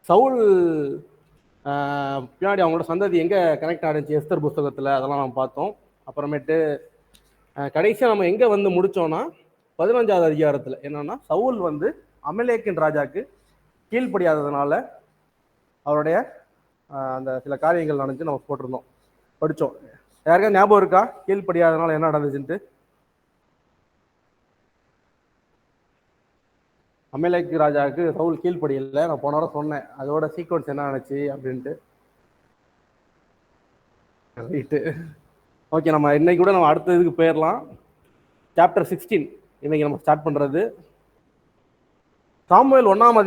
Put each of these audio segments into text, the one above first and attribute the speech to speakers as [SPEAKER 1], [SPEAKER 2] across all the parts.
[SPEAKER 1] சவுல் பின்னாடி அவங்களோட சந்ததி எங்கே கனெக்ட் ஆகிடுச்சு எஸ்தர் புஸ்தகத்தில், அதெல்லாம் நம்ம பார்த்தோம். அப்புறமேட்டு கடைசியாக நம்ம எங்கே வந்து முடித்தோன்னா 15வது அதிகாரத்தில் என்னன்னா, சவுல் வந்து அமலேக்கின் ராஜாக்கு கீழ்ப்படியாததுனால அவருடைய அந்த சில காரியங்கள் நடந்துச்சு நம்ம போட்டிருந்தோம், படித்தோம். யாருக்கா ஞாபகம் இருக்கா கீழ்ப்படியாததுனால என்ன நடந்துச்சுன்ட்டு? அமலேக்கு ராஜாவுக்கு சவுல் கீழ்ப்படியலை, நான் போன வாரம் சொன்னேன் அதோட சீக்வன்ஸ் என்ன ஆச்சு அப்படின்ட்டு. Right, okay. நம்ம இன்னைக்கு கூட நம்ம அடுத்த இதுக்கு போயிடலாம். சாப்டர் 16 இன்னைக்கு நம்ம ஸ்டார்ட் பண்ணுறது. சாமுவேல் 1ஆம்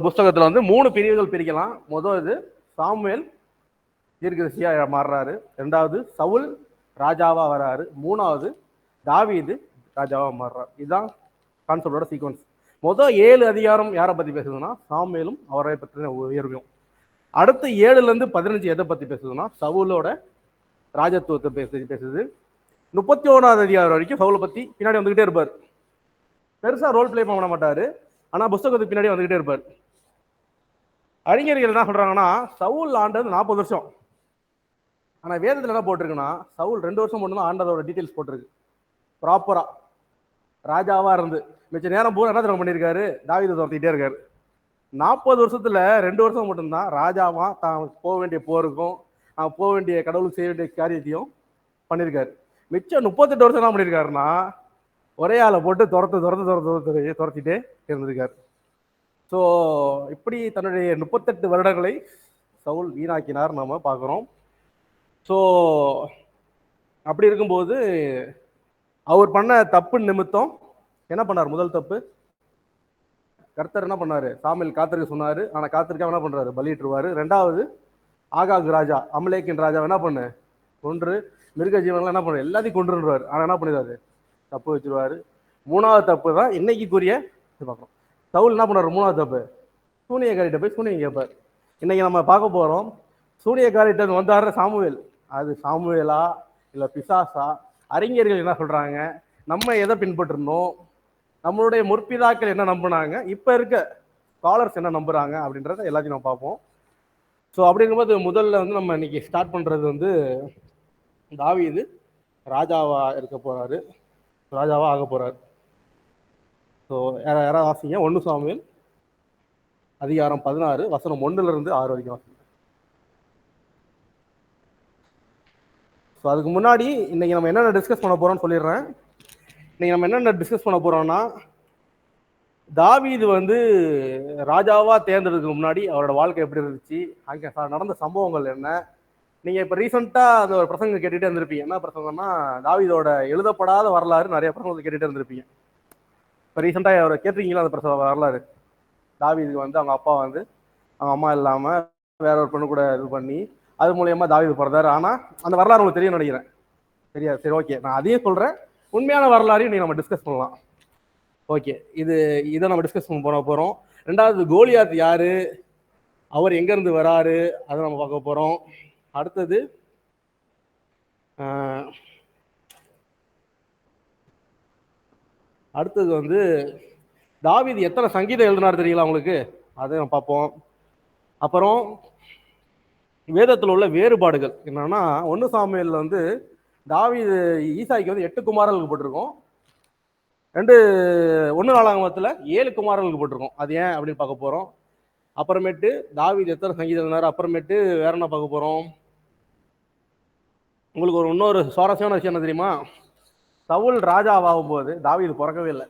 [SPEAKER 1] புஸ்தகத்தில் வந்து 3 பிரிவுகள் பிரிக்கலாம். முதல் இது சாமுவேல் தீர்க்கதரிசியா மாறுறாரு, 2வது சவுல் ராஜாவா வராரு, 3வது தாவீது ராஜாவா மாறுறாரு. இதுதான் கான்செப்டோட சீக்வன்ஸ். முதல் 7 அதிகாரம் யாரை பத்தி பேசுதுன்னா சாமுவேலும் அவரை பற்றின உயர்வும். அடுத்து 7லேருந்து 15 எதை பத்தி பேசுதுன்னா சவுலோட ராஜத்துவத்தை பேசுது. 31வது அதிகாரம் வரைக்கும் சவுலை பத்தி பின்னாடி வந்துகிட்டே இருப்பார். பெருசா ரோல் பிளே பண்ண மாட்டாரு, ஆனா புஸ்தகத்துக்கு பின்னாடி வந்துகிட்டே இருப்பார். அறிஞர்கள் என்ன சொல்றாங்கன்னா சவுல் ஆண்டது 40 வருஷம். ஆனா வேதத்துல என்ன போட்டிருக்குன்னா சவுல் 2 வருஷம் மட்டும்தான் ஆண்டதோட டீட்டெயில்ஸ் போட்டிருக்கு. ப்ராப்பரா ராஜாவா இருந்து மிச்ச நேரம் பூரா என்ன பண்ணியிருக்காரு, தாவீதை துரத்திக்கிட்டே இருக்காரு. 40 வருஷத்துல 2 வருஷம் மட்டும்தான் ராஜாவா தான் போக வேண்டிய போருக்கும் போக வேண்டிய கடவுளுக்கு செய்ய வேண்டிய காரியத்தையும் பண்ணியிருக்காரு. மிச்சம் 38 வருஷம் என்ன பண்ணியிருக்காருன்னா ஒரே ஆளை போட்டு துரத்திட்டே இருந்திருக்காரு. ஸோ இப்படி தன்னுடைய 38 வருடங்களை சவுல் வீணாக்கினார் நம்ம பார்க்குறோம். ஸோ அப்படி இருக்கும்போது அவர் பண்ண தப்பு நிமித்தம் என்ன பண்ணார்? முதல் தப்பு, கர்த்தர் என்ன பண்ணாரு, சாமுவேல் காத்திருக்க சொன்னாரு, ஆனா காத்திருக்காம என்ன பண்றாரு, பலியிட்டுருவாரு. 2வது ஆகாக் ராஜா அமலேக்கின் ராஜா என்ன பண்ணு கொன்று மிருக ஜீவன்லாம் என்ன பண்ணு எல்லாத்தையும் கொண்டுருவாரு, ஆனா என்ன பண்ணிடுவாரு, தப்பு வச்சிருவாரு. 3வது தப்பு தான் இன்னைக்குரிய பார்க்கணும். சவுல் என்ன பண்ணாரு? 3வது தப்பு, சூனியக்காரிட்ட போய் சூனியம் கேட்பார். இன்னைக்கு நம்ம பார்க்க போறோம், சூனியக்காரிட்ட வந்தாரு சாமுவேல். அது சாமுவேலா இல்ல பிசாசா? அறிஞர்கள் என்ன சொல்றாங்க, நம்ம எதை பின்பற்றணும், நம்மளுடைய முற்பிதாக்கள் என்ன நம்புனாங்க, இப்ப இருக்க ஸ்காலர்ஸ் என்ன நம்புறாங்க அப்படின்றத எல்லாத்தையும் நம்ம பார்ப்போம். ஸோ அப்படி இருக்கும்போது முதல்ல வந்து நம்ம இன்னைக்கு ஸ்டார்ட் பண்றது வந்து தாவீது ராஜாவா இருக்க போறாரு, ராஜாவா ஆக போறாரு. ஸோ யாராவது வாசிங்க 1 சாமுவேல் அதிகாரம் 16 வசனம் 1லேருந்து 6 வரைக்கும் வாசிங்க. ஸோ அதுக்கு முன்னாடி இன்னைக்கு நம்ம என்னென்ன டிஸ்கஸ் பண்ண போறோம்னு சொல்லிடுறேன். இன்னைக்கு நம்ம என்னென்ன டிஸ்கஸ் பண்ண போறோம்னா தாவீது வந்து ராஜாவா தேர்ந்தெடுக்கிறதுக்கு முன்னாடி அவரோட வாழ்க்கை எப்படி இருந்துச்சு, அங்கே நடந்த சம்பவங்கள் என்ன. நீங்க இப்ப ரீசெண்டா அந்த ஒரு பிரசங்கம் கேட்டுட்டே இருந்திருப்பீங்க. என்ன பிரசங்கம்னா தாவீதோட எழுதப்படாத வரலாறு, நிறைய பிரசங்கத்தை கேட்டுட்டே இருந்திருப்பீங்க. இப்போ ரீசெண்டா அவரை கேட்டிருக்கீங்களா அந்த பிரசங்க வரலாறு? தாவீதுக்கு வந்து அவங்க அப்பா வந்து அவங்க அம்மா இல்லாம வேற ஒரு பொண்ணு கூட இது பண்ணி அது மூலியமா தாவீது பிறந்தாரு. ஆனா அந்த வரலாறு உங்களுக்கு தெரியும் நினைக்கிறேன். தெரியாது? சரி, ஓகே, நான் அதையும் சொல்றேன், உண்மையான வரலாறையும் நீங்க நம்ம டிஸ்கஸ் பண்ணலாம். ஓகே, இதை நம்ம டிஸ்கஸ் பண்ண போறோம். 2வது கோலியாத் யாரு, அவர் எங்க இருந்து வராரு, அதை நம்ம பார்க்க போறோம். அடுத்தது வந்து தாவீது எத்தனை சங்கீதம் எழுதினார் தெரியல உங்களுக்கு, அதை நம்ம பார்ப்போம். அப்புறம் வேதத்தில் உள்ள வேறுபாடுகள் என்னன்னா 1 சாமுவேல் வந்து தாவீது ஈசாய்க்கு வந்து 8 குமாரர்களுக்கு போட்டிருக்கோம், 1 நாளாகமத்தில் 7 குமாரர்களுக்கு போட்டிருக்கோம். அது ஏன் அப்படின்னு பார்க்க போறோம். அப்புறமேட்டு தாவீது எத்தனை சங்கீதம் எழுதினார், அப்புறமேட்டு வேற என்ன பார்க்க போறோம். உங்களுக்கு இன்னொரு சுவாரஸ்யமான விஷயம் என்ன தெரியுமா, சவுல் ராஜாவாகும் போது தாவீது பிறக்கவே இல்லை.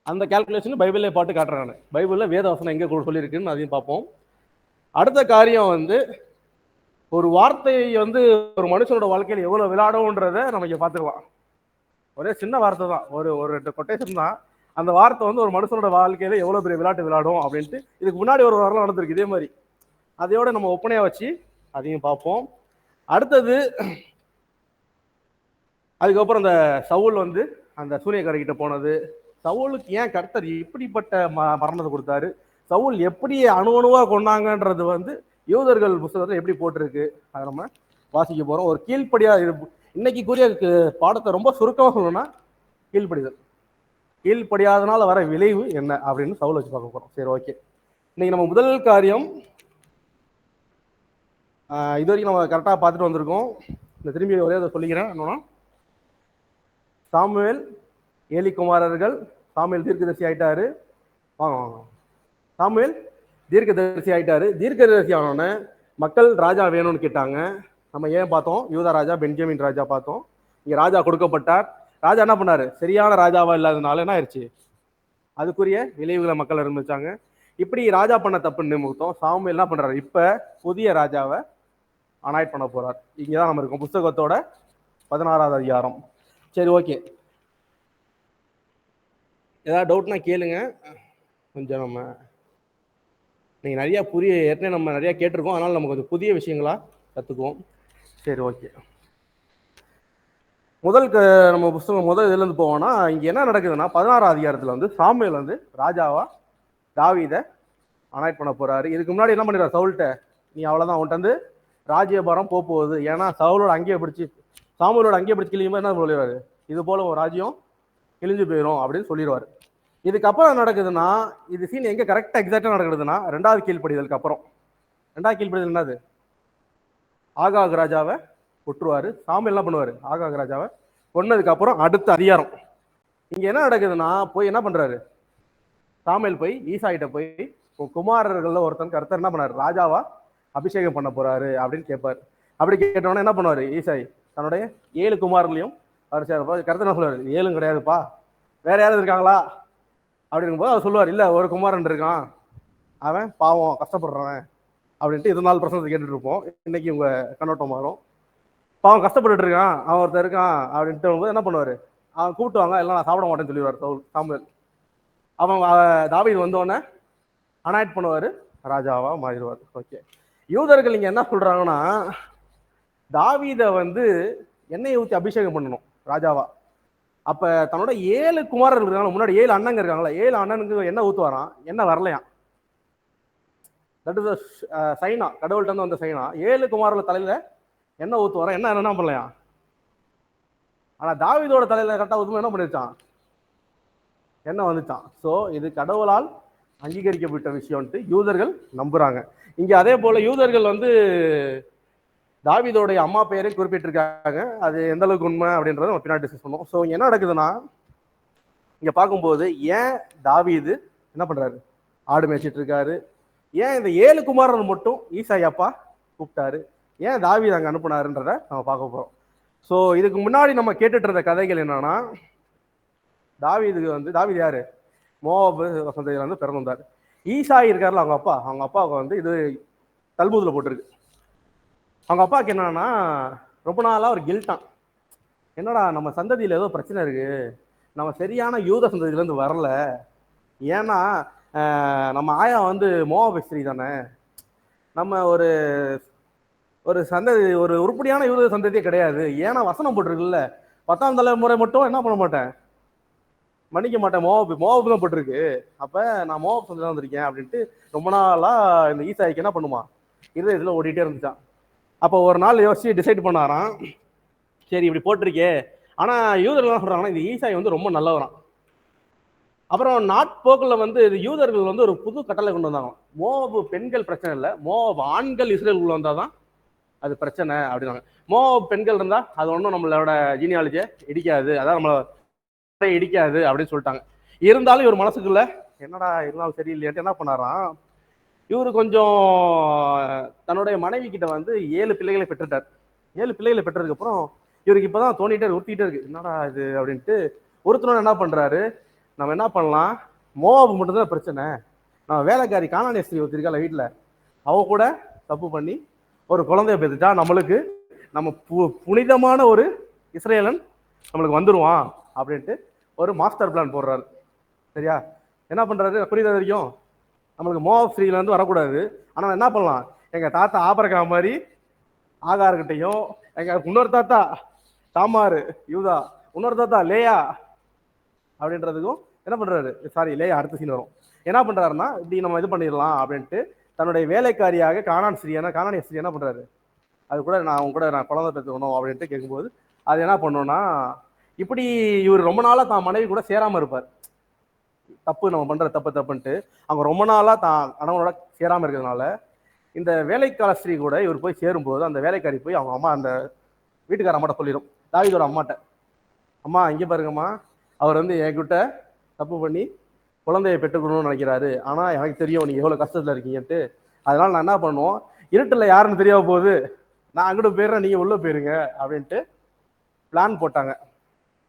[SPEAKER 1] அந்த கால்குலேஷன் பைபிள்ல பாட்டு காட்டுறாங்க, பைபிள்ல வேத வசனம் எங்க சொல்லியிருக்குன்னு அதையும் பார்ப்போம். அடுத்த காரியம் வந்து ஒரு வார்த்தை வந்து ஒரு மனுஷனோட வாழ்க்கையில் எவ்வளவு விளையாடும்ன்றத நம்ம இங்க பார்த்துக்கலாம். ஒரே சின்ன வார்த்தை தான், ஒரு கொட்டேஷன் தான். அந்த வார்த்தை வந்து ஒரு மனுஷனோட வாழ்க்கையில எவ்வளவு பெரிய விளையாட்டு விளையாடும் அப்படின்ட்டு இதுக்கு முன்னாடி ஒரு வரலாறு நடந்திருக்கு இதே மாதிரி. அதையோட நம்ம ஒப்பனையா வச்சு அதையும் பார்ப்போம். அடுத்தது அதுக்கப்புறம் அந்த சவுல் வந்து அந்த சூனியக்காரர்கிட்ட போனது, சவுலுக்கு ஏன் கர்த்தர் இப்படிப்பட்ட மரணத்தை கொடுத்தாரு, சவுல் எப்படி அணுவணுவா கொண்டாங்கன்றது வந்து யூதர்கள் புத்தகத்தில் எப்படி போட்டிருக்கு, அதை நம்ம வாசிக்க போறோம். ஒரு கீழ்ப்படியா இன்னைக்கு கூறிய பாடத்தை ரொம்ப சுருக்கமாக சொல்லணும்னா கீழ்ப்படிதல், கீழ்ப்படியாதனால வர விளைவு என்ன அப்படின்னு சவுல் வச்சு பார்க்க போறோம். சரி, ஓகே. இன்னைக்கு நம்ம முதல் காரியம் இது வரைக்கும் நம்ம கரெக்டாக பார்த்துட்டு வந்திருக்கோம். இந்த திரும்பி ஒரே இதை சொல்லிக்கிறேன். என்னன்னா, சாமுவேல் ஏலி குமாரர்கள், சாமுவேல் தீர்க்கதரிசி ஆயிட்டாரு. சாமுவேல் தீர்க்கதரிசி ஆயிட்டாரு. தீர்க்கதரிசி ஆனோன்னு மக்கள் ராஜா வேணும்னு கேட்டாங்க. நம்ம ஏன் பார்த்தோம்? யூதா ராஜா, பென்ஜமின் ராஜா பார்த்தோம். இங்க ராஜா கொடுக்கப்பட்டார். ராஜா என்ன பண்ணாரு? சரியான ராஜாவா இல்லாதனால என்ன ஆயிடுச்சு? அதுக்குரிய விளைவுகளை மக்கள் அனுபவிச்சாங்க. இப்படி ராஜா பண்ண தப்புன்னு நிமித்தம் சாமுவேல் என்ன பண்றாரு? இப்ப புதிய ராஜாவை அனாய்ட் பண்ண போறார். இங்கதான் நம்ம இருக்கோம், புஸ்தகத்தோட 16வது அதிகாரம். சரி, ஓகே. ஏதாவது டவுட்னா கேளுங்க. கொஞ்சம் நம்ம நீங்க நிறைய ஏற்கனவே நம்ம நிறைய கேட்டிருக்கோம், அதனால நம்ம கொஞ்சம் புதிய விஷயங்களா கத்துக்குவோம். சரி, ஓகே. நம்ம புஸ்தகம் இதுல இருந்து போவோம்னா, இங்க என்ன நடக்குதுன்னா 16வது அதிகாரத்துல வந்து சாமுவேல் வந்து ராஜாவா தாவீதை அனாய்ட் பண்ண போறாரு. இதுக்கு முன்னாடி என்ன பண்ணிடுறாரு? சவுல்கிட்ட, நீ அவ்வளவுதான், உன்ட்டு வந்து ராஜ்யபாரம் போகுது. ஏன்னா சாமுவேலோட அங்கேயே பிடிச்சு கிளியுமே என்ன சொல்லிடுவாரு? இது போல ஒரு ராஜ்யம் கிழிஞ்சு போயிடும் அப்படின்னு சொல்லிடுவாரு. இதுக்கப்புறம் நடக்குதுன்னா, இது சீன் எங்க கரெக்டா எக்ஸாக்டா நடக்குதுன்னா 2வது கீழ்ப்படிதலுக்கு அப்புறம். 2வது கீழ்ப்படிதல் என்னது? ஆகாக் ராஜாவை கொட்டுருவாரு. சாமுவேல் என்ன பண்ணுவாரு? ஆகாக் ராஜாவை கொன்னதுக்கு அப்புறம் அடுத்த அதிகாரம் இங்க என்ன நடக்குதுன்னா, போய் என்ன பண்றாரு? சாமுவேல் போய் ஈசாயிட்ட போய், குமாரர்கள்ல ஒருத்தன் கர்த்தர் என்ன பண்ணாரு? ராஜாவா அபிஷேகம் பண்ண போறாரு அப்படின்னு கேட்பாரு. அப்படி கேட்டோன்னா என்ன பண்ணுவாரு? ஈசாய் தன்னுடைய 7 குமாரர்களையும் கர்த்தர் என்ன சொல்லுவாரு? 7 கிடையாதுப்பா, வேற யாராவது இருக்காங்களா அப்படிங்கும் போது அவர் சொல்லுவார், இல்ல ஒரு குமாரன் இருக்கான், அவன் பாவம் கஷ்டப்படுறவன் அப்படின்ட்டு இது நாள் பிரசனத்தை கேட்டுட்டு இருப்போம். இன்னைக்கு உங்க கண்ணோட்டம் மாறும். பாவம் கஷ்டப்பட்டு இருக்கான், அவன் ஒருத்தர் இருக்கான் அப்படின்ட்டு போது என்ன பண்ணுவாரு? அவன் கூப்பிட்டுவாங்க, எல்லாம் நான் சாப்பிட மாட்டேன்னு சொல்லிடுவார் சாமுவேல். அவன் தாவீது வந்தோடனே அனாய்ட் பண்ணுவாரு, ராஜாவா மாறிடுவார். ஓகே. யூதர்கள் இங்க என்ன சொல்றாங்கன்னா, தாவீதை வந்து எண்ணெயை ஊற்றி அபிஷேகம் பண்ணணும் ராஜாவா. அப்ப தன்னோட 7 குமாரர்கள் இருக்காங்க, முன்னாடி 7 அண்ணங்க இருக்காங்களா, 7 அண்ணனுக்கு என்ன ஊத்துவாராம்? என்ன வரலையாம். தட் இஸ் சைனா, கடவுள்கிட்ட இருந்து வந்த சைனா. 7 குமாரர்கள் தலையில என்ன ஊத்துவாராம்? என்ன பண்ணலையாம். ஆனா தாவீதோட தலையில கரெக்டா ஊத்தும் என்ன பண்ணிருச்சான்? என்ன வந்துச்சான். ஸோ இது கடவுளால் அங்கீகரிக்கப்பட்ட விஷயம்ட்டு யூதர்கள் நம்புறாங்க. இங்க அதே போல யூதர்கள் வந்து தாவீதோடைய அம்மா பெயரை குறிப்பிட்டிருக்காங்க. அது எந்த அளவுக்கு உண்மை அப்படின்றத நம்ம பின்னாடி டிஸ்கஸ் பண்ணுவோம். ஸோ இங்க என்ன நடக்குதுன்னா, இங்க பார்க்கும்போது ஏன் தாவீது என்ன பண்றாரு? ஆடு மேய்ச்சிட்டு இருக்காரு. ஏன் இந்த 7 குமாரன் மட்டும் ஈசாய் அப்பா கூப்பிட்டாரு? ஏன் தாவீது அங்க அனுப்புனாருன்றத நம்ம பார்க்க போறோம். ஸோ இதுக்கு முன்னாடி நம்ம கேட்டுட்டு இருந்த கதைகள் என்னன்னா, தாவீது யாரு? மோவாபு சந்ததியில வந்து பிறந்தார். ஈசாய் இருக்காருல அவங்க அப்பாவுக்கு வந்து இது தல்மூதுல போட்டிருக்கு. அவங்க அப்பாவுக்கு என்னன்னா, ரொம்ப நாளா ஒரு கில்ட்டான். என்னடா நம்ம சந்ததியில ஏதோ பிரச்சனை இருக்கு, நம்ம சரியான யூத சந்ததியில இருந்து வரல. ஏன்னா நம்ம ஆயா வந்து மோவாபு ஸ்திரீ தானே, நம்ம ஒரு சந்ததி, ஒரு உருப்படியான யூத சந்ததியே கிடையாது. ஏன்னா வசனம் போட்டிருக்குல்ல, 10ஆம் தலைமுறை மட்டும் என்ன பண்ண மாட்டேன், மன்னிக்க மாட்டேன், மோவாபு தான் போட்டிருக்கு. அப்ப நான் மோவாபு சந்ததி தான் வந்திருக்கேன் அப்படின்ட்டு ரொம்ப நாளா இந்த ஈசாய்க்கு என்ன பண்ணுமா, இதுல ஓடிட்டே இருந்துச்சான். அப்போ ஒரு நாள் யோசிச்சு டிசைட் பண்ணாராம், சரி இப்படி போட்டிருக்கே. ஆனா யூதர்கள் என்ன சொல்றாங்கன்னா, இந்த ஈசாய் வந்து ரொம்ப நல்லவரான். அப்புறம் நாட்போக்கில் வந்து யூதர்கள் வந்து ஒரு புது கட்டளை கொண்டு வந்தாங்க. மோவாபு பெண்கள் பிரச்சனை இல்லை, மோவாபு ஆண்கள் இஸ்ரேலுக்குள்ள வந்தாதான் அது பிரச்சனை அப்படின்னாங்க. மோவாபு பெண்கள் இருந்தா அது ஒன்றும் நம்மளோட ஜீனியாலஜியை இடிக்காது, அதான் நம்மளை இடிக்காது அப்படின்னு சொல்லிட்டாங்க. இருந்தாலும் இவர் மனசுக்குள்ள என்னடா இருந்தாலும் சரியில்லையாட்டு என்ன பண்ணாராம், இவரு கொஞ்சம் தன்னுடைய மனைவி கிட்ட வந்து 7 பிள்ளைகளை பெற்றுட்டார். 7 பிள்ளைகளை பெற்றதுக்கு அப்புறம் இவருக்கு இப்பதான் தோண்டிட்டே உறுத்திட்டே இருக்கு, என்னடா இது அப்படின்ட்டு. ஒருத்தனோட என்ன பண்றாரு, நம்ம என்ன பண்ணலாம், மோவாபு மட்டும்தான் பிரச்சனை, நம்ம வேலைக்காரி கானானிய ஸ்திரீ ஒருத்திருக்கால வீட்டுல, அவ கூட தப்பு பண்ணி ஒரு குழந்தைய பெற்றுட்டா நம்மளுக்கு நம்ம புனிதமான ஒரு இஸ்ரேலன் நம்மளுக்கு வந்துருவான் அப்படின்ட்டு ஒரு மாஸ்டர் பிளான் போடுறாரு. சரியா? என்ன பண்றாரு புரியுது வரைக்கும், நம்மளுக்கு மோவாப் ஸ்திரீல இருந்து வரக்கூடாது. ஆனா என்ன பண்ணலாம், எங்க தாத்தா ஆபரகா மாதிரி ஆகார்கிட்டையும், எங்க இன்னொரு தாத்தா தாமாரு யூதா, இன்னொரு தாத்தா லேயா அப்படின்றதுக்கும் என்ன பண்றாரு, சாரி லேயா அடுத்த சீன் வரும், என்ன பண்றாருன்னா இப்படி நம்ம இது பண்ணிடலாம் அப்படின்ட்டு தன்னுடைய வேலைக்காரியாக கானானிய ஸ்திரீ என்ன பண்றாரு, அது கூட நான் குழந்தை பெற்றுக்கணும் அப்படின்ட்டு கேட்கும்போது அது என்ன பண்ணோம்னா, இப்படி இவர் ரொம்ப நாளா தான் மனைவி கூட சேராம இருப்பார். தப்பு, நம்ம பண்ற தப்புன்ட்டு அவங்க ரொம்ப நாளா தான் கணவனோட சேராம இருக்கிறதுனால இந்த வேலைக்கால ஸ்திரீ கூட இவர் போய் சேரும்போது அந்த வேலைக்காரி போய் அவங்க அம்மா அந்த வீட்டுக்கார அம்மாட்ட சொல்லிடும், தாவீதோட அம்மாட்ட, அம்மா இங்கே பாருங்கம்மா, அவர் வந்து என்கிட்ட தப்பு பண்ணி குழந்தையை பெற்றுக்கணும்னு நினைக்கிறாரு, ஆனா எனக்கு தெரியும் நீங்க எவ்வளவு கஷ்டத்துல இருக்கீங்கன்ட்டு, அதனால நான் என்ன பண்ணுவோம், இருட்டுல யாருன்னு தெரியாம போகுது, நான் அங்கிட்டு போயிடுறேன், நீங்க உள்ள போயிருங்க அப்படின்ட்டு பிளான் போட்டாங்க.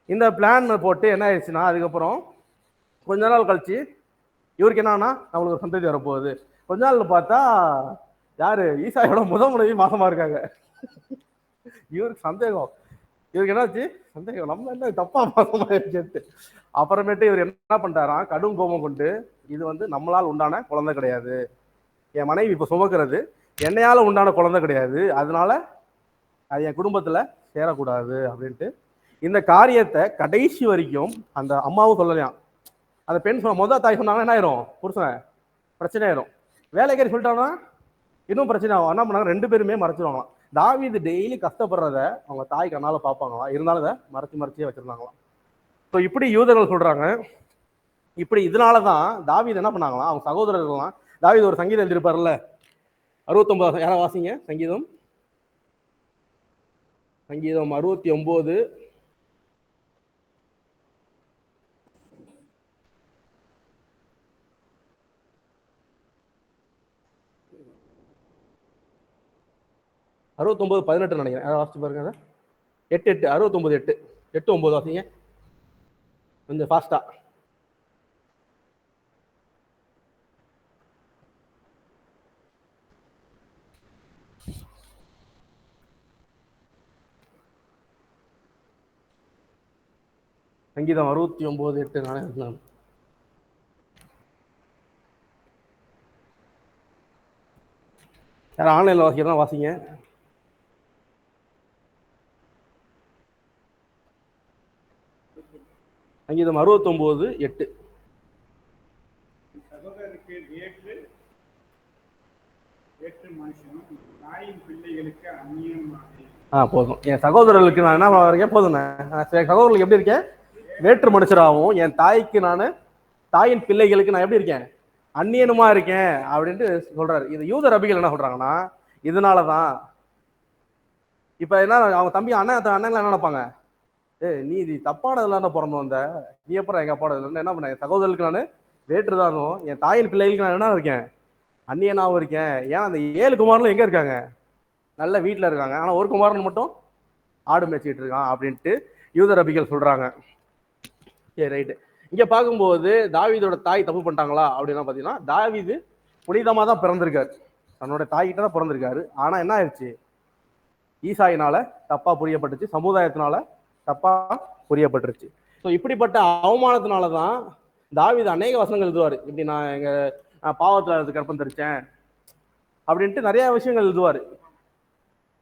[SPEAKER 1] இந்த பிளான் போட்டு என்ன ஆயிடுச்சுன்னா, அதுக்கப்புறம் கொஞ்ச நாள் கழிச்சு இவருக்கு என்னன்னா நம்மளுக்கு ஒரு சந்ததி வரப்போகுது. கொஞ்ச நாள் பார்த்தா யாரு, ஈசாயோட மனைவி மாசமா இருக்காங்க. இவருக்கு சந்தேகம், இவருக்கு என்னாச்சு சந்தேகம், நம்ம என்ன தப்பா மாசமா இருக்குன்ட்டு. அப்புறமேட்டு இவர் என்ன பண்றாராம், கடும் கோபம் கொண்டு, இது வந்து நம்மளால் உண்டான குழந்தை கிடையாது, என் மனைவி இப்ப சுமக்கிறது என்னையால உண்டான குழந்தை கிடையாது, அதனால அது என் குடும்பத்துல சேரக்கூடாது அப்படின்ட்டு இந்த காரியத்தை கடைசி வரைக்கும் அந்த அம்மாவும் சொல்லலையாம். அந்த பெண் முதல் தாய் சொன்னாங்கன்னா என்ன ஆயிரும், புருஷன் பிரச்சனை ஆயிரும். வேலைக்காரி சொல்லிட்டாங்கன்னா இன்னும் பிரச்சனை ஆகும். என்ன பண்ணாங்க, ரெண்டு பேருமே மறைச்சிருவாங்களாம். தாவீது டெய்லி கஷ்டப்படுறத அவங்க தாய் கண்ணால பார்ப்பாங்களாம், இருந்தாலும் அதை மறைச்சே வச்சிருந்தாங்களாம். ஸோ இப்படி யூதர்கள் சொல்றாங்க. இப்படி இதனாலதான் தாவீது என்ன பண்ணாங்களாம், அவங்க சகோதரர்கள்லாம், தாவீது ஒரு சங்கீதம் எழுதியிருப்பார்ல 69, யாரா வாசிங்க சங்கீதம் 69. அறுபத்தொன்பது 18 நினைக்கிறேன், யாராவது வாசிச்சு பாருங்க. 8 69 8 8 9 வாசிங்க கொஞ்சம் ஃபாஸ்டா. சங்கீதம் 69 8 நானே யாரும் ஆன்லைன்ல வாசிக்கிறதா வாசிங்க. சங்கீதம் 69 8.
[SPEAKER 2] சகோதரருக்கு தாயின் பிள்ளைகளுக்கு அந்நியமாக.
[SPEAKER 1] போதும், என் சகோதரர்களுக்கு நான் என்ன இருக்கேன், போதும், சகோதரர்களுக்கு எப்படி இருக்கேன், வேற்று மனுஷராகவும், என் தாய்க்கு நான், தாயின் பிள்ளைகளுக்கு நான் எப்படி இருக்கேன், அந்நியனுமா இருக்கேன் அப்படின்ட்டு சொல்றாரு. இது யூத ரபிகள் என்ன சொல்றாங்கன்னா, இதனாலதான் இப்ப என்ன அவங்க தம்பி அண்ணன் என்ன நினைப்பாங்க, நீ இது தப்பானதுல பிறந்து வந்த, நீ எப்பறம் எங்க அப்பாட என்ன பண்ண, சகோதரர்களுக்கு நான் வேற்றுதானும், என் தாயின் பிள்ளைகளுக்கு நான் என்ன இருக்கேன், அந்நியனாவும் இருக்கேன். ஏன் அந்த 7 குமாரனும் எங்க இருக்காங்க, நல்ல வீட்டுல இருக்காங்க, ஆனா ஒரு குமாரன் மட்டும் ஆடு மேய்ச்சிட்டு இருக்கான் அப்படின்ட்டு யூத ரபிகள் சொல்றாங்க. சரி ரைட்டு. இங்க பார்க்கும்போது தாவீதோட தாய் தப்பு பண்ணிட்டாங்களா அப்படின்னா பாத்தீங்கன்னா, தாவீது புனிதமா தான் பிறந்திருக்காரு, தன்னோட தாய்கிட்ட தான் பிறந்திருக்காரு. ஆனா என்ன ஆயிடுச்சு, ஈசாயினால தப்பா புரியப்பட்டுச்சு, சமுதாயத்தினால தப்பா புரியப்பட்டுருச்சு. ஸோ இப்படிப்பட்ட அவமானத்தினாலதான் தாவீது அநேக வசனங்கள் எழுதுவார். இப்படி நான் பாவத்துல கற்பம் தரிச்சேன் அப்படின்ட்டு நிறைய விஷயங்கள் எழுதுவார்.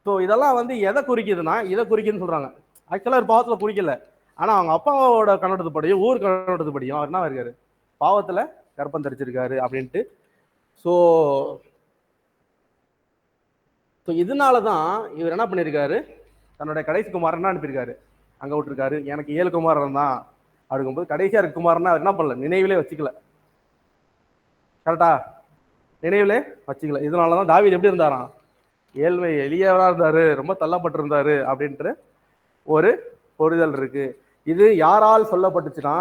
[SPEAKER 1] ஸோ இதெல்லாம் வந்து எதை குறிக்குதுன்னா, இதை குறிக்குதுன்னு சொல்றாங்க. ஆக்சுவலா ஒரு பாவத்துல குறிக்கல, ஆனா அவங்க அப்பாவோட கண்ணோட்டத்துப்படியும் ஊர் கண்ணோட்டத்துப்படியும் அவர் என்ன இருக்காரு, பாவத்துல கற்பம் தரிச்சிருக்காரு அப்படின்ட்டு. ஸோ இதனாலதான் இவர் என்ன பண்ணிருக்காரு, தன்னுடைய கடைசி குமாரன் அனுப்பியிருக்காரு, அங்க விட்டுருக்காரு. எனக்கு 7 குமாரன் தான் அப்படிங்கும்போது கடைசியா இருக்க குமாரன் அவர் என்ன பண்ணல, நினைவிலே வச்சுக்கல. கரெக்டா, நினைவிலே வச்சுக்கல. இதனாலதான் தாவீது எப்படி இருந்தாராம், ஏழ்மை எளியவரா இருந்தாரு, ரொம்ப தள்ளப்பட்டிருந்தாரு அப்படின்ற ஒரு புரிதல் இருக்கு. இது யாரால் சொல்லப்பட்டுச்சுன்னா,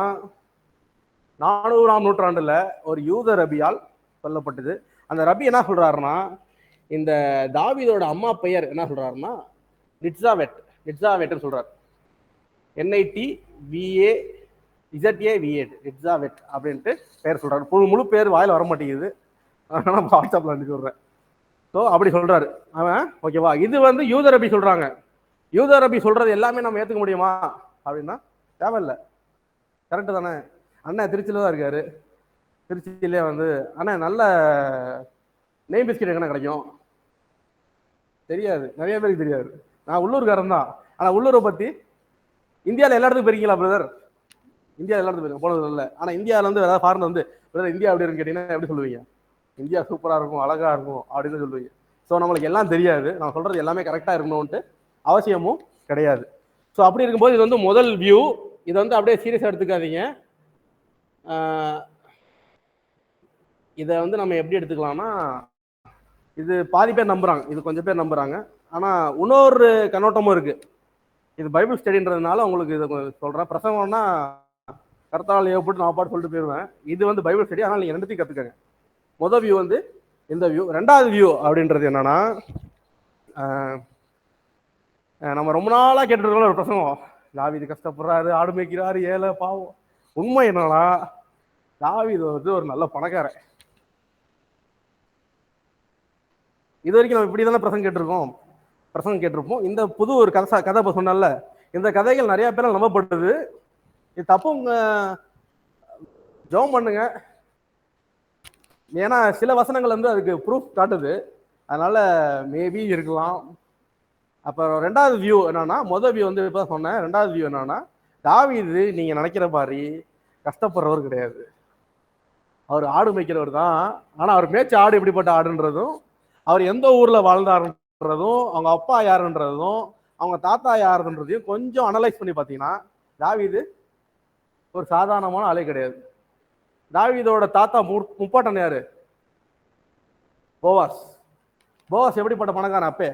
[SPEAKER 1] 400ஆம் நூற்றாண்டுல ஒரு யூத ரபியால் சொல்லப்பட்டது. அந்த ரபி என்ன சொல்றாருன்னா, இந்த தாவீதோட அம்மா பெயர் என்ன சொல்றாருன்னா நிட்சாவேட் சொல்றாரு. NITVAZAVET நிட்சாவேட் அப்படின்ட்டு பெயர் சொல்றாரு. முழு பேர் வாயில வர மாட்டேங்குது, நான் வாட்ஸ்அப்ல அனுப்பி சொல்றேன். ஸோ அப்படி சொல்றாரு அவன், ஓகேவா. இது வந்து யூத ரபி சொல்றாங்க. யூத ரபி சொல்றது எல்லாமே நம்ம ஏத்துக்க முடியுமா அப்படின்னா தேவையில்லை. கரெக்டு தானே. அண்ணன் திருச்சியில தான் இருக்காரு, திருச்சியிலே வந்து அண்ணன் நல்ல நெய் பிஸ்கெட் எங்கன்னா கிடைக்கும் தெரியாது, நிறைய பேருக்கு தெரியாது. நான் உள்ளூர்காரன் தான், ஆனா உள்ளூரை பத்தி இந்தியாவில் எல்லா இடத்துக்கும் போயிருக்கீங்களா பிரதர்? இந்தியா எல்லா இடத்துக்கும் போயிருக்கோம், போனது இல்லை. ஆனா இந்தியாவில வந்து ஏதாவது ஃபாரின் வந்து பிரதர் இந்தியா அப்படி இருக்குன்னு கேட்டீங்கன்னா எப்படி சொல்லுவீங்க, இந்தியா சூப்பரா இருக்கும், அழகா இருக்கும் அப்படின்னு சொல்லுவீங்க. ஸோ நம்மளுக்கு எல்லாம் தெரியாது, நான் சொல்றது எல்லாமே கரெக்டா இருக்கணும்ட்டு அவசியமும் கிடையாது. ஸோ அப்படி இருக்கும்போது இது வந்து முதல் வியூ. இது வந்து அப்படியே சீரியஸா எடுத்துக்காதீங்க. இதை வந்து நம்ம எப்படி எடுத்துக்கலாம்னா, இது பாதி பேர் நம்புறாங்க, இது கொஞ்சம் பேர் நம்புறாங்க. ஆனா இன்னொரு கண்ணோட்டமும் இருக்கு. இது பைபிள் ஸ்டடின்றதுனால உங்களுக்கு இதை சொல்றேன். பிரசங்கம்னா கர்த்தால் ஏவப்பட்டு நான் பாட்டு சொல்லிட்டு போயிடுவேன். இது வந்து பைபிள் ஸ்டடி, அதனால நீங்க ரெண்டுத்தையும் கத்துக்கங்க. முதல் வியூ வந்து இந்த வியூ. ரெண்டாவது வியூ அப்படின்றது என்னன்னா, நம்ம ரொம்ப நாளா கேட்டுருக்கோம் ஒரு பிரசங்கம், தாவீது கஷ்டப்படுறாரு, ஆடு மேய்க்கிறாரு, ஏழை பாவம். உண்மை என்னன்னா, தாவீது வந்து ஒரு நல்ல பணக்காரன். இது வரைக்கும் நம்ம இப்படி தானே பிரசங்கம் கேட்டிருப்போம். இந்த புது ஒரு கதை இப்போ சொன்னால, இந்த கதைகள் நிறைய பேரால் நம்பப்படுது. இது தப்பு, உங்க ஜெபம் பண்ணுங்க. ஏன்னா சில வசனங்கள் வந்து அதுக்கு ப்ரூஃப் காட்டுது, அதனால மேபி இருக்கலாம். அப்புறம் ரெண்டாவது வியூ என்னன்னா, முதல் வியூ வந்து இப்போ சொன்னேன். ரெண்டாவது வியூ என்னன்னா, தாவீது நீங்க நினைக்கிற மாதிரி கஷ்டப்படுறவர் கிடையாது. அவர் ஆடு மேய்க்கிறவர் தான். ஆனா அவர் மேய்ச்ச ஆடு எப்படிப்பட்ட ஆடுன்றதும், அவர் எந்த ஊர்ல வாழ்ந்தாருன்றதும், அவங்க அப்பா யாருன்றதும், அவங்க தாத்தா யாருன்றதையும் கொஞ்சம் அனலைஸ் பண்ணி பார்த்தீங்கன்னா, தாவீது ஒரு சாதாரணமான ஆளே கிடையாது. தாவீதோட தாத்தா முப்பாட்டன் யாரு? போவாஸ். போவாஸ் எப்படிப்பட்ட பணக்காரன் அப்பே?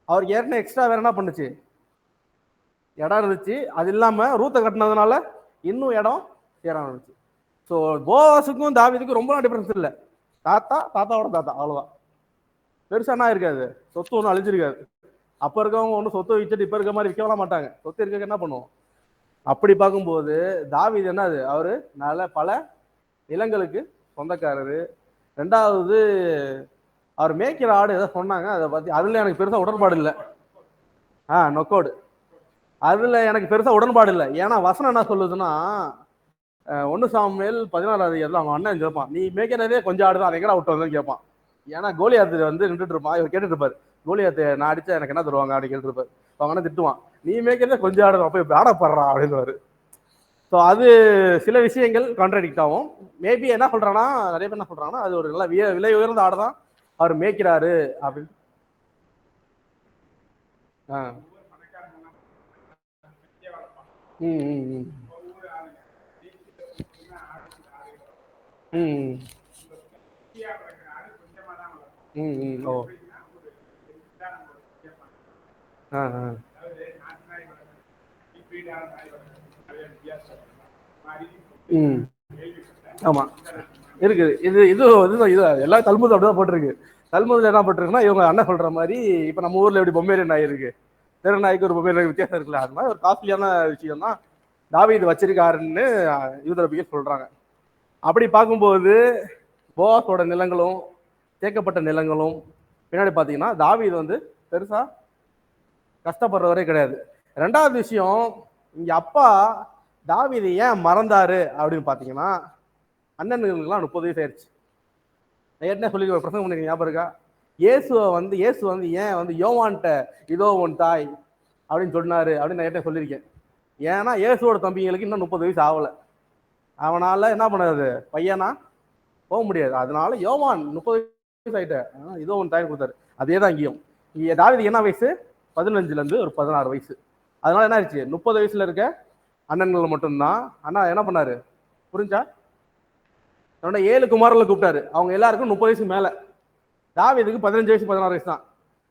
[SPEAKER 1] அவருக்கு ஏற்கனவே எக்ஸ்ட்ரா வேற என்ன பண்ணுச்சு? இடம் இருந்துச்சு. அது இல்லாம ரூத்தை கட்டினதுனால இன்னும் இடம் சேர இருந்துச்சு. ஸோ போவாஸுக்கும் தாவீதுக்கும் ரொம்ப டிஃபரன்ஸ் இல்லை. தாத்தாவோட தாத்தா, அவ்வளவுதான். பெருசா என்ன இருக்காது, சொத்து ஒன்றும் அழிஞ்சிருக்காது. அப்ப இருக்கவங்க ஒன்றும் சொத்தை விச்சுட்டு இப்ப இருக்க மாதிரி விற்கலாம் மாட்டாங்க. சொத்து இருக்க என்ன பண்ணுவோம்? அப்படி பார்க்கும்போது தாவீது என்னது, அவரு நல்ல பல நிலங்களுக்கு சொந்தக்காரரு. ரெண்டாவது, அவர் மேய்க்கிற ஆடு ஏதோ சொன்னாங்க, அதை பத்தி அதுல எனக்கு பெருசா உடன்பாடு இல்லை. நொக்கோடு, அதுல எனக்கு பெருசா உடன்பாடு இல்லை. ஏன்னா வசனம் என்ன சொல்லுதுன்னா, 1 சாமுவேல் 16 அவங்க அண்ணன் கேட்பான், நீ மேய்க்கிறதே கொஞ்சம் ஆடுதான், அதை எங்கடா விட்டு வந்து கேட்பான். ஏன்னா கோலியாத்து வந்து நின்றுட்டு இருப்பான். இவர் கேட்டுட்டு இருப்பாரு, கோலியாத்து நான் அடிச்சா எனக்கு என்ன தருவாங்க அப்படின்னு கேட்டு இருப்பாரு. அவங்க அண்ணன் திட்டுவான், நீ மேய்க்கிறதே கொஞ்சம் ஆடுதான், போய் ஆடப்படுறான் அப்படின்னு. ஸோ அது சில விஷயங்கள் கான்ட்ராடிக்ட் ஆகும். மேபி என்ன சொல்றாங்கன்னா, நிறைய பேர் என்ன சொல்றாங்கன்னா, அது ஒரு நல்ல விலை உயர்ந்த ஆடு தான் அவர் மேய்க்கிறாரு அப்படின்னு. ஓ ஆமா இருக்குது. இது இது இது எல்லா தல்முது அப்படிதான் போட்டிருக்கு. தல்முதுல என்ன போட்டிருக்குன்னா, இவங்க அண்ணன் சொல்ற மாதிரி இப்ப நம்ம ஊர்ல எப்படி பொம்மேரியன் நாய் இருக்கு, தெரு நாய்க்கு ஒரு பொம்மேரியன் வித்தியாசம் இருக்குல்ல, அது மாதிரி ஒரு காஸ்ட்லியான விஷயம் தான் தாவீது வச்சிருக்காருன்னு யூதரபிகள் சொல்றாங்க. அப்படி பார்க்கும்போது போவாஸோட நிலங்களும் சேர்க்கப்பட்ட நிலங்களும் பின்னாடி பார்த்தீங்கன்னா, தாவீது வந்து பெருசா கஷ்டப்படுறவரே கிடையாது. ரெண்டாவது விஷயம், இங்க அப்பா தாவீது ஏன் மறந்தாரு அப்படின்னு பார்த்தீங்கன்னா, அண்ணனுங்களுக்குலாம் 30 வயசு ஆயிடுச்சு. ஏற்கனவே சொல்லி பிரசங்கம் பண்ணிருக்கீங்க, ஞாபகம் இருக்கா? இயேசு வந்து ஏன் வந்து யோவான்ட்ட இதோ உன் தாய் அப்படின்னு சொன்னாரு அப்படின்னு நான் ஏற்கனவே சொல்லியிருக்கேன். ஏன்னா இயேசுவோட தம்பிங்களுக்கு இன்னும் 30 வயசு ஆகல. அவனால என்ன பண்ணாது, பையனா போக முடியாது. அதனால யோவான் 30 வயசு ஆயிட்ட இதோ உன் தாய் கொடுத்தாரு. அதே தான் இங்கேயும். இங்க தாவீது என்ன வயசு? 15ல இருந்து ஒரு 16 வயசு. அதனால என்ன ஆயிடுச்சு, 30 வயசுல இருக்க அண்ணன்கள் மட்டும்தான். அண்ணா என்ன பண்ணாரு புரிஞ்சா, தன்னோட 7 குமாரர்களை கூப்பிட்டாரு. அவங்க எல்லாருக்கும் 30 வயசு மேல. தாவீதுக்கு 15 வயசு 16 வயசு தான்.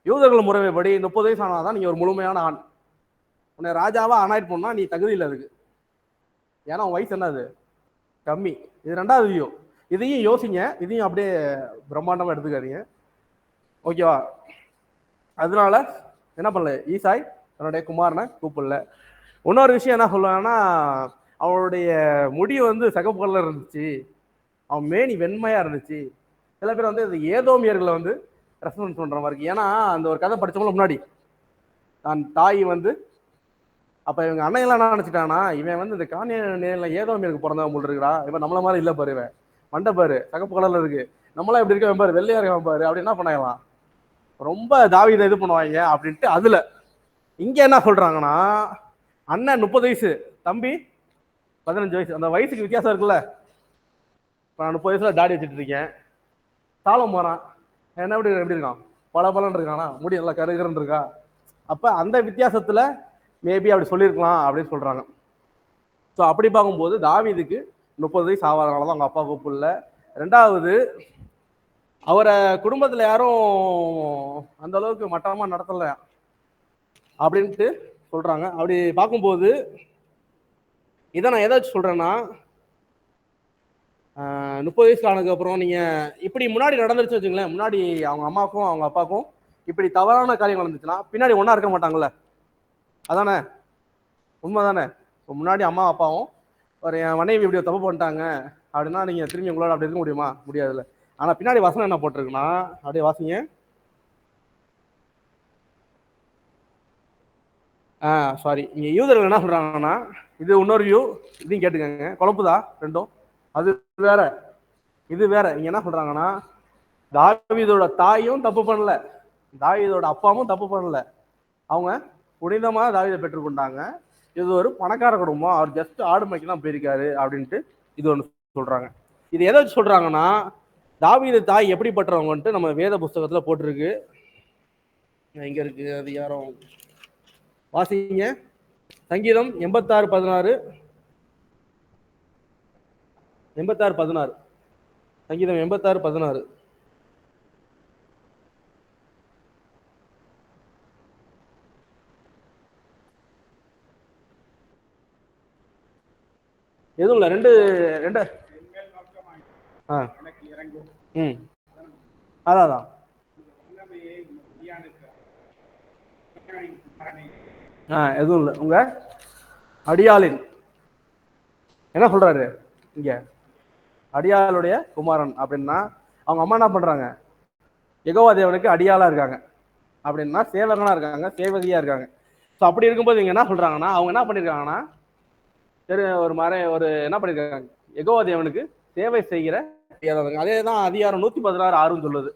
[SPEAKER 1] யூதர்கள் முறைமைப்படி 30 வயசு ஆனாதான் நீங்க ஒரு முழுமையான ஆண். உன்னை ராஜாவா அனாய்ட் பண்ணா நீ தகுதி இல்லை அதுக்கு. ஏன்னா உன் வயசு என்னது, கம்மி. இது ரெண்டாவது வியூ. இதையும் யோசிங்க, இதையும் அப்படியே பிரம்மாண்டமா எடுத்துக்காதீங்க, ஓகேவா? அதனால என்ன பண்ணல, ஈசாய் தன்னுடைய குமாரனை கூப்பிடல. இன்னொரு விஷயம் என்ன சொல்லுவாங்கன்னா, அவனுடைய முடி வந்து சகப்பு கலர் இருந்துச்சு, அவன் மேனி வெண்மையா இருந்துச்சு. சில பேர் வந்து ஏதோமியர்களை வந்து ரெஃபரன்ஸ் பண்ற மாதிரி இருக்கு. ஏன்னா அந்த ஒரு கதை படிச்சவங்களும் முன்னாடி நான் தாய் வந்து, அப்ப இவங்க அண்ணன் என்ன நினைச்சிட்டானா, இவன் வந்து இந்த காணியில ஏதோமியருக்கு பிறந்தவன் போல் இருக்கிறா, இவன் நம்மள மாதிரி இல்லை பாரு, இவன் மண்டை பாரு சகப்பு கலர்ல இருக்கு, நம்மளா இப்படி இருக்க பாரு, வெள்ளையா இருக்க பாரு அப்படி என்ன பண்ணலாம், ரொம்ப தாவீதை இது பண்ணுவாங்க அப்படின்ட்டு. அதுல இங்க என்ன சொல்றாங்கன்னா, அண்ணன் 30 வயசு, தம்பி 15 வயசு. அந்த வயசுக்கு வித்தியாசம் இருக்குல்ல. இப்போ நான் 30 வயசுல தாடி வச்சுட்டு இருக்கேன், சாலம் போறான், என்ன எப்படி இருக்கான், பல இருக்கானா, முடி நல்லா கருகருன்னு இருக்கா. அப்ப அந்த வித்தியாசத்துல மேபி அப்படி சொல்லியிருக்கலாம் அப்படின்னு சொல்றாங்க. ஸோ அப்படி பார்க்கும்போது தாவீதுக்கு 30 வயசு ஆகாதனால தான் அவங்க அப்பா கூப்பிடல. ரெண்டாவது, அவரை குடும்பத்துல யாரும் அந்த அளவுக்கு மட்டமா நடத்தல அப்படின்ட்டு சொல்றாங்க. அப்படி பார்க்கும்போது இதை நான் ஏதாச்சும் சொல்றேன்னா, 30 வயசுல ஆனதுக்கு அப்புறம் நீங்க இப்படி முன்னாடி நடந்துருச்சு வச்சுங்களேன், முன்னாடி அவங்க அம்மாவுக்கும் அவங்க அப்பாவுக்கும் இப்படி தவறான காரியம் நடந்துச்சுன்னா பின்னாடி ஒண்ணா இருக்க மாட்டாங்கல்ல, அதானே உண்மைதானே? முன்னாடி அம்மா அப்பாவும் ஒரு என் மனைவி இப்படி தப்பு பண்ணிட்டாங்க அப்படின்னா நீங்க திரும்பி உங்களால அப்படி இருக்க முடியுமா? முடியாதுல்ல. ஆனா பின்னாடி வசனம் என்ன போட்டிருக்குன்னா, அப்படியே வாசிங்க. சாரி, இங்க யூதர்கள் என்ன சொல்றாங்கன்னா, இது இன்னொரு வியூ, இதையும் கேட்டுக்கங்க, குழப்புதா ரெண்டும்? அது வேற, இது வேற. இங்க என்ன சொல்றாங்கன்னா, தாவீதோட தாயும் தப்பு பண்ணல, தாவீதோட அப்பாவும் தப்பு பண்ணல, அவங்க புனிதமா தாவீதை பெற்றுக்கொண்டாங்க. இது ஒரு பணக்கார குடும்பம், அவர் ஜஸ்ட் ஆடு மேய்க்க தான் போயிருக்காரு அப்படின்ட்டு இது ஒன்று சொல்றாங்க. இது எதை சொல்றாங்கன்னா, தாவீது தாய் எப்படிப்பட்டவங்கன்ட்டு நம்ம வேத புஸ்தகத்துல போட்டிருக்கு. இங்க இருக்கு, அது யாரும் வாசிங்க. சங்கீதம் 86:16. 86:16. சங்கீதம் 86:16. எதுவும் இல்லை, ரெண்டு ரெண்டு
[SPEAKER 2] எனக்கு இறங்கும்.
[SPEAKER 1] அதான் எதுவும் இல்லை. உங்க அடியாளின் என்ன சொல்றாரு இங்க, அடியாளுடைய குமாரன் அப்படின்னா அவங்க அம்மா என்ன பண்றாங்க, யெகோவா தேவனுக்கு அடியாளா இருக்காங்க, அப்படின்னா சேவகனா இருக்காங்க, சேவகியா இருக்காங்க. ஸோ அப்படி இருக்கும்போது இங்க என்ன சொல்றாங்கன்னா, அவங்க என்ன பண்ணிருக்காங்கன்னா, சரி ஒரு என்ன பண்ணிருக்காங்க, யெகோவா தேவனுக்கு சேவை செய்கிற அதே தான் அதிகாரம் 116:6 சொல்லுது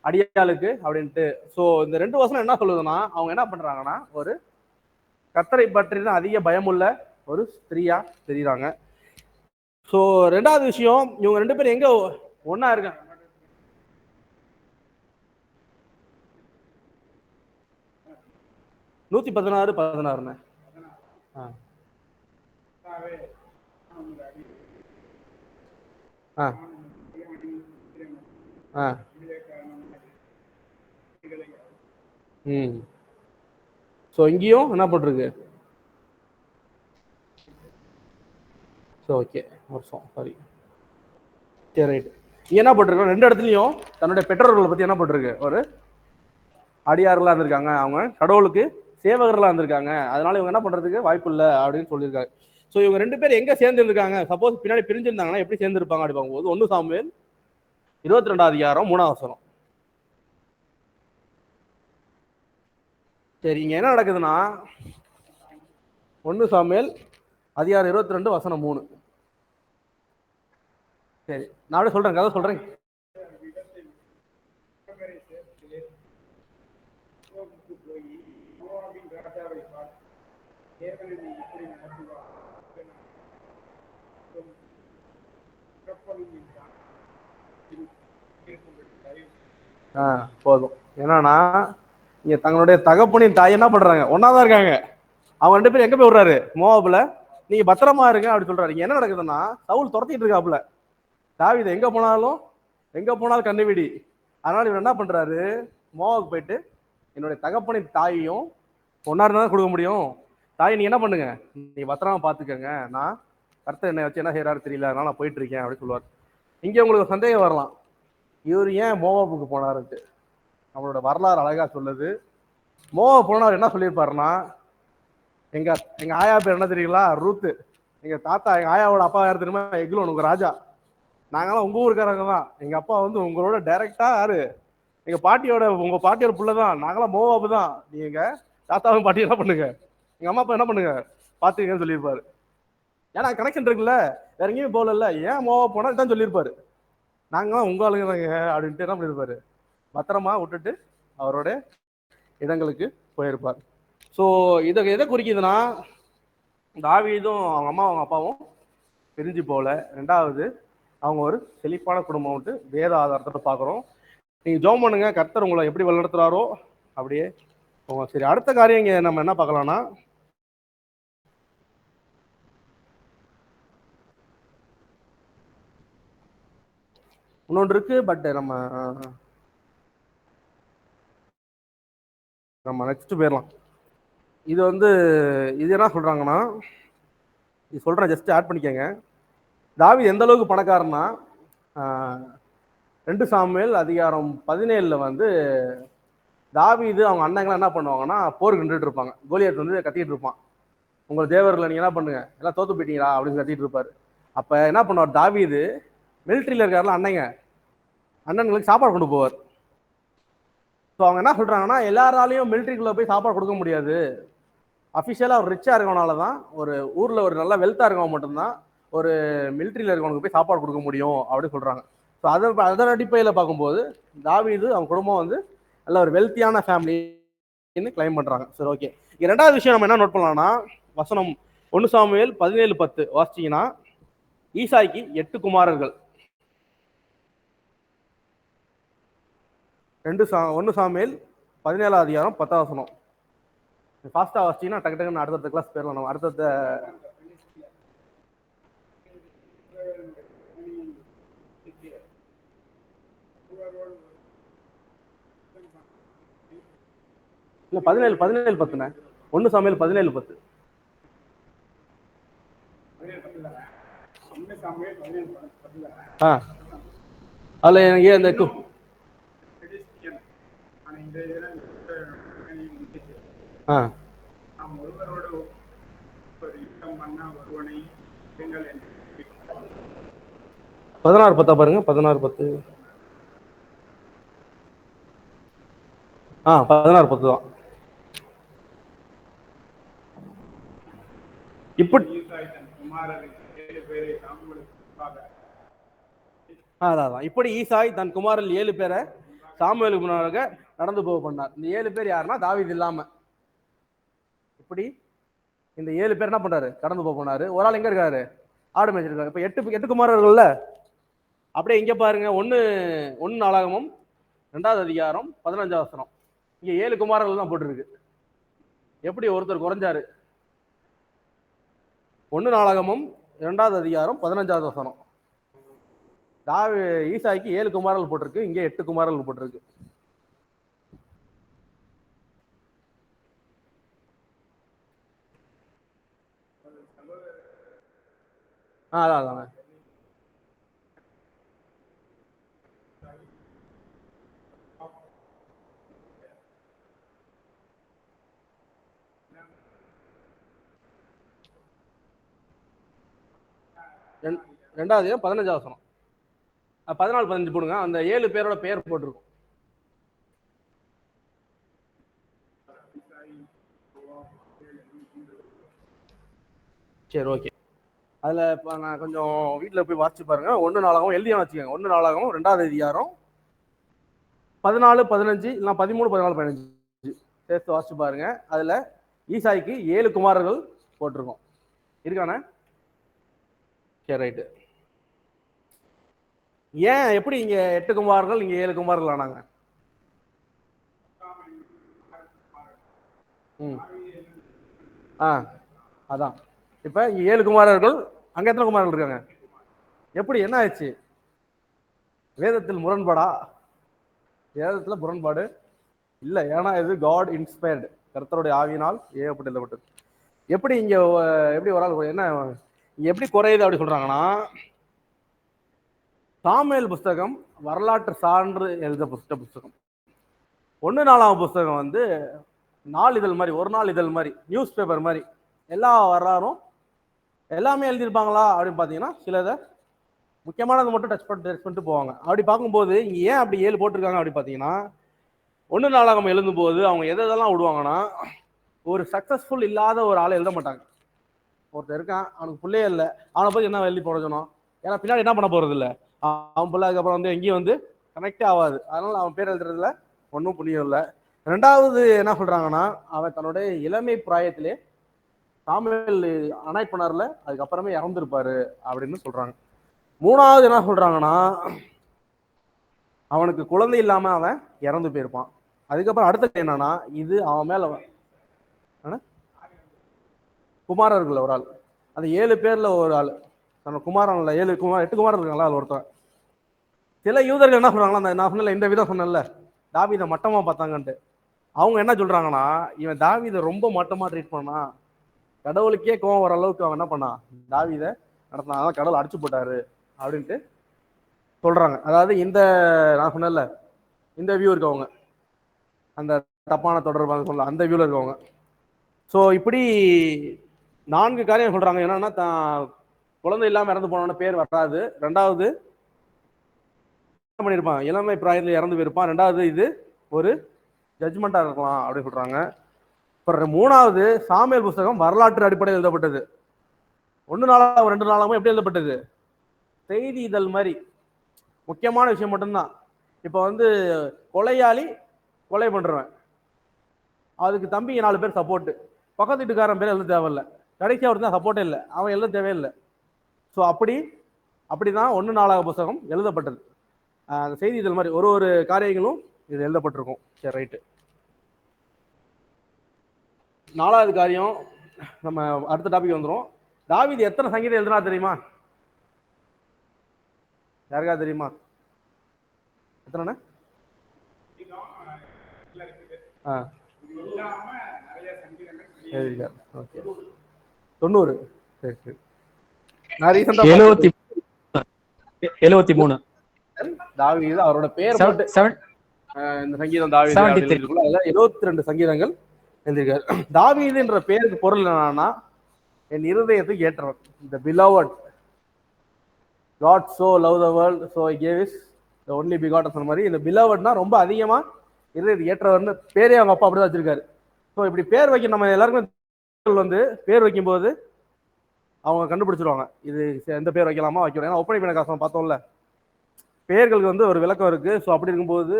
[SPEAKER 1] அடியாளுக்கு அப்படின்ட்டு. ஸோ இந்த ரெண்டு வசனம் என்ன சொல்லுதுன்னா, அவங்க என்ன பண்றாங்கன்னா, ஒரு கர்த்தரை பற்றின அதிக பயமுள்ள ஒரு ஸ்திரீயா தெரியுறாங்க. ஸோ ரெண்டாவது விஷயம், இவங்க ரெண்டு பேரும் எங்க ஒன்னா இருக்காங்க, நூத்தி 16:16. ஸோ இங்கேயும் என்ன போட்டிருக்கு, ஸோ ஓகே வருஷம் சாரி, சரி ரைட். இங்க என்ன போட்டிருக்கு, ரெண்டு இடத்துலையும் தன்னுடைய பெற்றோர்களை பத்தி என்ன போட்டிருக்கு, ஒரு அடியார்களா இருந்திருக்காங்க, அவங்க கடவுளுக்கு சேவகர்களா இருந்திருக்காங்க, அதனால இவங்க என்ன பண்றதுக்கு வாய்ப்பு இல்லை அப்படின்னு சொல்லியிருக்காங்க. ஸோ இவங்க ரெண்டு பேரும் எங்க சேர்ந்து இருக்காங்க, சப்போஸ் பின்னாடி பிரிஞ்சிருந்தாங்கன்னா எப்படி சேர்ந்துருப்பாங்க அப்படி பார்க்கும்போது 1 சாமுவேல் 22:3. சரி, இங்க என்ன நடக்குதுன்னா, 1 சாமுவேல் 22:3. சரி, நான் அப்படியே சொல்றேன், கதை சொல்றேன். போதும். என்னன்னா, இங்க தங்களுடைய தகப்பனின் தாய் என்ன பண்றாங்க, ஒன்னாதான் இருக்காங்க. அவங்க ரெண்டு பேரும் எங்க போய் விடுறாரு, மோவாபுல, நீங்க பத்திரமா இருங்க அப்படி சொல்றாரு. இங்க என்ன நடக்குதுன்னா, சவுல் துரத்திட்டு இருக்காப்புல தாவீது, எங்க போனாலும் கண்ணுவிடி. அதனால இவர் என்ன பண்றாரு, மோவாவுக்கு போயிட்டு என்னுடைய தகப்பனின் தாயையும் ஒன்னா இருந்தா கொடுக்க முடியும், தாய் நீ என்ன பண்ணுங்க, நீ பத்திரமா பாத்துக்கங்க, நான் கர்த்தர் என்னை வச்சு என்ன செய்யறாரு தெரியல, அதனால நான் போயிட்டு இருக்கேன் அப்படின்னு சொல்லுவார். இங்க உங்களுக்கு சந்தேகம் வரலாம், இவர் ஏன் மோவாபுக்கு போனாருன்ட்டு. அவங்களோட வரலாறு அழகா சொல்லுது. மோவாப் போனவர் என்ன சொல்லியிருப்பாருன்னா, எங்க ஆயா பேர் என்ன தெரியுங்களா, ரூத்து. எங்க ஆயாவோட அப்பா யார் தெரியுமா, எக்லோன், உங்க ராஜா. நாங்கெல்லாம் உங்க ஊருக்காரங்க தான். எங்க அப்பா வந்து உங்களோட டைரக்டா யாரு, உங்க பாட்டியோட புள்ளதான். நாங்களாம் மோவாபு தான். நீங்க தாத்தாவும் பாட்டி என்ன பண்ணுங்க, எங்க அம்மா அப்பா என்ன பண்ணுங்க பாத்துக்கங்கன்னு சொல்லியிருப்பாரு. ஏன்னா கனெக்ஷன் இருக்குல்ல, வேற எங்கேயும் போகல, ஏன் மோவாப் போனா தான் சொல்லியிருப்பாரு. நாங்களாம் உங்க ஆளுங்க தாங்க அப்படின்ட்டு என்ன பண்ணியிருப்பாரு, பத்திரமா விட்டுட்டு அவரோட இடங்களுக்கு போயிருப்பார். ஸோ இதை எதை குறிக்குதுன்னா, தாவீதும் அவங்க அம்மா அவங்க அப்பாவும் பிரிஞ்சு போகல. ரெண்டாவது, அவங்க ஒரு செழிப்பான குடும்பம் விட்டு வேத ஆதாரத்தை பார்க்குறோம். நீங்கள் ஜோம் பண்ணுங்க, கர்த்தர் உங்களை எப்படி வழிநடத்துறாரோ அப்படியே போங்க. சரி, அடுத்த காரியம் இங்கே நம்ம என்ன பார்க்கலாம்னா, இன்னொன்று இருக்கு, பட் நம்ம நெக்ஸ்ட் போயிடலாம். இது வந்து இது என்ன சொல்றாங்கன்னா, இது சொல்றேன், ஜஸ்ட் ஆட் பண்ணிக்கங்க. தாவீது எந்த அளவுக்கு பணக்காரன்னா, 2 சாமுவேல் அதிகாரம் 17 வந்து தாவீது அவங்க அண்ணங்களாம் என்ன பண்ணுவாங்கன்னா போருக்கு நின்றுட்டு இருப்பாங்க. கோலியாத் வந்து கத்திட்டு இருப்பான், உங்கள் தேவர்களை நீங்க என்ன பண்ணுங்க, எல்லாம் தோத்து போயிட்டீங்களா அப்படின்னு கத்திட்டு இருப்பாரு. அப்ப என்ன பண்ணுவார் தாவீது, மிலிட்ரியில இருக்காருல அண்ணன்களுக்கு சாப்பாடு கொண்டு போவார். ஸோ அவங்க என்ன சொல்றாங்கன்னா, எல்லாராலையும் மிலிட்ரிக்குள்ள போய் சாப்பாடு கொடுக்க முடியாது, அஃபிஷியலாக ஒரு ரிச்சா இருக்கவனால தான், ஒரு ஊர்ல ஒரு நல்ல வெல்த்தா இருக்கவங்க மட்டும்தான் ஒரு மிலிட்ரியில இருக்கவனுக்கு போய் சாப்பாடு கொடுக்க முடியும் அப்படின்னு சொல்றாங்க. ஸோ அதன் அடிப்படையில் பார்க்கும்போது தாவீது அவங்க குடும்பம் வந்து நல்ல ஒரு வெல்த்தியான ஃபேமிலின்னு கிளைம் பண்றாங்க. சரி, ஓகே. இரண்டாவது விஷயம் நம்ம என்ன நோட் பண்ணலாம்னா, வசனம் 1 சாமுவேல் 17:10 வாசிச்சீங்கன்னா, ஈசாய்க்கு 8 குமாரர்கள். 1 சாமுவேல் 17 அதிகாரம் 10 வசனம். ஃபாஸ்டா வாசிச்சீங்கன்னா டக்கு டக்குன்னு அடுத்த கிளாஸ் போயிடலாம். நம்ம அடுத்த இல்ல 17:10ண்ணே. 1 சாமுவேல் 17:10. அதுல எனக்கு அந்த
[SPEAKER 2] ஒருவரோடு யுத்தம் பண்ண ஒருவனை
[SPEAKER 1] 16:10 பாருங்க. 16:10. 16:10 தான். இப்படி இப்படி ஈசாய் தன் குமாரல் 7 பேரை சாமுவேலுக்கு முன்னாக நடந்து போக பண்ணார். இந்த 7 பேர் யாருன்னா தாவீது இல்லாம. இப்படி இந்த 7 பேர் என்ன பண்றாரு, கடந்து போக பண்ணாரு. ஒரு ஆள் எங்க இருக்காரு, ஆடு மேய்ச்சிருக்காரு. இப்ப 8 குமாரர்கள்ல அப்படியே இங்க பாருங்க, 1 நாளாகமும் 2வது அதிகாரம் 15 வசனம். இங்க 7 குமாரர்கள் தான் போட்டிருக்கு. எப்படி ஒருத்தர் குறைஞ்சாரு? 1 நாளாகமும் 2வது அதிகாரம் 15வது வசனம். ஈசாய்க்கு 7 குமாரர்கள் போட்டிருக்கு, இங்க 8 குமாரர்கள் போட்டிருக்கு. அதான் ரெண்டாவது 15 வசனம். 14-15 போடுங்க. அந்த 7 பேரோட பெயர் போட்டிருக்கும். சரி, ஓகே. அதுல நான் கொஞ்சம் வீட்டுல போய் வாசிச்சு பாருங்க. 1 நாளாகவும் எழுதியா வச்சுக்கோங்க. 1 நாளாகவும் 2வது அதிகாரம் 14-15 இல்ல 13-14-15 சேர்த்து வாசிச்சு பாருங்க. அதுல ஈசாய்க்கு 7 குமாரர்கள் போட்டிருக்கோம். இருக்கானே? சரி, ரைட்டு. ஏன் எப்படி இங்க 8 குமாரர்கள் இங்க 7 குமாரர்கள் ஆனாங்க? அதான் இப்ப இங்க 7 குமாரர்கள், அங்க எத்தனை குமாரர்கள் இருக்காங்க? எப்படி, என்ன ஆச்சு? வேதத்தில் முரண்பாடா? வேதத்துல முரண்பாடு இல்ல, ஏன்னா இது காட் இன்ஸ்பயர்டு, கர்த்தருடைய ஆவியினால் ஏகப்பட்டு எழுதப்பட்டது. எப்படி இங்க எப்படி ஒரு ஆள் என்ன எப்படி குறையுது அப்படி சொல்றாங்கன்னா, சாமுவேல் புஸ்தகம் வரலாற்று சான்று எழுதப்பட்ட புஸ்தகம். 1 நாளாம் புஸ்தகம் வந்து நாளிதழ் மாதிரி, ஒரு நாள் இதழ் மாதிரி, நியூஸ் பேப்பர் மாதிரி. எல்லா வரலாறும் எல்லாமே எழுதியிருப்பாங்களா அப்படின்னு பார்த்தீங்கன்னா, சிலதை முக்கியமானது மட்டும் டச் பண்ணிட்டு போவாங்க. அப்படி பார்க்கும்போது இங்கே ஏன் அப்படி 7 போட்டிருக்காங்க அப்படி பார்த்தீங்கன்னா, 1 நாளாகம் எழுதும் போது அவங்க எதெல்லாம் விடுவாங்கன்னா, ஒரு சக்சஸ்ஃபுல் இல்லாத ஒரு ஆளை எழுத மாட்டாங்க. ஒருத்தர் இருக்கான், அவனுக்கு பிள்ளையே இல்லை, அவனை போய் என்ன எழுதி போடணும்? ஏன்னா பின்னாடி என்ன பண்ண போறது இல்லை, அவன் பிள்ளை அதுக்கப்புறம் வந்து எங்கேயும் வந்து கனெக்டே ஆகாது. அதனால அவன் பேர் எழுதுறதுல ஒன்றும் புண்ணியம் இல்லை. 2வது என்ன சொல்றாங்கன்னா, அவன் தன்னுடைய இளமை பிராயத்திலே சாமுவேல் அனாய்ட் பண்ணார்ல, அதுக்கப்புறமே இறந்துருப்பாரு அப்படின்னு சொல்றாங்க. 3வது என்ன சொல்றாங்கன்னா, அவனுக்கு குழந்தை இல்லாம அவன் இறந்து போயிருப்பான். அதுக்கப்புறம் அடுத்தது என்னன்னா, இது அவன் மேல குமாரர்கள் ஒரு ஆள், அந்த 7 பேர்ல ஒரு ஆள், நம்ம குமாரன்ல 8 குமாரன் இருக்காங்களா, அது ஒருத்தன். சில யூதர்கள் என்ன சொல்றாங்களா, அந்த நான் சொன்னல இந்த விதம் சொன்னேன்ல, தாவீதை மட்டமா பார்த்தாங்கன்ட்டு. அவங்க என்ன சொல்றாங்கன்னா, இவன் தாவீதை ரொம்ப மட்டமா ட்ரீட் பண்ணா, கடவுளுக்கே கோவம் வர அளவுக்கு அவன் என்ன பண்ணான், தாவீதை நடத்தினா, அதான் கடவுள் அடிச்சு போட்டாரு அப்படின்ட்டு சொல்றாங்க. அதாவது இந்த நான் சொன்னேன்ல இந்த வியூ இருக்கவங்க, அந்த தப்பான தொடர்பாக சொல்ல அந்த வியூல இருக்கவங்க. ஸோ இப்படி 4 காரியம் சொல்றாங்க. என்னன்னா, குழந்தை இல்லாம இறந்து போனவன பேர் வராது. 2வது பண்ணியிருப்பான், இளமை பிராயத்தில் இறந்து போயிருப்பான். 2வது இது ஒரு ஜட்ஜ்மெண்டா இருக்கலாம் அப்படின்னு சொல்றாங்க. அப்புறம் 3வது சாமுவேல் புஸ்தகம் வரலாற்று அடிப்படையில் எழுதப்பட்டது. 1 நாளாகவும் 2 நாளாகவும் எப்படி எழுதப்பட்டது, செய்தி இதழ் மாதிரி முக்கியமான விஷயம் மட்டும்தான். இப்போ வந்து கொலையாளி கொலை பண்றவன், அதுக்கு தம்பி 4 பேர் சப்போர்ட், பக்கத்து வீட்டுக்காரன் பேர் எழுத தேவையில்லை, கடைசியாக ஒருத்தன் சப்போர்ட்டே இல்லை, அவன் எழுத தேவையில்லை. ஸோ அப்படிதான் 1 நாளாக புஸ்தகம் எழுதப்பட்டது. அந்த செய்தி இதழ் மாதிரி ஒரு காரியங்களும் இது எழுதப்பட்டிருக்கும். சரி, ரைட்டு. 4வது காரியம், நம்ம அடுத்த டாபிக் வந்துடும். தாவீது எத்தனை சங்கீதம் எழுதுனா தெரியுமா? யாருக்கா தெரியுமா? எத்தனை? 90. சரி சரி. நான் ரீசெண்டா
[SPEAKER 3] 73.
[SPEAKER 1] தாவீது அவரோட பேர் போட்டு இந்த சங்கீதம் தாவீது 72 சங்கீதங்கள் எழுதியிருக்காரு. தாவீதுன்ற பேருக்கு பொருள் என்னன்னா, என் இருதயத்துக்கு ஏற்றவன், the beloved, God so loved the world so he gave his the only begotten சொன்ன மாதிரி, இந்த belovedனா ரொம்ப அதிகமா இருதயத்துக்கு ஏற்றவர்னு பேரே அவங்க அப்பா அப்படிதான் வச்சிருக்காரு. ஸோ இப்படி பேர் வைக்க நம்ம எல்லாருக்குமே வந்து பேர் வைக்கும்போது அவங்க கண்டுபிடிச்சிருவாங்க இது எந்த பேர் வைக்கலாமா வைக்கணும். ஏன்னா ஒப்பனை பிணக்காசம் பார்த்தோம்ல, பேர்களுக்கு வந்து ஒரு விளக்கம் இருக்கு. ஸோ அப்படி இருக்கும்போது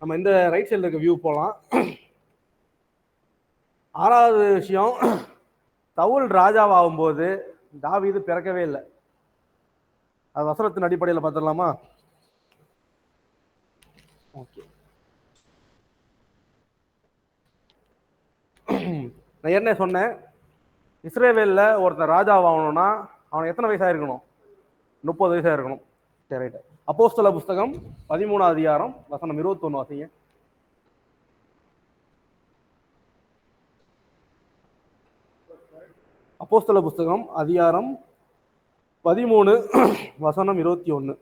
[SPEAKER 1] நம்ம இந்த ரைட் சைடில் இருக்க வியூ போகலாம். 6வது விஷயம், சவுல் ராஜாவாகும் போது தாவீது பிறக்கவே இல்லை. அது வசனத்தின் அடிப்படையில் பார்த்துடலாமா? ஓகே. நான் என்ன சொன்னேன், இஸ்ரேவேல்ல ஒருத்தர் ராஜாவாகணும்னா அவனுக்கு எத்தனை வயசா இருக்கணும்? 30 வயசா இருக்கணும். சரி, ரைட். அப்போஸ்தல புஸ்தகம் 13வது அதிகாரம் வசனம் 21 வாசிங்க. அப்போஸ்தல புஸ்தகம் அதிகாரம் 13 வசனம் 21.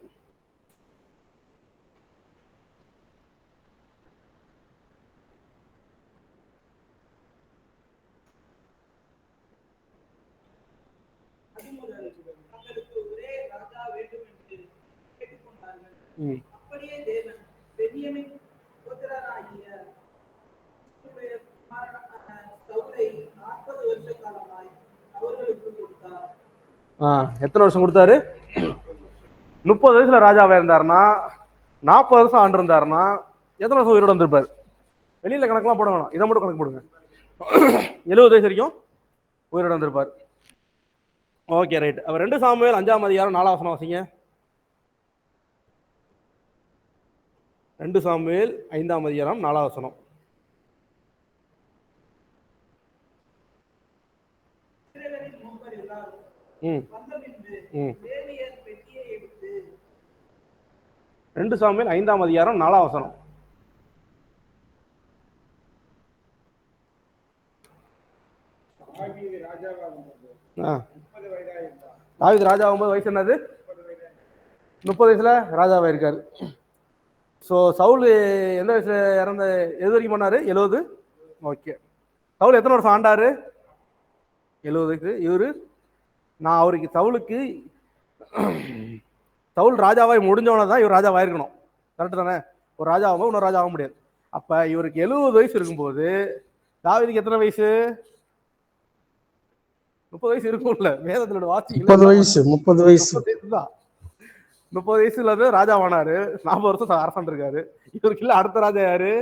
[SPEAKER 2] அப்படியே தேவன் பென்யமீன் புத்திரராகிய சவுலை 40 வருஷ காலமாய் அவர்களுக்கு கொடுத்தார்.
[SPEAKER 1] எத்தனை வருஷம் கொடுத்தாரு? 30 வயசுல ராஜாவா இருந்தாருன்னா, 40 வருஷம் ஆண்டு இருந்தாருன்னா எத்தனை வருஷம் உயிரோட வந்திருப்பாரு? வெளியில கணக்கெல்லாம் போட வேணாம், இதை மட்டும் கணக்கு போடுங்க. 70 வயசு வரைக்கும் உயிரோட வந்திருப்பார். Okay, right. அவர் 2 சாமுவேல் 5ஆம் அதிகாரம் 4ஆம் வசனம் வாசிங்க. 2 சாமுவேல் 5ஆம் அதிகாரம் 4ஆம் வசனம். ம் 2 சாமுவேல் 5ஆம் அதிகாரம் 4ஆம் வசனம். தாவீது ராஜாவும்போது வயசு என்னது? 30 வயசுல ராஜாவா இருக்காரு. ஸோ சவுல் எந்த வயசுல இறந்த எது வரைக்கும் பண்ணாரு? 70. ஓகே. சவுல் எத்தனை வருஷம் ஆண்டாரு? 70. இவரு நான் அவருக்கு சவுல் ராஜாவாய் முடிஞ்சவன தான் இவர் ராஜாவாக இருக்கணும். கரெக்டு தானே? ஒரு ராஜாவும் இன்னொரு ராஜா ஆக முடியாது. அப்ப இவருக்கு 70 வயசு இருக்கும்போது தாவீதுக்கு எத்தனை வயசு? 30 வயசு இருக்கும்ல, வேதத்துல வாசி
[SPEAKER 3] 30 வயசு
[SPEAKER 1] தான். 30 வயசுல இருந்து ராஜாவானாரு, 40 வருஷம் அரசன் இருக்காரு. இவருக்கு இல்ல அடுத்த ராஜா யாரு?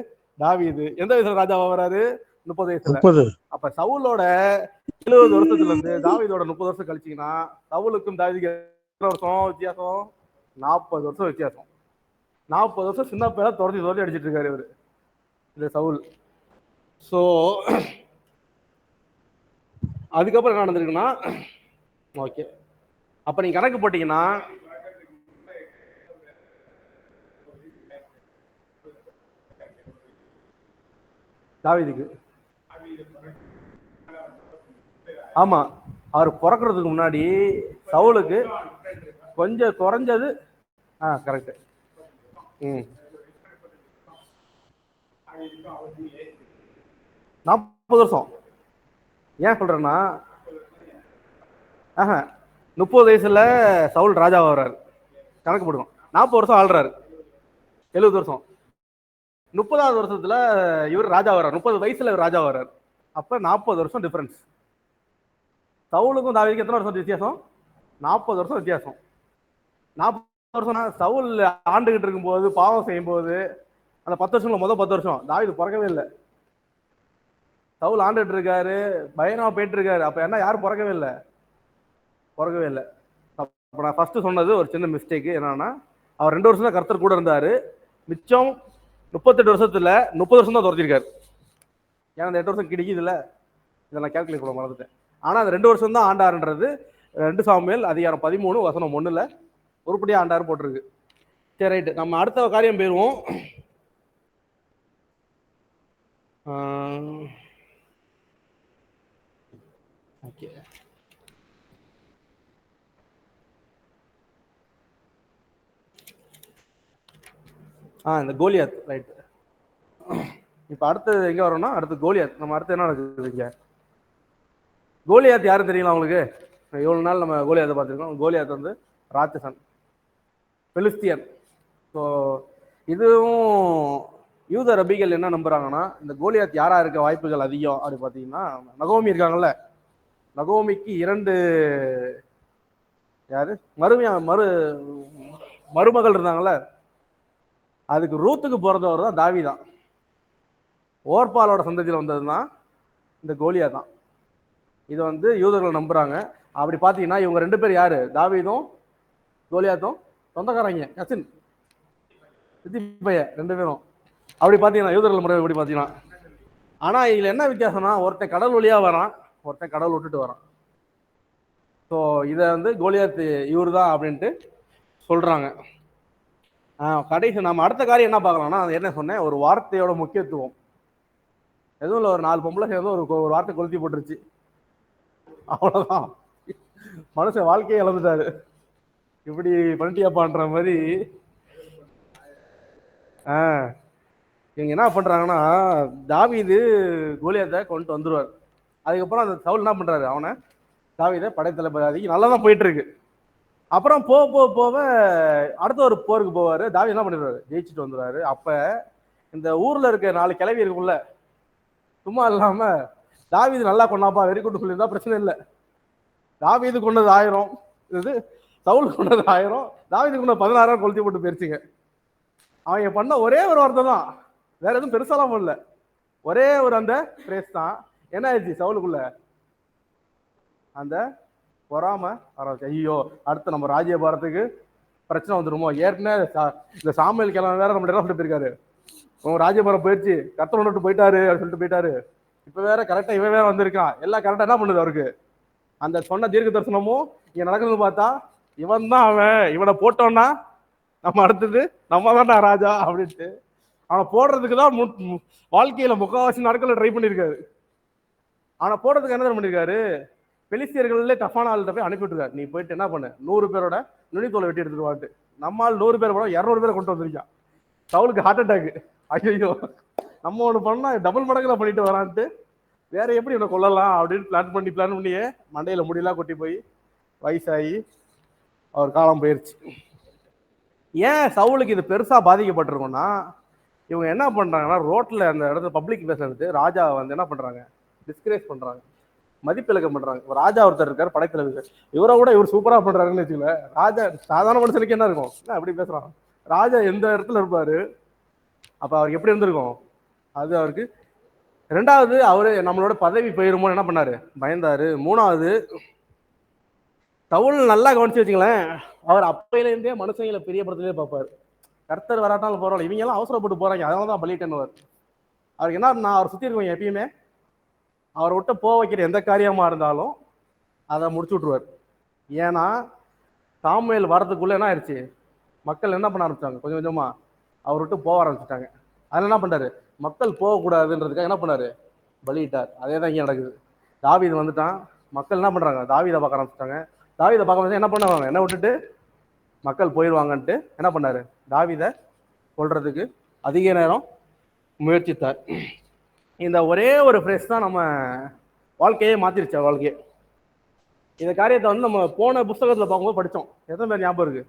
[SPEAKER 1] தாவீது. எந்த வயசுல ராஜாவா வராரு? 30 வயசுல. அப்ப சவுலோட 70 வருஷத்துல இருந்து தாவீதோட 30 வருஷம் கழிச்சீங்கன்னா சவுலுக்கும் தாவீதுக்கு எத்தனை வருஷம் வித்தியாசம்? 40 வருஷம் வித்தியாசம். 40 வருஷம் சின்ன பேரை துரத்தி அடிச்சிட்டு இருக்காரு இவரு, இந்த சவுல். ஸோ அதுக்கப்புறம் என்ன நடந்திருக்குன்னா, ஓகே, அப்ப நீங்க கணக்கு போட்டீங்கன்னா தாவீதுக்கு. ஆமா, அவர் பிறக்கிறதுக்கு முன்னாடி சவுலுக்கு கொஞ்சம் குறைஞ்சது. கரெக்ட். 40 வருஷம். ஏன் சொல்றேன்னா 30 வயசுல சவுல் ராஜா வர்றாரு, கணக்கு போடுவோம். 40 வருஷம் ஆள்றாரு, 70 வருஷம். 30வது வருஷத்துல இவர் ராஜா வர்றாரு, 30 வயசுல இவர் ராஜா வர்றாரு. அப்ப 40 வருஷம் டிஃபரன்ஸ். சவுலுக்கும் தாவீதுக்கும் எத்தனை வருஷம் வித்தியாசம்? 40 வருஷம் வித்தியாசம். 40 வருஷம்னா சவுல் ஆண்டுகிட்டு இருக்கும்போது பாவம் செய்யும் போது அந்த 10 வருஷம், முதல் 10 வருஷம் தாவீது பிறக்கவே இல்லை. சவுல் ஆண்டுகிட்டு இருக்காரு, பயணமா போயிட்டு இருக்காரு. அப்ப என்ன, யாரும் பிறக்கவே இல்லை. அப்ப நான் ஃபர்ஸ்ட் சொன்னது ஒரு சின்ன மிஸ்டேக். என்னன்னா, அவர் 2 வருஷம் தான் கர்த்தர் கூட இருந்தாரு, மிச்சம் 38 வருஷத்துல 30 வருஷம் தான் துரத்திருக்காரு. ஏன்னா அந்த 8 வருஷம் கிடைக்குது இல்ல, இதை நான் கேல்குலேட் பண்ண மறந்துட்டேன். ஆனா அந்த 2 வருஷம் தான் ஆண்டாருன்றது 2 சாமுவேல் அதிகாரம் 13 வசனம் 1ல உருப்படியா ஆண்டாரு போட்டிருக்கு. சரி, ரைட்டு, நம்ம அடுத்த காரியம் போயிருவோம். ஓகே, இந்த கோலியாத். ரைட், இப்ப அடுத்தது எங்க வரோம்னா, அடுத்து கோலியாத். நம்ம அடுத்து என்ன நடக்குது இங்க? கோலியாத் யாரும் தெரியுங்களா உங்களுக்கு? இவ்வளவு நாள் நம்ம கோலியாத்தை பார்த்துருக்கோம். கோலியாத் வந்து ராட்சசன், பெலிஸ்தியன். ஸோ இதுவும் யூத ரபிகள் என்ன நம்புறாங்கன்னா, இந்த கோலியாத் யாரா இருக்க வாய்ப்புகள் அதிகம் அப்படி பார்த்தீங்கன்னா, நகோமி இருக்காங்கல்ல, நகோமிக்கு 2 யாரு மருமகள் இருந்தாங்கல்ல, அதுக்கு ரூத்துக்கு பிறந்தவர் தான் தாவீதான். ஓர்பாலோட சந்ததியில் வந்ததுதான் இந்த கோலியாத் தான். இது வந்து யூதர்கள் நம்புறாங்க. அப்படி பார்த்தீங்கன்னா இவங்க 2 பேர் யாரு? தாவீதும் கோலியாத்தும் சொந்தக்காரங்க, கசின், சித்தி பையன் 2 பேரும். அப்படி பார்த்தீங்கன்னா யூதர்கள் முறை எப்படி பார்த்தீங்கன்னா. ஆனா இதுல என்ன வித்தியாசம்னா, ஒருத்தன் கடல் வழியா வரான், ஒருத்தன் கடல் விட்டுட்டு வரான். ஸோ இதை வந்து கோலியாத் இவர் தான் அப்படின்ட்டு சொல்றாங்க. கடைசி நம்ம அடுத்த காரியம் என்ன பார்க்கலாம்னா, என்ன சொன்னேன், ஒரு வார்த்தையோட முக்கியத்துவம். எதுவும் இல்லை, ஒரு 4 பொம்பளை சேர்ந்து ஒரு வார்த்தை கொளுத்தி போட்டுருச்சு, அவ்வளவுதான். மனுஷன் வாழ்க்கையை இழந்துட்டாரு. இப்படி பண்ணிட்டியாப்பான்ற மாதிரி. இவங்க என்ன பண்றாங்கன்னா, தாவீது கோலியாத்தை கொண்டு வந்துருவார். அதுக்கப்புறம் அந்த சவுல் என்ன பண்றாரு, அவனை தாவீதை படைத்தளபதி நல்லா தான் போயிட்டு இருக்கு. அப்புறம் போக அடுத்த ஒரு போருக்கு போவாரு. தாவீது என்ன பண்ணிடுவாரு, ஜெயிச்சுட்டு வந்துடுவாரு. அப்ப இந்த ஊர்ல இருக்க 4 கிளவி இருக்கும்ல, சும்மா இல்லாம தாவீது நல்லா கொண்டாப்பா, வெறி கொண்டு சொல்லியிருந்தா பிரச்சனை இல்லை. தாவீது கொண்டது 1000, இது சவுல் கொண்டது 1000, தாவீது கொண்டது 16,000 கொளுத்தி போட்டு போயிருச்சுங்க. அவங்க பண்ண ஒரே ஒரு வார்த்தை தான், வேற எதுவும் பெருசாலாம் பண்ணல, ஒரே ஒரு அந்த பிரேஸ் தான். என்ன ஆயிடுச்சு, சவுலுக்குள்ள அந்த பொறாம ஆரம்பிச்சு. ஐயோ, அடுத்து நம்ம ராஜ்யபாரத்துக்கு பிரச்சனை வந்துருமோ. ஏற்கனவே இந்த சாமுவேல் கிழமை வேற நம்ம சொல்லிட்டு போயிருக்காரு, ராஜ்யபாரம் போயிடுச்சு, கர்த்தர் விட்டு போயிட்டாரு அப்படின்னு சொல்லிட்டு போயிட்டாரு. இப்ப வேற கரெக்டா இவன் வேற வந்திருக்கான். எல்லாம் கரெக்டா என்ன பண்ணுது அவருக்கு, அந்த சொன்ன தீர்க்க தரிசனமும் இங்க நடக்குதுன்னு பார்த்தா இவன் தான் அவன், இவனை போட்டோம்னா நம்ம அடுத்தது நம்ம தான்டா ராஜா அப்படின்ட்டு அவனை போடுறதுக்கு தான் வாழ்க்கையில முக்கால்வாசி நாட்கள் ட்ரை பண்ணியிருக்காரு. அவனை போடுறதுக்கு என்ன பண்ணியிருக்காரு, பெலிஸ்தியர்களே டஃபான ஆள்கிட்ட போய் அனுப்பிவிட்டுருக்காரு. நீ போயிட்டு என்ன பண்ணு, 100 பேரோட நுனித்தோலை வெட்டி எடுத்துட்டு வாட்டு. நம்மால் 100 பேர் போட 200 பேரை கொண்டு வந்திருக்கான். சவுலுக்கு ஹார்ட் அட்டாக். ஐயோ, நம்ம ஒன்று பண்ணா டபுள் மடங்குல பண்ணிட்டு வரான்ட்டு வேற எப்படி இவனை கொள்ளலாம் அப்படின்னு பிளான் பண்ணியே மண்டையில முடியெல்லாம் கொட்டி போய் வயசாகி அவர் காலம் போயிருச்சு. ஏன் சவுலுக்கு இது பெருசா பாதிக்கப்பட்டிருக்கோம்னா, இவங்க என்ன பண்றாங்கன்னா, ரோட்ல அந்த இடத்துல பப்ளிக் பேசுறது ராஜா வந்து என்ன பண்றாங்க, டிஸ்கரேஜ் பண்றாங்க, மதிப்பிழக்கம் பண்றாங்க. ஒரு ராஜா ஒருத்தர் இருக்காரு படைத்தலைவர், இவரை கூட இவர் சூப்பரா பண்றாருன்னு வச்சுக்கல. ராஜா சாதாரண மனுஷனுக்கு என்ன இருக்கும், அப்படி பேசுறான். ராஜா எந்த இடத்துல இருப்பாரு, அப்ப அவருக்கு எப்படி இருந்திருக்கும் அது அவருக்கு. 2வது, அவரு நம்மளோட பதவி போயிருமோ என்ன பண்ணாரு, பயந்தாரு. 3வது, சவுல் நல்லா கவனிச்சு வச்சுங்களேன், அவர் அப்பையில இருந்தே மனுஷங்களை பெரிய படத்திலே பார்ப்பாரு. கர்த்தர் வராட்டாலும் பரவாயில்ல, இவங்க எல்லாம் அவசரப்பட்டு போறாங்க, அதனாலதான் பலிட்டேன்னுவார். அவருக்கு என்ன, அவர் சுத்தி இருக்கவங்க எப்பயுமே அவரை விட்டு போக வைக்கிற எந்த காரியமா இருந்தாலும் அதை முடிச்சு விட்டுருவார். ஏன்னா சாமுவேல் வரதுக்குள்ள என்ன ஆயிடுச்சு, மக்கள் என்ன பண்ண ஆரம்பிச்சாங்க, கொஞ்சம் கொஞ்சமா அவர் விட்டு போக ஆரம்பிச்சுட்டாங்க. அதில் என்ன பண்றாரு, மக்கள் போகக்கூடாதுன்றதுக்காக என்ன பண்ணாரு, பலியிட்டார். அதே தான் இங்கே நடக்குது. தாவீது வந்துட்டான், மக்கள் என்ன பண்றாங்க, தாவீதை பார்க்க ஆரம்பிச்சிட்டாங்க. தாவீதை பார்க்க என்ன பண்ணுவாங்க, என்ன விட்டுட்டு மக்கள் போயிடுவாங்கன்ட்டு என்ன பண்ணாரு, தாவீதை கொல்றதுக்கு அதிக நேரம் முயற்சித்தார். இந்த ஒரே ஒரு ஃப்ரேஸ் தான் நம்ம வாழ்க்கையே மாத்திருச்சு. வாழ்க்கையே இந்த காரியத்தை வந்து நம்ம போன புஸ்தகத்துல பார்க்கும்போது படித்தோம். எத்தனை பேர் ஞாபகம் இருக்கு?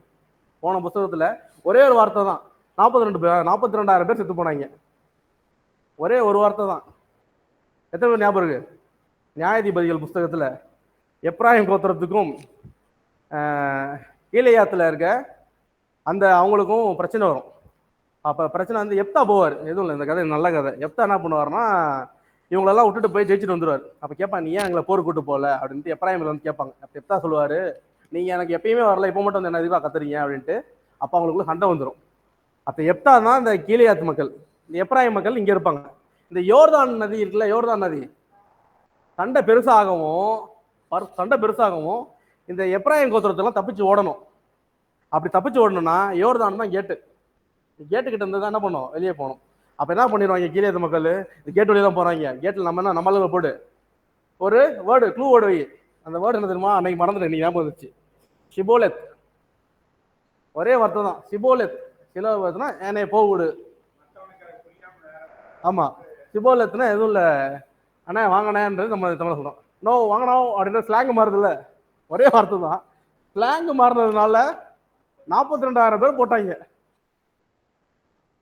[SPEAKER 1] போன புஸ்தகத்துல ஒரே ஒரு வார்த்தை தான், 42,000 பேர் செத்து போனாங்க. ஒரே ஒரு வார்த்தை தான். எத்தனை பேர் ஞாபகம் இருக்கு? நியாயாதிபதிகள் புஸ்தகத்துல எப்ராயிம் கோத்திரத்துக்கும் கீலேயாத்துல இருக்க அந்த அவங்களுக்கும் பிரச்சனை வரும். அப்ப பிரச்சனை வந்து எப்தா போவார். எதுவும் இல்லை, இந்த கதை நல்ல கதை. எப்தா என்ன பண்ணுவார்னா, இவங்களெல்லாம் விட்டுட்டு போய் ஜெயிச்சுட்டு வந்துருவார். அப்ப கேட்பான், நீ ஏன் எங்களை போர் கூட்டு போகல அப்படின்ட்டு எப்ராயிமில் வந்து கேட்பாங்க. அப்ப எப்தா சொல்லுவாரு, நீங்க எனக்கு எப்பயுமே வரல, இப்போ மட்டும் வந்து என்ன எதிராக கத்துறீங்க அப்படின்ட்டு. அப்ப அவங்களுக்குள்ள சண்டை வந்துடும். அப்ப எப்தா தான் இந்த கீலேயாத் மக்கள், இந்த எப்ராயிம் மக்கள் இங்க இருப்பாங்க. இந்த யோர்தான் நதி இருக்குல்ல, யோர்தான் நதி சண்டை பெருசாகவும் இந்த எப்ராயிம் கோத்திரத்தெல்லாம் தப்பிச்சு ஓடணும். அப்படி தப்பிச்சு ஓடணும்னா யோர்தான் தான் கேட்டுக்கிட்ட இருந்து தான் என்ன பண்ணும், வெளியே போகணும். அப்ப என்ன பண்ணிடுவாங்க கீழே மக்கள், இந்த கேட்டு வழியா தான் போறாங்க. கேட்டில் நம்ம என்ன நம்மள போட்டு ஒரு வேர்டு க்ளூ வேர்டு வை. அந்த வேர்டு என்ன தெரியுமா, அன்னைக்கு மறந்துட்டு நீ ஞாபகம் வந்துச்சு, ஷிபோலெத். ஒரே வார்த்தை தான், ஷிபோலெத். சிலவதுனா என்னை போவிடு. ஆமா, ஷிபோலெத்னா எதுவும் இல்லை, அண்ணா வாங்கினேன்றது நம்ம தமிழ் சொல்றோம். நோ வாங்கினோம் அப்படின்ற ஸ்லாங் மாறுதுல்ல, ஒரே வார்த்தை தான். ஸ்லாங் மாறினதுனால 42,000 பேர் போட்டாங்க.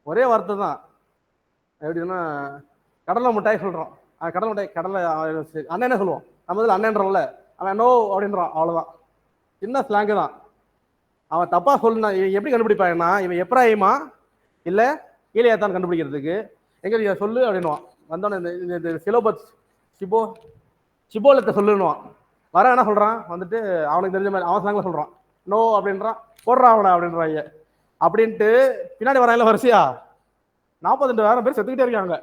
[SPEAKER 1] ஒரே வார்த்தை தான். எப்படின்னா கடலை மிட்டாய் சொல்றோம், கடலை மிட்டாய், கடலை அண்ணனே சொல்லுவோம். நம்ம இதில் அண்ணன்றோம்ல, அவன் நோ அப்படின்றான், அவ்வளோதான். சின்ன ஸ்லாங்கு தான். அவன் தப்பா சொல்லுனா எப்படி கண்டுபிடிப்பாங்கன்னா, இவன் எப்ராயிமா இல்லை கீலேயாத்தான் கண்டுபிடிக்கிறதுக்கு எங்க சொல்லு அப்படின்னுவான். வந்தோடனே இந்த சிலோபத் ஷிபோலத்தை சொல்லுன்னுவான். வர என்ன சொல்றான், வந்துட்டு அவனுக்கு தெரிஞ்ச மாதிரி அவன் ஸ்லாங்ல சொல்றான், நோ அப்படின்றான், போடுறான் அவனை அப்படின்றாங்க. அப்படின்ட்டு பின்னாடி வராங்கள வரிசையா 42,000 பேர் செத்துக்கிட்டே இருக்காங்க.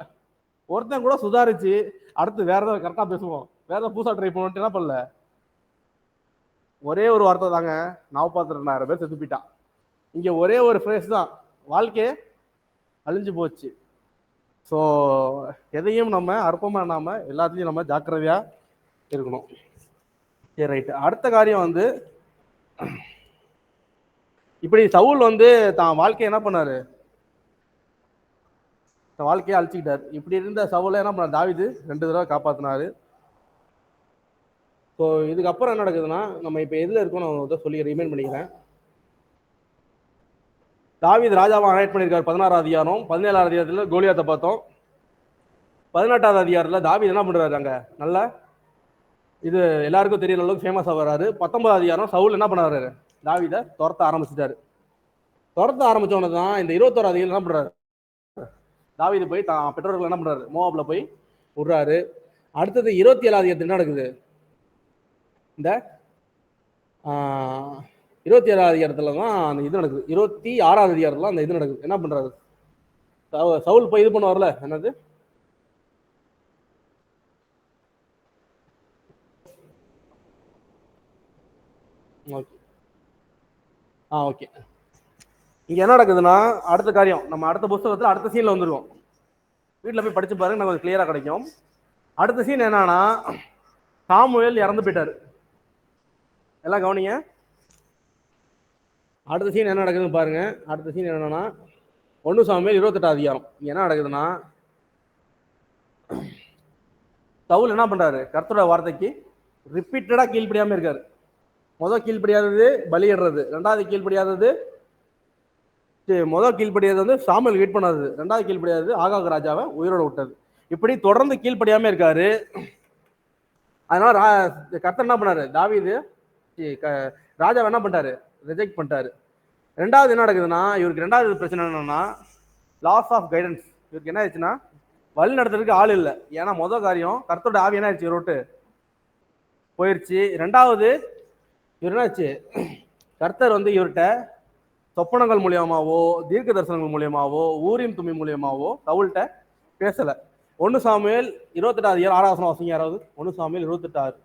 [SPEAKER 1] ஒருத்தன் கூட சுதாரிச்சு அடுத்து வேற ஏதாவது கரெக்டா பேசுவோம், வேற ஏதாவது புதுசா ட்ரை பண்ணிட்டு என்ன பண்ணல. ஒரே ஒரு வார்த்தை தாங்க, 42,000 பேர் செத்து போயிட்டான். இங்க ஒரே ஒரு ஃப்ரேஸ் தான், வாழ்க்கையே அழிஞ்சு போச்சு. ஸோ எதையும் நம்ம அற்பமா நாம எல்லாத்துலயும் நம்ம ஜாக்கிரதையா இருக்கணும். சரி, ரைட்டு. அடுத்த காரியம் வந்து, இப்படி சவுல் வந்து தான் வாழ்க்கையை என்ன பண்ணாரு, வாழ்க்கையை அழிச்சுக்கிட்டாரு. இப்படி இருந்த சவுலை என்ன பண்ண தாவீது 2 தடவை காப்பாத்தினாரு. ஸோ இதுக்கப்புறம் என்ன நடக்குதுன்னா, நம்ம இப்போ எதில் இருக்கோம் நான் சொல்லி ரிமைண்ட் பண்ணிக்கிறேன். தாவீது ராஜாவை அனாய்ட் பண்ணியிருக்காரு 16ஆம் அதிகாரம். 17ஆம் அதிகாரத்தில் கோலியாத்தை பார்த்தோம். 18ஆவது அதிகாரத்தில் தாவீது என்ன பண்றாரு, அங்க நல்ல இது எல்லாருக்கும் தெரியற அளவுக்கு ஃபேமஸா வர்றாரு. 19ஆவது அதிகாரம் சவுல் என்ன பண்ணாரு, தாவீதை துரத்த ஆரம்பிச்சுட்டாரு. துரத்த ஆரம்பிச்சோன்னு தான் இந்த 21ஆவது அதிகாரம் என்ன பண்றாரு, தாவீது போய் தான் பெற்றோர்கள் என்ன பண்றாரு, மோவாப்ல போய் விடுறாரு. அடுத்தது 27ஆவது அதிகாரத்தில் என்ன நடக்குது, இந்த 27ஆவது அதிகாரத்துல தான் அந்த இது நடக்குது. 26ஆவது அதிகாரத்துல அந்த இது நடக்குது. என்ன பண்றாரு, சவுல் போய் இது பண்ண வரல, என்னது ஓகே. இங்க என்ன நடக்குதுன்னா, அடுத்த காரியம் நம்ம அடுத்த புத்தகத்துல அடுத்த சீன்ல வந்துருவோம். வீட்டுல போய் படிச்சு பாருங்க, நமக்கு கிளியரா கிடைக்கும். அடுத்த சீன் என்னன்னா, சாமுவேல் இறந்து போயிட்டாரு. எல்லாம் கவனிங்க. அடுத்த சீன் என்ன நடக்குதுன்னு பாருங்க. அடுத்த சீன் என்னன்னா, 1 சாமுவேல் 28ஆவது அதிகாரம். என்ன நடக்குதுன்னா, சவுல் என்ன பண்றாரு, கர்த்தரோட வார்த்தைக்கு ரிப்பீட்டடா கீழ்ப்படியாம இருக்காரு. முதல் கீழ்ப்படியாதது பலியிடுறது, 2வது கீழ்ப்படியாதது கீழ்ப்படியாதது வந்து சாமுவேல் வெயிட் பண்ணாதது, 2வது கீழ்ப்படியாதது ஆகாக் ராஜாவை உயிரோட விட்டது. இப்படி தொடர்ந்து கீழ்ப்படியாம இருக்காரு. அதனால கர்த்தர் என்ன பண்ணாரு, தாவீது ராஜாவை என்ன பண்ணிட்டாரு, ரிஜெக்ட் பண்ணிட்டாரு. 2வது என்ன நடக்குதுன்னா, இவருக்கு 2வது பிரச்சனை என்னன்னா, லாஸ் ஆஃப் கைடன்ஸ். இவருக்கு என்ன ஆயிடுச்சுன்னா, வழி நடத்துறதுக்கு ஆள் இல்லை. ஏன்னா முதல் காரியம் கர்த்தரோட ஆவி என்ன ஆயிடுச்சு, இவரோட்டு போயிடுச்சு. 2வது இவர் என்னாச்சு, கர்த்தர் வந்து இவர்கிட்ட சொப்பனங்கள் மூலியமாவோ தீர்க்க தரிசனங்கள் மூலியமாவோ ஊரின் தும்மி மூலியமாவோ சவுல்கிட்ட பேசல. 1 சாமுவேல் 28ஆவது அதிகாரம் 6வது வசனம் வாசிங்க யாராவது. 1 சாமுவேல் 28:6.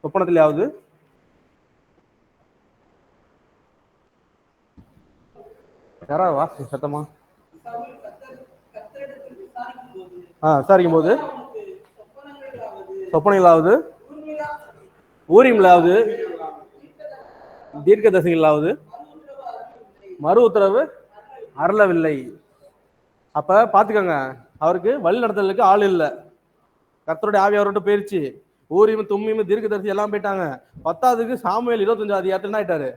[SPEAKER 1] சொப்பனத்திலேயாவது யாராவது வாசி சத்தமா
[SPEAKER 2] சவுல் கர்த்தரிடத்தில்
[SPEAKER 1] விசாரிக்கும் போது
[SPEAKER 2] அவனுக்கு சொப்பனங்களாவது
[SPEAKER 1] சொப்பனைகளாவது
[SPEAKER 2] ஊர்மிளா
[SPEAKER 1] ஊரியங்களாவது தீர்க்க தரிசனங்களாவது மறு உத்தரவு அருளவில்லை. அப்ப பாத்துக்கோங்க, அவருக்கு வழி நடத்துறதுக்கு ஆள் இல்லை. கர்த்தருடைய ஆவி அவர்கிட்ட போயிருச்சு. ஊரியும் தும்மியும் தீர்க்க தரிசி எல்லாம் போயிட்டாங்க. 10ஆவதுக்கு சாமுவேல் 25 அதிகாரத்துல என்ன ஆயிட்டாரு?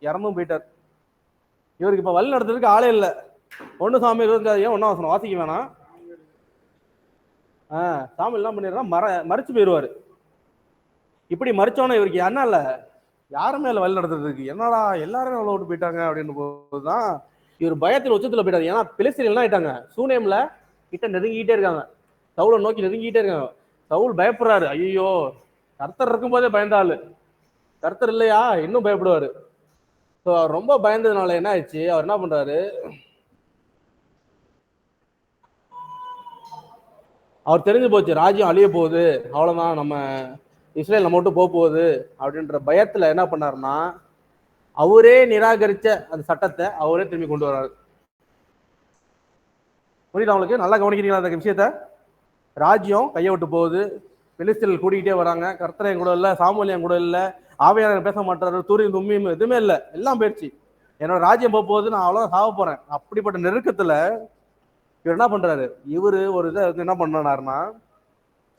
[SPEAKER 1] இறந்தும் போயிட்டார். இவருக்கு இப்ப வழி நடத்துறதுக்கு ஆளே இல்லை. 1 சாமுவேல் 25 அதிகாரம் 1ஆம் வசனம் வாசிக்க வேணாம். சாமுவேல் என்ன பண்ணிடுறான்? மறிச்சு போயிடுவாரு. இப்படி மறிச்சோன்னா இவருக்கு என்ன இல்லை, யாருமே இல்லை வழி நடத்துறதுக்கு. என்னடா எல்லாரும் அவ்வளோ விட்டு போயிட்டாங்க அப்படின்னு போதுதான் இவர் பயத்தில் உச்சத்துல போயிட்டாரு. ஏன்னா பிலிஸ்தீன் என்ன ஆயிட்டாங்க? சூனேம்ல கிட்ட நெருங்கிட்டே இருக்காங்க, சவுலை நோக்கி நெருங்கிட்டே இருக்காங்க. சவுல் பயப்படுறாரு. ஐயோ, கர்த்தர் இருக்கும்போதே பயந்தாள், கர்த்தர் இல்லையா இன்னும் பயப்படுவாரு. ஸோ அவர் ரொம்ப பயந்ததுனால என்ன ஆயிடுச்சு, அவர் என்ன பண்றாரு, அவர் தெரிஞ்சு போச்சு ராஜ்யம் அழிய போகுது, அவ்வளவுதான், நம்ம இஸ்ரேல் நம்ம விட்டு போக போகுது அப்படின்ற பயத்துல என்ன பண்ணாருன்னா, அவரே நிராகரிச்ச அந்த சட்டத்தை அவரே திரும்பி கொண்டு வர்றாரு. புரியுது அவங்களுக்கு? நல்லா கவனிக்கிறீங்களா அந்த விஷயத்த? ராஜ்யம் கையை விட்டு போகுது, பெலிஸ்தீன்கள் கூட்டிகிட்டே வராங்க, கர்த்தர் என் கூட இல்லை, சாமுவேல் என் கூட இல்லை, ஆவியானவர் பேச மாட்டாரு, தூரியும் தும்மியும் எதுவுமே இல்லை, எல்லாம் போயிடுச்சு, என்னோட ராஜ்யம் போக போகுது, நான் அவ்வளோதான் சாக போறேன். அப்படிப்பட்ட நெருக்கத்துல இவர் என்ன பண்றாரு, இவரு ஒரு இதை என்ன பண்ணாருன்னா,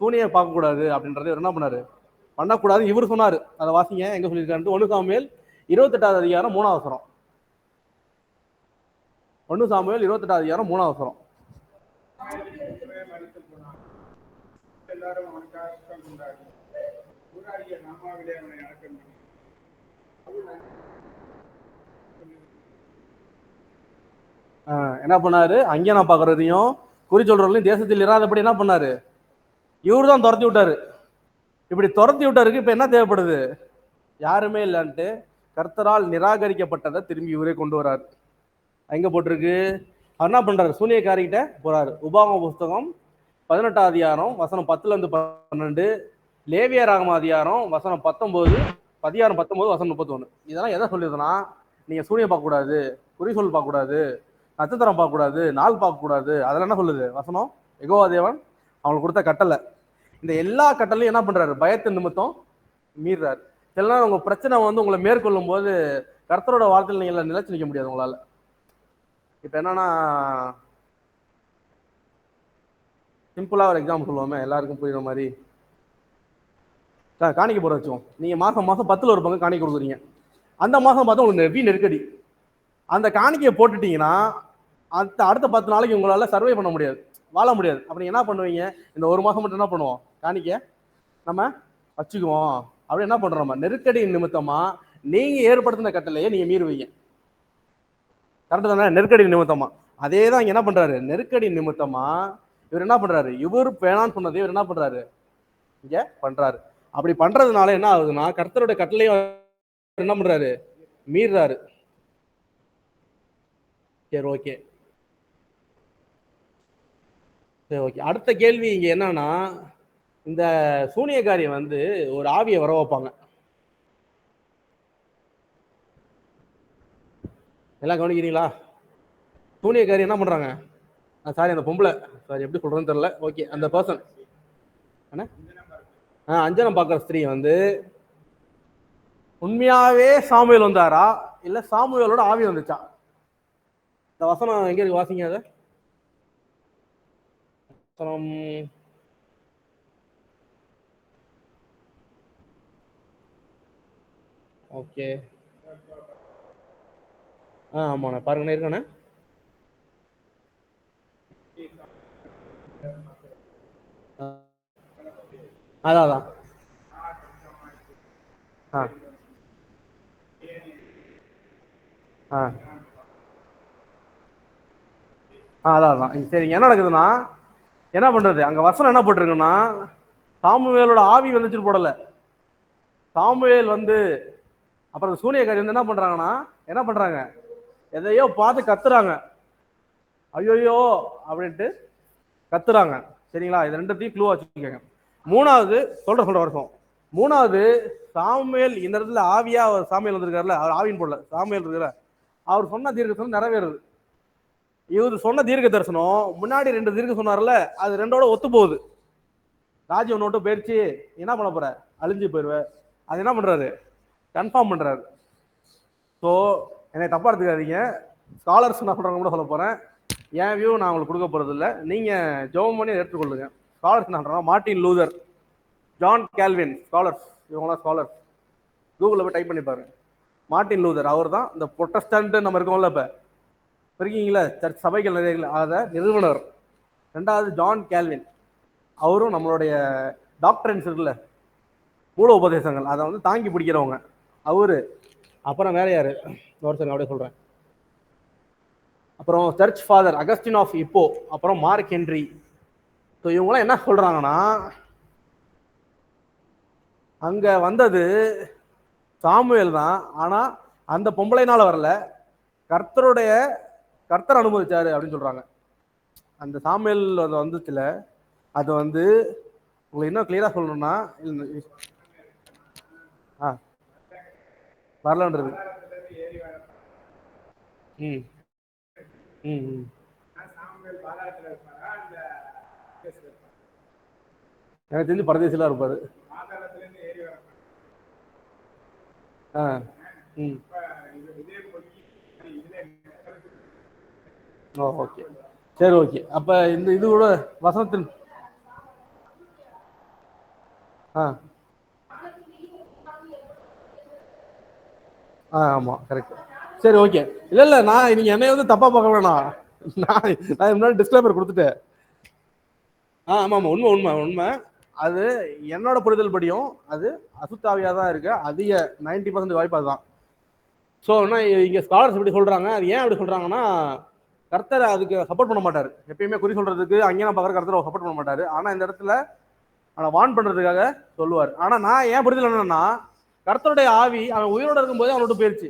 [SPEAKER 1] சூனியை பார்க்கக்கூடாது அப்படின்றது இவர் என்ன பண்ணாரு, பண்ணக்கூடாது இவர் சொன்னாரு. அதை வாசிங்க, எங்க சொல்லியிருக்காரு? 1 சாமுவேல் 28ஆவது அதிகாரம் 3ஆம் வசனம். 1 சாமுவேல் 28ஆவது அதிகாரம் 3ஆம் வசனம். என்ன பண்ணாரு, அங்கே நான் பாக்குறதையும் குறி சொல்றதையும் தேசத்தில் இராதபடி என்ன பண்ணாரு, இவரு தான் துரத்தி விட்டாரு. இப்படி துரத்தி விட்டாருக்கு இப்ப என்ன தேவைப்படுது, யாருமே இல்லைன்ட்டு கர்த்தரால் நிராகரிக்கப்பட்டதை திரும்பி இவரே கொண்டு வராரு. எங்க போட்டிருக்கு, அவர் என்ன பண்றாரு, சூனியக்காரிகிட்ட போறாரு. உபாகம புஸ்தகம் 18ஆம் அதிகாரம் வசனம் 10ல இருந்து 12, லேவிய ராகம அதிகாரம் வசனம் 19, அதிகாரம் 19 வசனம் 31. இதெல்லாம் எதை சொல்லிடுதுன்னா, நீங்க சூனியம் பார்க்கக்கூடாது, குறி சொல் பார்க்கக்கூடாது, நட்சத்திரம் பார்க்கக்கூடாது, நாள் பார்க்கக்கூடாது, அதெல்லாம் என்ன சொல்லுது வசனம்? யெகோவா தேவன் அவங்களுக்கு கொடுத்த கட்டளை. இந்த எல்லா கட்டளையும் என்ன பண்றாரு, பயத்தின் நிமித்தம் மீறாரு. சில நேரம் உங்க பிரச்சனை வந்து உங்களை மேற்கொள்ளும் போது கர்த்தரோட வார்த்தையில் நீங்க நிலைச்சு நிற்க முடியாது உங்களால. இப்ப என்னன்னா, சிம்பிளா ஒரு எக்ஸாம்பிள் சொல்லுவோமே, எல்லாருக்கும் புரியுற மாதிரி. காணிக்க போற வச்சோம், நீங்க மாசம் மாசம் 10ல் ஒரு பங்கு காணிக்க கொடுக்குறீங்க. அந்த மாசம் பார்த்தா உங்களுக்கு நெருக்கடி, அந்த காணிக்கையை போட்டுட்டீங்கன்னா அடுத்த 10 நாளைக்கு உங்களால சர்வை பண்ண முடியாது, வாழ முடியாது. அப்படி என்ன பண்ணுவீங்க, இந்த ஒரு மாசம் மட்டும் என்ன பண்ணுவோம், காணிக்க நம்ம வச்சுக்குவோம். அப்படி என்ன பண்றோம், நம்ம நெருக்கடி நிமித்தமா நீங்க ஏற்படுத்தின கட்டளையை நீங்க மீறுவீங்க. கரெக்டு தானே? நெருக்கடி நிமித்தமா. அதே தான் இங்க என்ன பண்றாரு, நெருக்கடி நிமித்தமா இவர் என்ன பண்றாரு, இவர் வேணான்னு சொன்னதை இவர் என்ன பண்றாரு, இங்க பண்றாரு. அப்படி பண்றதுனால என்ன ஆகுதுன்னா, கர்த்தருடைய கட்டளையும் என்ன பண்றாரு, மீறாரு. சரி, ஓகே சரி ஓகே. அடுத்த கேள்வி இங்க என்னன்னா, இந்த சூனியக்காரியை வந்து ஒரு ஆவியை வர வைப்பாங்க. எல்லாம் கவனிக்கிறீங்களா? சூனியக்காரி என்ன பண்றாங்க, சாரி அந்த பொம்பளை, சாரி எப்படி சொல்றதுன்னு தெரியல, ஓகே, அந்த பர்சன் என்ன, அஞ்சனம் பார்க்குற ஸ்திரீ வந்து உண்மையாவே சாமுவேல் வந்தாரா இல்ல சாமுவேலோட ஆவி வந்துச்சா? இந்த வசனம் எங்க இருக்கு, வாசிங்க அதை. ஓகே, ஆமாண்ணா பாருங்கண்ணா, இருக்காண்ணே. அதான் அதான் சரி. என்ன நடக்குதுன்னா, என்ன பண்றது, அங்க வசனம் என்ன போட்டிருக்குன்னா, சாமுவேலோட ஆவி வந்துச்சுன்னு போடல, சாமுவேல் வந்து அப்புறம் சூனியக்காரி வந்து என்ன பண்றாங்கன்னா, என்ன பண்றாங்க, எதையோ பார்த்து கத்துறாங்க, ஐயோயோ அப்படின்ட்டு கத்துறாங்க. சரிங்களா? இது ரெண்டுத்தையும் க்ளூவா வச்சுக்கோங்க. 3வது சொல்ற வருஷம் மூணாவது சாமுவேல் இந்த இடத்துல ஆவியா சாமுவேல் வந்திருக்காருல, அவர் ஆவின் போடல, சாமுவேல் இருக்கிற அவர் சொன்ன தீர்க்க தரிசனம் நிறைவேறுது. இவர் சொன்ன தீர்க்க தரிசனம் முன்னாடி 2 தீர்க்க சொன்னார்ல, அது 2ஓட ஒத்து போகுது. ராஜ்யம் நோட்டு போயிடுச்சு, என்ன பண்ண போற, அழிஞ்சு போயிருவ, அது என்ன பண்றாரு, கன்ஃபார்ம் பண்றாரு. ஸோ என்னை தப்பா எடுத்துக்காதீங்க, ஸ்காலர்ஸ் நான் சொல்றவங்க கூட சொல்ல போறேன், என் வியூ நான் உங்களுக்கு கொடுக்க போறது இல்லை, நீங்க ஜெபம் பண்ணி ஏற்றுக்கொள்ளுங்க. ஸ்காலர்ஸ் நான் சொல்றேன், Martin Luther, John Calvin, scholars, இவங்களாம் ஸ்காலர்ஸ். கூகுளில் போய் டைப் பண்ணி பாருங்க. மார்ட்டின் லூதர் அவர் தான் இந்த புரொட்டஸ்டன்ட் நம்ம இருக்கோம்ல, இப்போ இருக்கீங்களா சர்ச் சபைகள் நிறைய, அதை நிறுவனர். 2வது ஜான் கேல்வின், அவரும் நம்மளுடைய டாக்டரன்ஸ் இருக்குல்ல, மூல உபதேசங்கள், அதை வந்து தாங்கி பிடிக்கிறவங்க அவரு. அப்புறம் வேற யாரு, ஒருத்தர் அப்படியே சொல்றேன். அப்புறம் சர்ச் ஃபாதர் அகஸ்டின் ஆஃப் இப்போ, அப்புறம் மார்க் ஹென்றி. ஸோ இவங்களாம் என்ன சொல்றாங்கன்னா, அங்க வந்தது சாமுவேல் தான், ஆனா அந்த பொம்பளைனால வரல, கர்த்தர் அனுமதிச்சாரு அப்படின்னு சொல்றாங்க. அந்த சாமுவேல் வந்துச்சுல, அது வந்து உங்களுக்கு இன்னும் கிளியரா சொல்லணும்னா, வரலன்றது. ம் ம் ம் எனக்கு தெரிஞ்சு பரதேசிலாம் இருப்பாரு. ஆ ம் ஓ ஓகே, சரி ஓகே. அப்ப இந்த இது கூட வசனத்தின் ஆமா கரெக்ட். சரி ஓகே, இல்ல நான் நீங்க என்னைய வந்து தப்பா பார்க்க வேணாம், நான் முன்னாடி டிஸ்க்ளைமர் கொடுத்துட்டேன். ஆமா ஆமா, உண்மை உண்மை உண்மை. அது என்னோட புரிதல் படியும் அது அசுத்தாவியா தான் இருக்கு, அதிக 90% வாய்ப்பு அதுதான். ஸோ என்ன இங்க ஸ்காலர்ஸ் இப்படி சொல்றாங்க, அது ஏன் அப்படி சொல்றாங்கன்னா, கர்த்தர் அதுக்கு சப்போர்ட் பண்ண மாட்டாரு. எப்பயுமே குறி சொல்றதுக்கு அங்கே நான் பார்க்குற கர்த்தர் சப்போர்ட் பண்ண மாட்டாரு. ஆனா இந்த இடத்துல வான் பண்றதுக்காக சொல்லுவார். ஆனா நான் ஏன் புரிதல் என்னன்னா, கர்த்தருடைய ஆவி அவன் உயிரோட இருக்கும்போதே அவனோட போயிருச்சு.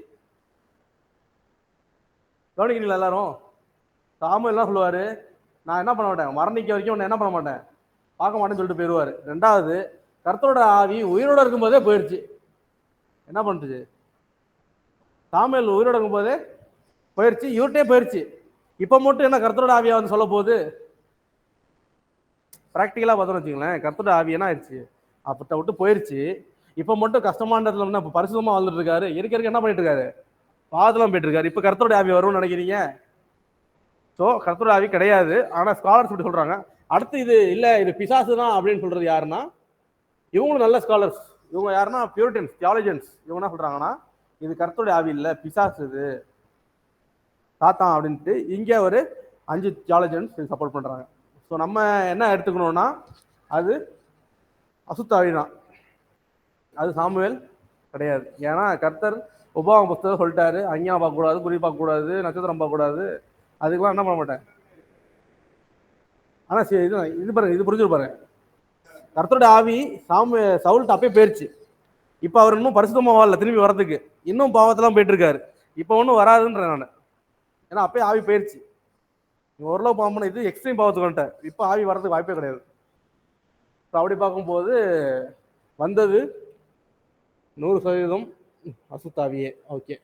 [SPEAKER 1] கவனிக்கிறீங்களா எல்லாரும்? சாமுவேல் என்ன சொல்லுவாரு, நான் என்ன பண்ண மாட்டேன், மரணிக்க வரைக்கும் உன்னை என்ன பண்ண மாட்டேன், பார்க்க மாட்டேன்னு சொல்லிட்டு போயிடுவாரு. 2வது கர்த்தரோட ஆவி உயிரோட இருக்கும்போதே போயிருச்சு. என்ன பண்ணுச்சு, சாமுவேல் உயிரோட இருக்கும்போதே போயிருச்சு, இவர்கிட்டே போயிருச்சு. இப்ப மட்டும் என்ன கர்த்தரோட ஆவியா வந்து சொல்ல போகுது? பிராக்டிக்கலா பார்த்தோம்னு வச்சுங்களேன், கர்த்தரோட ஆவி என்ன ஆயிடுச்சு, அப்பத்த விட்டு போயிருச்சு. இப்ப மட்டும் கஷ்டமானதுல என்ன, இப்ப பரிசுத்தமா வாழ்ந்துட்டு இருக்காரு, இருக்க என்ன பண்ணிட்டு இருக்காரு, பாதெல்லாம் போயிட்டு இருக்காரு. இப்ப கர்த்தரோட ஆவி வரும்னு நினைக்கிறீங்க? ஸோ கர்த்தரோட ஆவி கிடையாது. ஆனா ஸ்காலர்ஸ் இப்படி சொல்றாங்க. அடுத்து இது இல்ல, இது பிசாசு தான் அப்படின்னு சொல்றது யாருன்னா, இவங்களும் நல்ல ஸ்காலர்ஸ். இவங்க யாருன்னா பியூரிட்டன்ஸ், தியாலஜியன்ஸ். இவங்க என்ன சொல்றாங்கன்னா, இது கர்த்தருடைய ஆவி இல்ல, பிசாசு, இது சாத்தான் அப்படின்ட்டு இங்க ஒரு 5 தியாலஜியன்ஸ் சப்போர்ட் பண்றாங்க. ஸோ நம்ம என்ன எடுத்துக்கணும்னா, அது அசுத்தாவி தான், அது சாமுவேல் கிடையாது. ஏன்னா கர்த்தர் உபாகம புஸ்தகம் சொல்லிட்டாரு, அஞ்ஞானம் பார்க்கக்கூடாது, குறி பார்க்கக்கூடாது, நட்சத்திரம் பார்க்கக்கூடாது, அதுக்கெல்லாம் என்ன பண்ண மாட்டேன். ஆனா சரி, இது பாருங்க, இது புரிஞ்சு பாருங்க, கர்த்தரோட ஆவி சவுல்ட்ட அப்பயே போயிருச்சு. இப்ப அவர் இன்னும் பரிசுத்தமா வாழல, திரும்பி வரதுக்கு இன்னும் பாவத்தெல்லாம் போயிட்டு இருக்காரு. இப்ப ஒன்றும் வராதுன்ற நான், ஏன்னா அப்பயே ஆவி போயிருச்சு. ஓரளவு பாவம், இது எக்ஸ்ட்ரீம் பாவத்துக்கு வந்துட்டேன், இப்ப ஆவி வர்றதுக்கு வாய்ப்பே கிடையாது. அப்படி பார்க்கும்போது வந்தது 100% அசுத்தாவியே. ஓகே,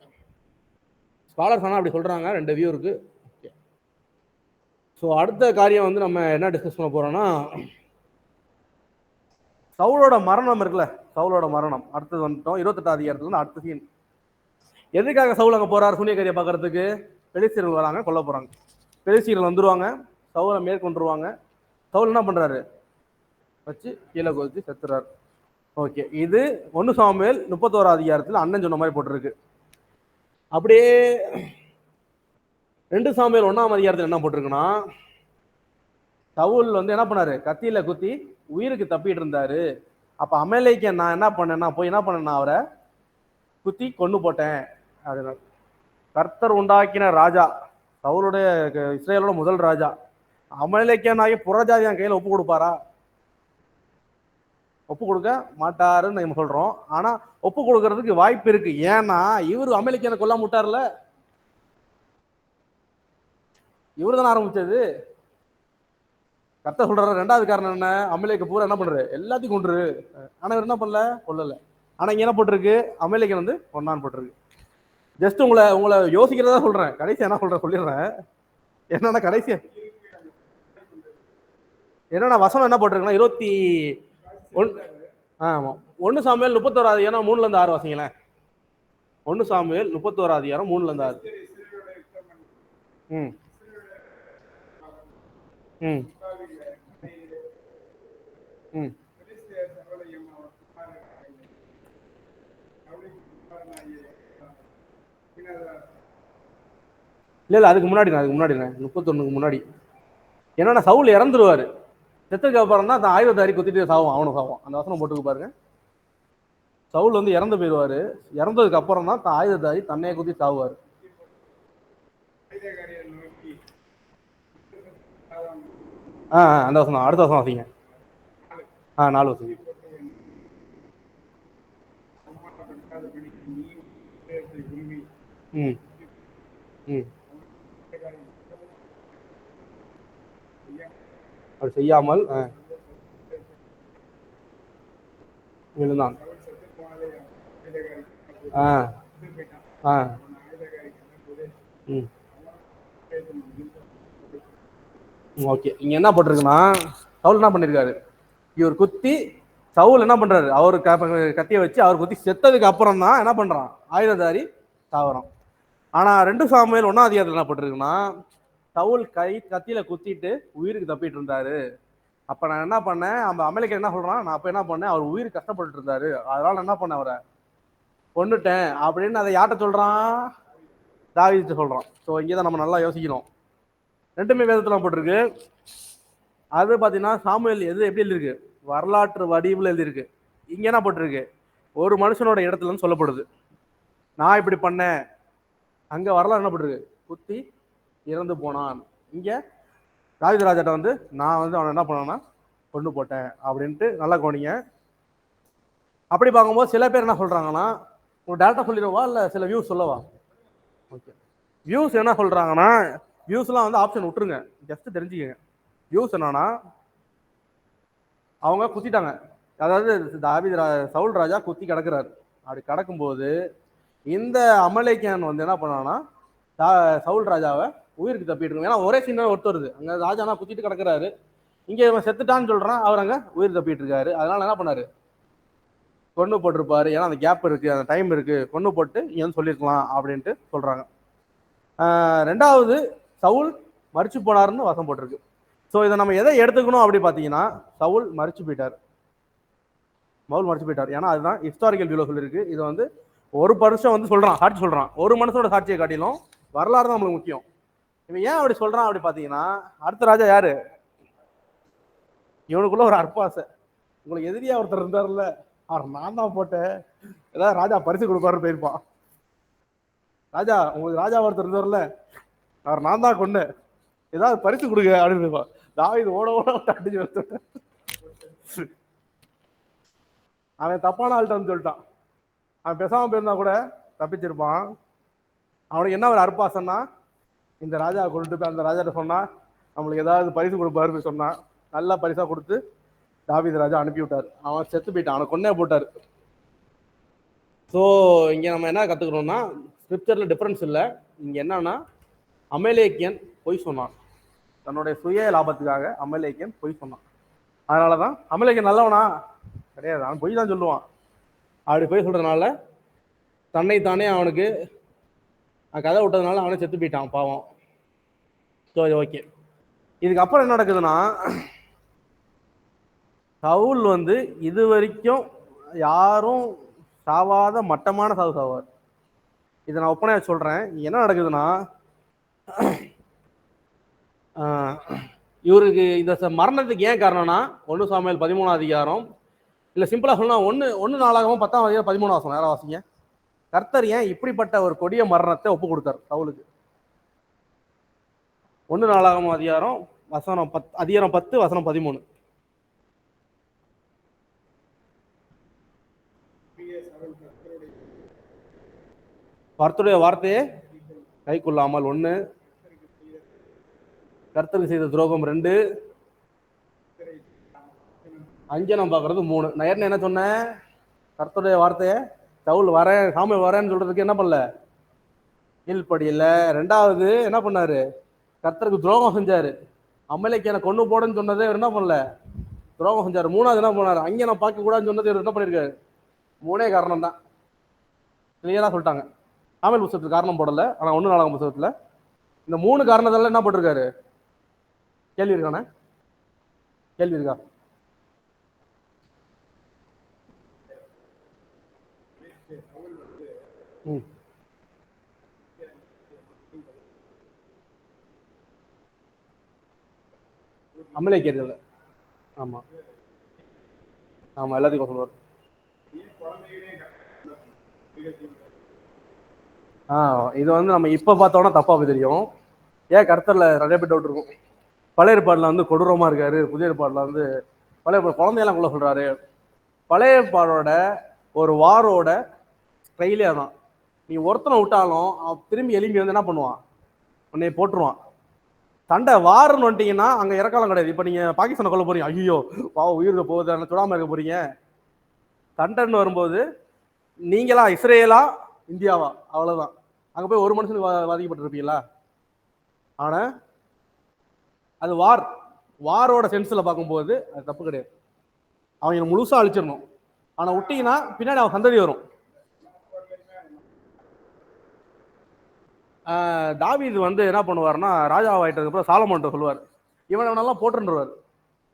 [SPEAKER 1] ஸ்காலர்ஸ் ஆனால் அப்படி சொல்றாங்க, 2 வியூ இருக்கு. ஓகே, ஸோ அடுத்த காரியம் வந்து நம்ம என்ன டிஸ்கஸ் பண்ண போறோம்னா, சவுலோட மரணம் இருக்குல்ல, சவுலோட மரணம் அடுத்தது வந்துட்டோம். 28வது அதிகாரத்துல அடுத்த சீன். எதுக்காக சவுல் அங்க போறாரு சூனியக்காரியை பார்க்கறதுக்கு? பெலிஸ்தீர்கள் வராங்க, கொல்ல போறாங்க. பெலிஸ்தீர்கள் வந்துருவாங்க, சவுலை மேற்கொண்டுருவாங்க. சவுல் என்ன பண்றாரு, வச்சு கீழே கொதிச்சு செத்துறாரு. ஓகே, இது 1 சாமுவேல் 31வது அதிகாரத்துல அண்ணன் சொன்ன மாதிரி போட்டிருக்கு. அப்படியே 2 சாமுவேல் 1ஆம் அதிகாரத்துல என்ன போட்டிருக்குன்னா, சவுல் வந்து என்ன பண்ணாரு, கத்தியில குத்தி உயிருக்கு தப்பிட்டு இருந்தாரு. அப்ப அமலேக்கன் நான் என்ன பண்ணேன்னா, போய் என்ன பண்ணேன்னா அவரை குத்தி கொண்டு போட்டேன். அதனால கர்த்தர் உண்டாக்கின ராஜா, சவுலுடைய இஸ்ரேலோட முதல் ராஜா, அமலேக்கன் ஆகிய புறஜாதியான் கையில ஒப்பு கொடுப்பாரா? ஒப்பு கொடுக்க மாட்டாருன்னு நம்ம சொல்றோம். ஆனா ஒப்பு கொடுக்கறதுக்கு வாய்ப்பு இருக்கு. ஏன்னா இவரு அமெரிக்கனை கொல்லாம விட்டார்ல, இவரு தானே ஆரம்பிச்சது. கர்த்தர் சொல்றாரு. ரெண்டாவது காரணம் என்ன? அமலேக்கு பூரா என்ன பண்றாரு? எல்லாத்தையும் கொண்டுரு. ஆனா இவர் என்ன பண்ணல? கொல்லல. ஆனா இங்க என்ன போட்டிருக்கு? அமலேக்கு வந்து கொண்டான்னு போட்டிருக்கு. ஜஸ்ட் உங்களை உங்களை யோசிக்கிறதா சொல்றேன். கடைசி என்ன சொல்றேன் சொல்லிடுறேன். என்னன்னா கடைசி என்னன்னா வசனம் என்ன போட்டிருக்குன்னா 1 சாமுவேல் 31 அதிகாரம் 3ல இருந்து 6 வாசிங்களேன். 1 சாமுவேல் 31 அதிகாரம் 3ல இருந்து 6. ம் ம் ம் இல்ல அதுக்கு முன்னாடி 31க்கு முன்னாடி என்னன்னா சவுல் இறந்துருவாரு. செத்துக்கு அப்புறம் தான் அந்த ஆயுததாரி குத்திட்டு சாவும், அவனும் சாவும். அந்த வசனம் போட்டுக்கு பாருங்க. சவுல் வந்து இறந்து போயிடுவாரு. இறந்ததுக்கு அப்புறம் தான் ஆயுததாரி தன்னையே குத்தி சாவுவாரு. அந்த வசனம் அடுத்த வசனம் வாசிங்க. 4 வசனம். ம் ம் அப்படி செய்யாமல் விழுந்தான். ஓகே, இங்க என்ன போட்டிருக்குன்னா சவுல் என்ன பண்ணிருக்காரு? இவர் குத்தி சவுல் என்ன பண்றாரு? அவர் கத்திய வச்சு அவர் குத்தி செத்ததுக்கு அப்புறம் தான் என்ன பண்றான்? ஆயுததாரி சாவறான். ஆனா 2 சாமுவேல் 1 அதிகாரத்துல என்ன போட்டிருக்குன்னா சவுல் கத்தியில குத்திட்டு உயிருக்கு தப்பிட்டு இருந்தாரு. அப்ப நான் என்ன பண்ணேன்? அந்த அமெரிக்கன் என்ன சொல்றான்? நான் அப்ப என்ன பண்ணேன்? அவர் உயிர் கஷ்டப்பட்டு இருந்தாரு, அதனால என்ன பண்ண அவரை கொன்னுட்டேன் அப்படின்னு. அதை யார்கிட்ட சொல்றான்? தாவீது சொல்றான். ஸோ இங்கதான் நம்ம நல்லா யோசிக்கணும். ரெண்டுமே வேதத்துல போட்டிருக்கு. அது பாத்தீங்கன்னா சாமுவேல் எப்படி எழுதிருக்கு? வரலாற்று வடிவில் எழுதிருக்கு. இங்க என்ன போட்டிருக்கு? ஒரு மனுஷனோட இடத்துல இருந்து சொல்லப்படுது. நான் இப்படி பண்ணேன். அங்க வரலாறு என்ன போட்டிருக்கு? குத்தி இறந்து போனான். இங்க தாவீது ராஜாட்ட வந்து நான் வந்து அவனை என்ன பண்ணேன்னா கொண்டு போட்டேன் அப்படின்ட்டு நல்லா கவனிங்க. அப்படி பார்க்கும்போது சில பேர் என்ன சொல்றாங்கன்னா, ஒரு டேரக்டா சொல்லிடுவா இல்ல சில வியூஸ் சொல்லவா? ஓகே, வியூஸ் என்ன சொல்றாங்கன்னா, வியூஸ்லாம் வந்து ஆப்ஷன் விட்டுருங்க, ஜஸ்ட் தெரிஞ்சுக்கங்க. வியூஸ் என்னன்னா அவங்க குத்திட்டாங்க. அதாவது சவுல் ராஜா குத்தி கிடக்குறாரு. அப்படி கிடக்கும்போது இந்த அமலேக்கியன் வந்து என்ன பண்ணான்னா சவுல் ராஜாவை உயிருக்கு தப்பிட்டு இருக்கு. ஏன்னா ஒரே சீன் ஒருத்தர் வருது. அங்க ராஜானா குத்திட்டு கிடக்குறாரு, இங்க இவன் செத்துட்டான்னு சொல்றான், அவர் அங்க உயிர் தப்பிட்டு இருக்காரு. அதனால என்ன பண்ணாரு? கொண்டு போட்டிருப்பாரு. ஏன்னா அந்த கேப் இருக்கு, அந்த டைம் இருக்கு, கொண்டு போட்டு ஏன் சொல்லியிருக்கலாம் அப்படின்ட்டு சொல்றாங்க. ரெண்டாவது சவுல் மறிச்சு போனாருன்னு வசம் போட்டிருக்கு. ஸோ இதை நம்ம எதை எடுத்துக்கணும் அப்படி பார்த்தீங்கன்னா, சவுல் மறிச்சு போயிட்டார். ஏன்னா அதுதான் ஹிஸ்டாரிக்கல் வியூல சொல்லியிருக்கு. இது வந்து ஒரு வருஷம் வந்து சொல்றான், சாட்சி சொல்றான். ஒரு மனுஷனோட சாட்சியை காட்டிலும் வரலாறு தான் நம்மளுக்கு முக்கியம். இவன் ஏன் அப்படி சொல்றான் அப்படி பார்த்தீங்கன்னா, அடுத்த ராஜா யாரு? இவனுக்குள்ள ஒரு அற்பாசை. உங்களுக்கு எதிரியா ஒருத்தர் இருந்தார்ல, அவர் நான் தான் போட்டேன், ஏதாவது ராஜா பரிசு கொடுப்பாருன்னு போயிருப்பான். ராஜா உங்களுக்கு ராஜா ஒருத்தர் இருந்தார்ல, அவர் நான் தான் கொண்டேன், ஏதாவது பரிசு கொடுங்க அப்படின்னு இருப்பான். தாவீது ஓட ஓட அடிச்சு வச்சுட்டேன். அவன் தப்பான ஆள்கிட்ட சொல்லிட்டான். அவன் பேசாம போயிருந்தா கூட தப்பிச்சிருப்பான். அவனுக்கு என்ன ஒரு அற்பாசன்னா, இந்த ராஜா கொண்டு போய் அந்த ராஜாட்ட சொன்னா நம்மளுக்கு ஏதாவது பரிசு கொடுப்பாருன்னு சொன்னா, நல்லா பரிசா கொடுத்து தாவீது ராஜா அனுப்பி விட்டார். அவன் செத்து போயிட்டான், அவனை கொன்னே போட்டார். ஸோ இங்க நம்ம என்ன கத்துக்கணும்னா, ஸ்கிரிப்சர்ல டிஃபரன்ஸ் இல்லை. இங்க என்னன்னா அமலேக்கியன் பொய் சொன்னான், தன்னுடைய சுய லாபத்துக்காக அமலேக்கியன் பொய் சொன்னான். அதனாலதான் அமலேக்கியன் நல்லவனா கிடையாது, அவன் பொய் தான் சொல்லுவான். அப்படி பொய் சொல்றதுனால தன்னைத்தானே அவனுக்கு கதை விட்டதுனால அவனை செத்து போயிட்டான் பாவம். ஸோ ஓகே, இதுக்கப்புறம் என்ன நடக்குதுன்னா, சவுல் வந்து இது வரைக்கும் யாரும் சாவாத மட்டமான சாவு சாவார். இதை நான் ஒப்பனையா சொல்றேன். என்ன நடக்குதுன்னா, இவருக்கு இந்த மரணத்துக்கு ஏன் காரணம்னா 1 சாமுவேல் 13 அதிகாரம், இல்ல சிம்பிளா சொன்னா 1 நாளாகவும் 10 அதிகாரம் 13 வாசம் நேரம் வாசிங்க. கர்த்தர் ஏன் இப்படிப்பட்ட ஒரு கொடிய மரணத்தை ஒப்பு கொடுத்தார் சவுலுக்கு? 1 நாளாகவும் அதிகாரம் வசனம் 10 வசனம் 13. கர்த்தருடைய வார்த்தையை கை கொள்ளாமல் 1, கர்த்தருக்கு செய்த துரோகம் 2, அஞ்சனம் பார்க்கறது 3. நான் ஏற்கனவே என்ன சொன்னேன், கர்த்தருடைய வார்த்தையை சவுல் வரேன் சாமுவேல் வரேன்னு சொல்றதுக்கு என்ன பண்ணல, கீழ்ப்படியில. ரெண்டாவது என்ன பண்ணாரு, கர்த்தருக்கு துரோகம் செஞ்சாரு. அமலேக்கு எனக்கு கொண்டு போடுன்னு சொன்னதே இவர் என்ன பண்ணல, துரோகம் செஞ்சாரு. மூணாவது என்ன பண்ணாரு, அங்கே நான் பார்க்க கூடாதுன்னு சொன்னது இவர் என்ன பண்ணிருக்காரு. 3 காரணம் தான் கிளியரா சொல்லிட்டாங்க. சாமுவேல் புத்தகத்துக்கு காரணம் போடல, ஆனா 1 புத்தகத்துல இந்த 3 காரணத்தால என்ன போட்டிருக்காரு. கேள்வி இருக்கானே, கேள்வி இருக்கா? அமலேக்கியர்கள். ஆமா ஆமா, எல்லாத்தையும் சொல்லுவார். இது வந்து நம்ம இப்ப பார்த்தோம்னா தப்பா போய் தெரியும். ஏன் கர்த்தர்ல நிறைய பேர் டவுட் இருக்கும். பழைய ஏற்பாடுல வந்து கொடூரமா இருக்காரு, புதிய ஏற்பாடுல வந்து பழைய குழந்தையெல்லாம் கூட சொல்றாரு. பழைய ஏற்பாடோட ஒரு வாரோட ஸ்டைலே தான். நீ ஒருத்தனை விட்டாலும் திரும்பி எலும்பி வந்து என்ன பண்ணுவான், உன்னை போட்டுருவான். சண்டை வாருன்னு வந்துட்டீங்கன்னா அங்க இறக்காலம் கிடையாது. இப்ப நீங்க பாகிஸ்தானை கொல்ல போறீங்க, ஐயோ பாவ உயிருக்கு போகுது, சுடாம இருக்க போறீங்க. சண்டைன்னு வரும்போது நீங்களா இஸ்ரேலா இந்தியாவா, அவ்வளவுதான். அங்க போய் ஒரு மனுஷனுக்கு பாதிக்கப்பட்டிருப்பீங்களா? ஆனா அது வாரோட சென்ஸ்ல பார்க்கும்போது அது தப்பு கிடையாது. அவங்க முழுசா அழிச்சிடணும். ஆனா விட்டீங்கன்னா பின்னாடி அவன் சந்ததி வரும். தாவீது வந்து என்ன பண்ணுவார்னா, ராஜாவாயிட்டதுக்கு அப்புறம் சாலமோன்ட்ட சொல்லுவார், இவனெல்லாம் போட்டுருவார்.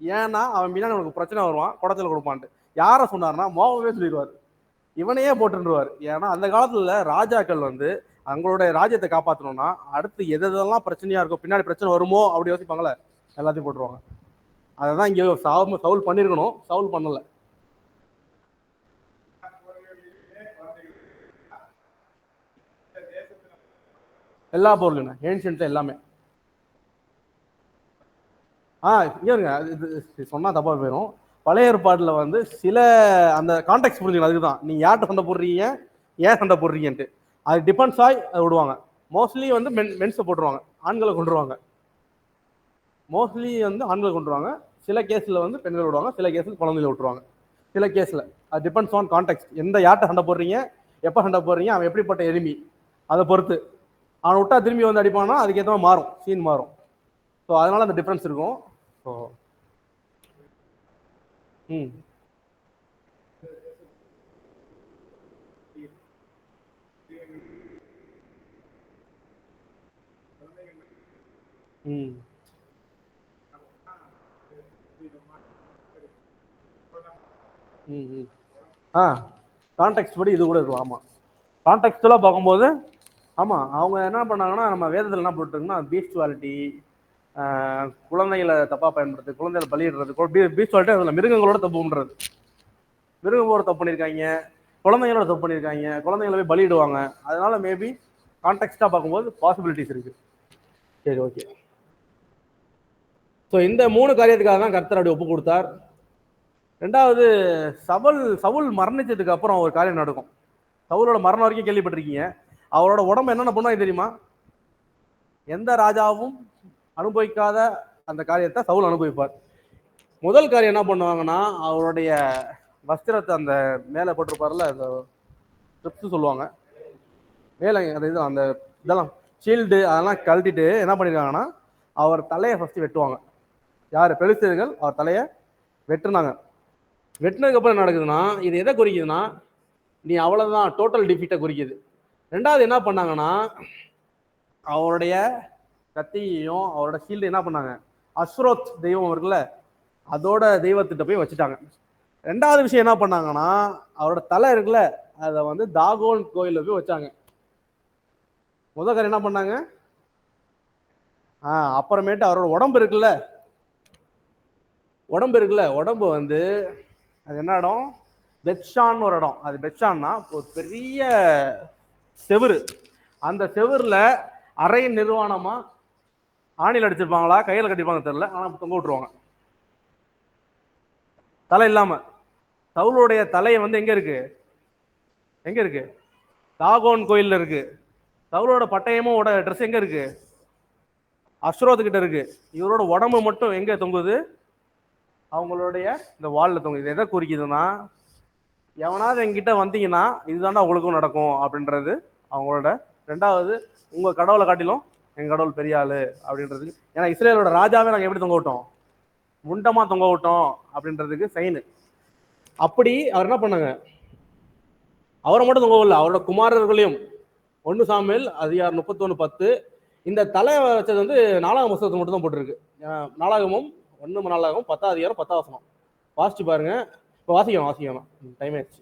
[SPEAKER 1] ஏன்னா அவன் பின்னாடி உனக்கு பிரச்சனை வருவான், குடச்சல் கொடுப்பான்ட்டு. யாரை சொன்னார்னா மோகமே சொல்லிடுவார், இவனையே போட்டுருவார். ஏன்னா அந்த காலத்துல ராஜாக்கள் வந்து அவங்களுடைய ராஜ்யத்தை காப்பாற்றணும்னா அடுத்து எதெல்லாம் பிரச்சனையா இருக்கும், பின்னாடி பிரச்சனை வருமோ அப்படி யோசிப்பாங்களே, எல்லாத்தையும் போட்டுருவாங்க. அதான் இங்க சவுல் பண்ணிருக்கணும், சவுல் பண்ணல. எல்லா பொருளும் ஏன்ஷியன்ட் எல்லாமே. இருங்க, இது சொன்னா தப்பா போயிடும். பழைய ஏற்பாடுல வந்து சில அந்த கான்டெக்ட் புரிஞ்சுக்கணும். அதுக்குதான் நீ யார்கிட்ட சண்டை போடுறீங்க, ஏன் சண்டை போடுறீங்கன்ட்டு அது டிபெண்ட்ஸ் ஆகி அதை விடுவாங்க. மோஸ்ட்லி வந்து மென்ஸை போட்டுருவாங்க, ஆண்களை கொண்டுருவாங்க. மோஸ்ட்லி வந்து ஆண்களை கொண்டுருவாங்க. சில கேஸ்ல வந்து பெண்கள் விடுவாங்க, சில கேஸ்ல குழந்தைகளை விட்டுருவாங்க. சில கேஸ்ல அது டிபெண்ட்ஸ் ஆன் கான்டெக்ட். எந்த யார்கிட்ட சண்டை போடுறீங்க, எப்போ சண்டை போடுறீங்க, அவன் எப்படிப்பட்ட எனிமி, அதை பொறுத்து. அவனை விட்டா திரும்பி வந்து அடிப்பானா அதுக்கேற்ற மாறும், சீன் மாறும். ஸோ அதனால அந்த டிஃப்ரென்ஸ் இருக்கும். ஸோ ம் ம் ம் கான்டெக்ட் படி இது கூட இருக்கும். ஆமாம், கான்டெக்ஸ்டுவலாக பார்க்கும்போது ஆமாம், அவங்க என்ன பண்ணாங்கன்னா, நம்ம வேதத்தில் என்ன போட்டுருக்குன்னா பீஸ்டுவாலிட்டி, குழந்தைகளை தப்பாக பயன்படுத்து, குழந்தைகளை பலியிடுறது, பீஸ்டுவாலிட்டி அதில் மிருகங்களோட தப்பு பண்ணுறது, மிருகங்களோட தப்பு பண்ணியிருக்காங்க, குழந்தைங்களோட தப்பு பண்ணியிருக்காங்க, குழந்தைங்களை போய் பலியிடுவாங்க. அதனால மேபி கான்டெக்ஸ்டாக பார்க்கும்போது பாசிபிலிட்டிஸ் இருக்கு. சரி, ஓகே. ஸோ இந்த 3 காரியத்துக்காக தான் கர்த்தர் அப்படி ஒப்பு கொடுத்தார். ரெண்டாவது, சவுல் மரணிச்சதுக்கு அப்புறம் ஒரு காரியம் நடக்கும். சவுலோட மரணம் வரைக்கும் கேள்விப்பட்டிருக்கீங்க. அவரோட உடம்பு என்னென்ன பண்ணுவாங்க தெரியுமா? எந்த ராஜாவும் அனுபவிக்காத அந்த காரியத்தை சவுல் அனுபவிப்பார். முதல் காரியம் என்ன பண்ணுவாங்கன்னா, அவருடைய வஸ்திரத்தை அந்த மேலே போட்டிருப்பார்ல, அந்த ட்ரிப்ஸ் சொல்லுவாங்க, மேலே அந்த இது அந்த இதெல்லாம் ஷீல்டு அதெல்லாம் கழட்டிட்டு என்ன பண்ணியிருக்காங்கன்னா, அவர் தலையை ஃபர்ஸ்ட் வெட்டுவாங்க. யார்? பெலிஸ்தர்கள் அவர் தலையை வெட்டுனாங்க. வெட்டினதுக்கு அப்புறம் என்ன நடக்குதுன்னா, இது எதை குறிக்குதுன்னா, நீ அவ்வளவுதான், டோட்டல் டிஃபீட்டை குறிக்குது. ரெண்டாவது என்ன பண்ணாங்கன்னா, அவருடைய கத்தியையும் அவரோட ஷீல்டு என்ன பண்ணாங்க, அஸ்ரோத் தெய்வம் இருக்குல்ல, அதோட தெய்வத்திட்ட போய் வச்சுட்டாங்க. ரெண்டாவது விஷயம் என்ன பண்ணாங்கன்னா, அவரோட தலை இருக்குல்ல, அதை வந்து தாகோன் கோயில போய் வச்சாங்க. முதல் காரியம் என்ன பண்ணாங்க. அப்புறமேட்டு அவரோட உடம்பு இருக்குல்ல, உடம்பு வந்து அது என்ன இடம், பெத்ஷான் ஒரு இடம். அது பெத்ஷான்னா ஒரு பெரிய செவுரு. அந்த செவுருல அரை நிர்வாணமா ஆணியில் அடிச்சிருப்பாங்களா கையில் கட்டிருப்பாங்க தெரியல, ஆனா தொங்க விட்டுருவாங்க தலை இல்லாம. சவுலுடைய தலையை வந்து எங்க இருக்கு, தாகோன் கோயில்ல இருக்கு. சவுலோட பட்டயமும் ட்ரெஸ் எங்க இருக்கு, அஸ்ரோத்து கிட்ட இருக்கு. இவரோட உடம்பு மட்டும் எங்க தொங்குது, அவங்களுடைய இந்த வால்ல தொங்கு. இது எதை குறிக்குதுன்னா, எவனாவது என்கிட்ட வந்தீங்கன்னா இதுதான்டா உங்களுக்கும் நடக்கும் அப்படின்றது அவங்களோட. ரெண்டாவது, உங்க கடவுளை காட்டிலும் எங்க கடவுள் பெரிய ஆளு அப்படின்றது. ஏன்னா இஸ்ரேலோட ராஜாவே நாங்கள் எப்படி தொங்க விட்டோம், முண்டமா தொங்க விட்டோம் அப்படின்றதுக்கு சைனு. அப்படி அவர் என்ன பண்ணாங்க, அவரை மட்டும் தொங்க விடல, அவரோட குமாரர்களையும். 1 சாமுவேல் அதிகாரம் 31:10. இந்த தலை வச்சது வந்து 4ஆம் புத்தகத்தை மட்டும் தான் போட்டிருக்கு. நாளாகமும் 1 நாளாகவும் 10ஆம் அதிகாரம் 10ஆம் வசனம் வாசிச்சு பாருங்க. இப்போ வாசிக்கணும் டைம் ஆயிடுச்சு.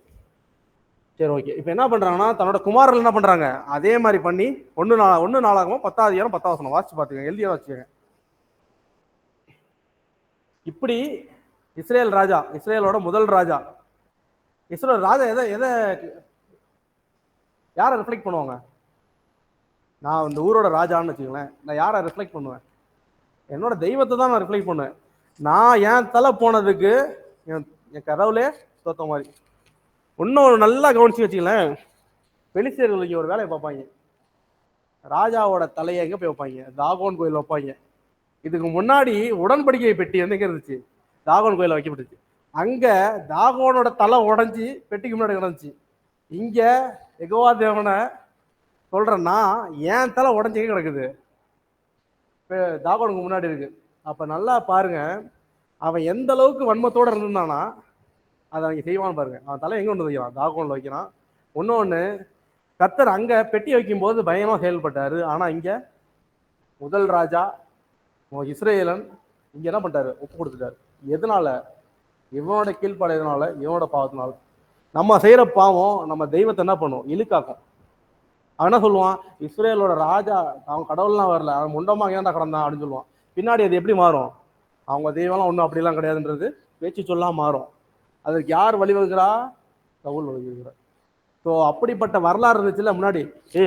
[SPEAKER 1] சரி, ஓகே. இப்போ என்ன பண்றாங்கன்னா, தன்னோட குமாரர்கள் என்ன பண்றாங்க, அதே மாதிரி பண்ணி 1 நாளாகவும் 10ஆம் அதிகாரம் 10ஆம் வசனம் வாசிச்சு பார்த்துக்கங்க, எழுதியா வச்சுக்கோங்க. இப்படி இஸ்ரேல் ராஜா, இஸ்ரேலோட முதல் ராஜா, இஸ்ரேல் ராஜா எதை யாரை ரிஃப்ளெக்ட் பண்ணுவாங்க? நான் இந்த ஊரோட ராஜான்னு வச்சுக்கங்களேன், நான் யாரை ரிஃப்ளெக்ட் பண்ணுவேன்? என்னோட தெய்வத்தை தான் நான் ரிஃப்ளெக்ட் பண்ணுவேன். நான் என் தலை போனதுக்கு என் கடவுளே தோத்த மாதிரி. இன்னொரு நல்லா கவனிச்சு வச்சுக்கலேன், பெலிஸ்தியர்கள் இங்கே ஒரு வேலையை பார்ப்பாங்க. ராஜாவோட தலையை எங்கே போய் வைப்பாங்க? தாகோன் கோயில் வைப்பாங்க. இதுக்கு முன்னாடி உடன்படிக்கை பெட்டி வந்து எங்கே இருந்துச்சு? தாகோன் கோயிலில் வைக்கப்பட்டுச்சு. அங்கே தாகோனோட தலை உடஞ்சி பெட்டிக்கு முன்னாடி கிடந்துச்சு. இங்கே யெகோவா தேவனை சொல்கிறேன்னா என் தலை உடஞ்சி எங்கே கிடக்குது? தாகோனுக்கு முன்னாடி இருக்கு. அப்போ நல்லா பாருங்க, அவன் எந்த அளவுக்கு வன்மத்தோடு இருந்திருந்தானா அதை அவங்க செய்வான்னு பாருங்க. அவன் தலை எங்கே கொண்டு வைக்கிறான்? தாகோனில் வைக்கிறான். இன்னொன்று, கர்த்தர் அங்கே பெட்டி வைக்கும்போது பயமாக செயல்பட்டாரு. ஆனால் இங்கே முதல் ராஜா இஸ்ரேலன் இங்கே என்ன பண்ணிட்டாரு? ஒப்பு கொடுத்துட்டாரு. எதனால? இவனோட கீழ்ப்பாடுனால, இவனோட பாவத்தினால. நம்ம செய்கிற பாவம் நம்ம தெய்வத்தை என்ன பண்ணும்? இழுக்காக்கும். அவன் என்ன சொல்லுவான்? இஸ்ரேலோட ராஜா அவன் கடவுள்லாம் வரல, அவன் முண்டமாக ஏன்டா கிடந்தான் அப்படின்னு சொல்லுவான். பின்னாடி அது எப்படி மாறும்? அவங்க தெய்வம்லாம் ஒன்றும் அப்படிலாம் கிடையாதுன்றது பேச்சு சொல்லாம் மாறும். அதுக்கு யார் வழிவகுக்கிறா? சவுல் வழிவகுக்கிறார். ஸோ அப்படிப்பட்ட வரலாறு இருந்துச்சுல முன்னாடி.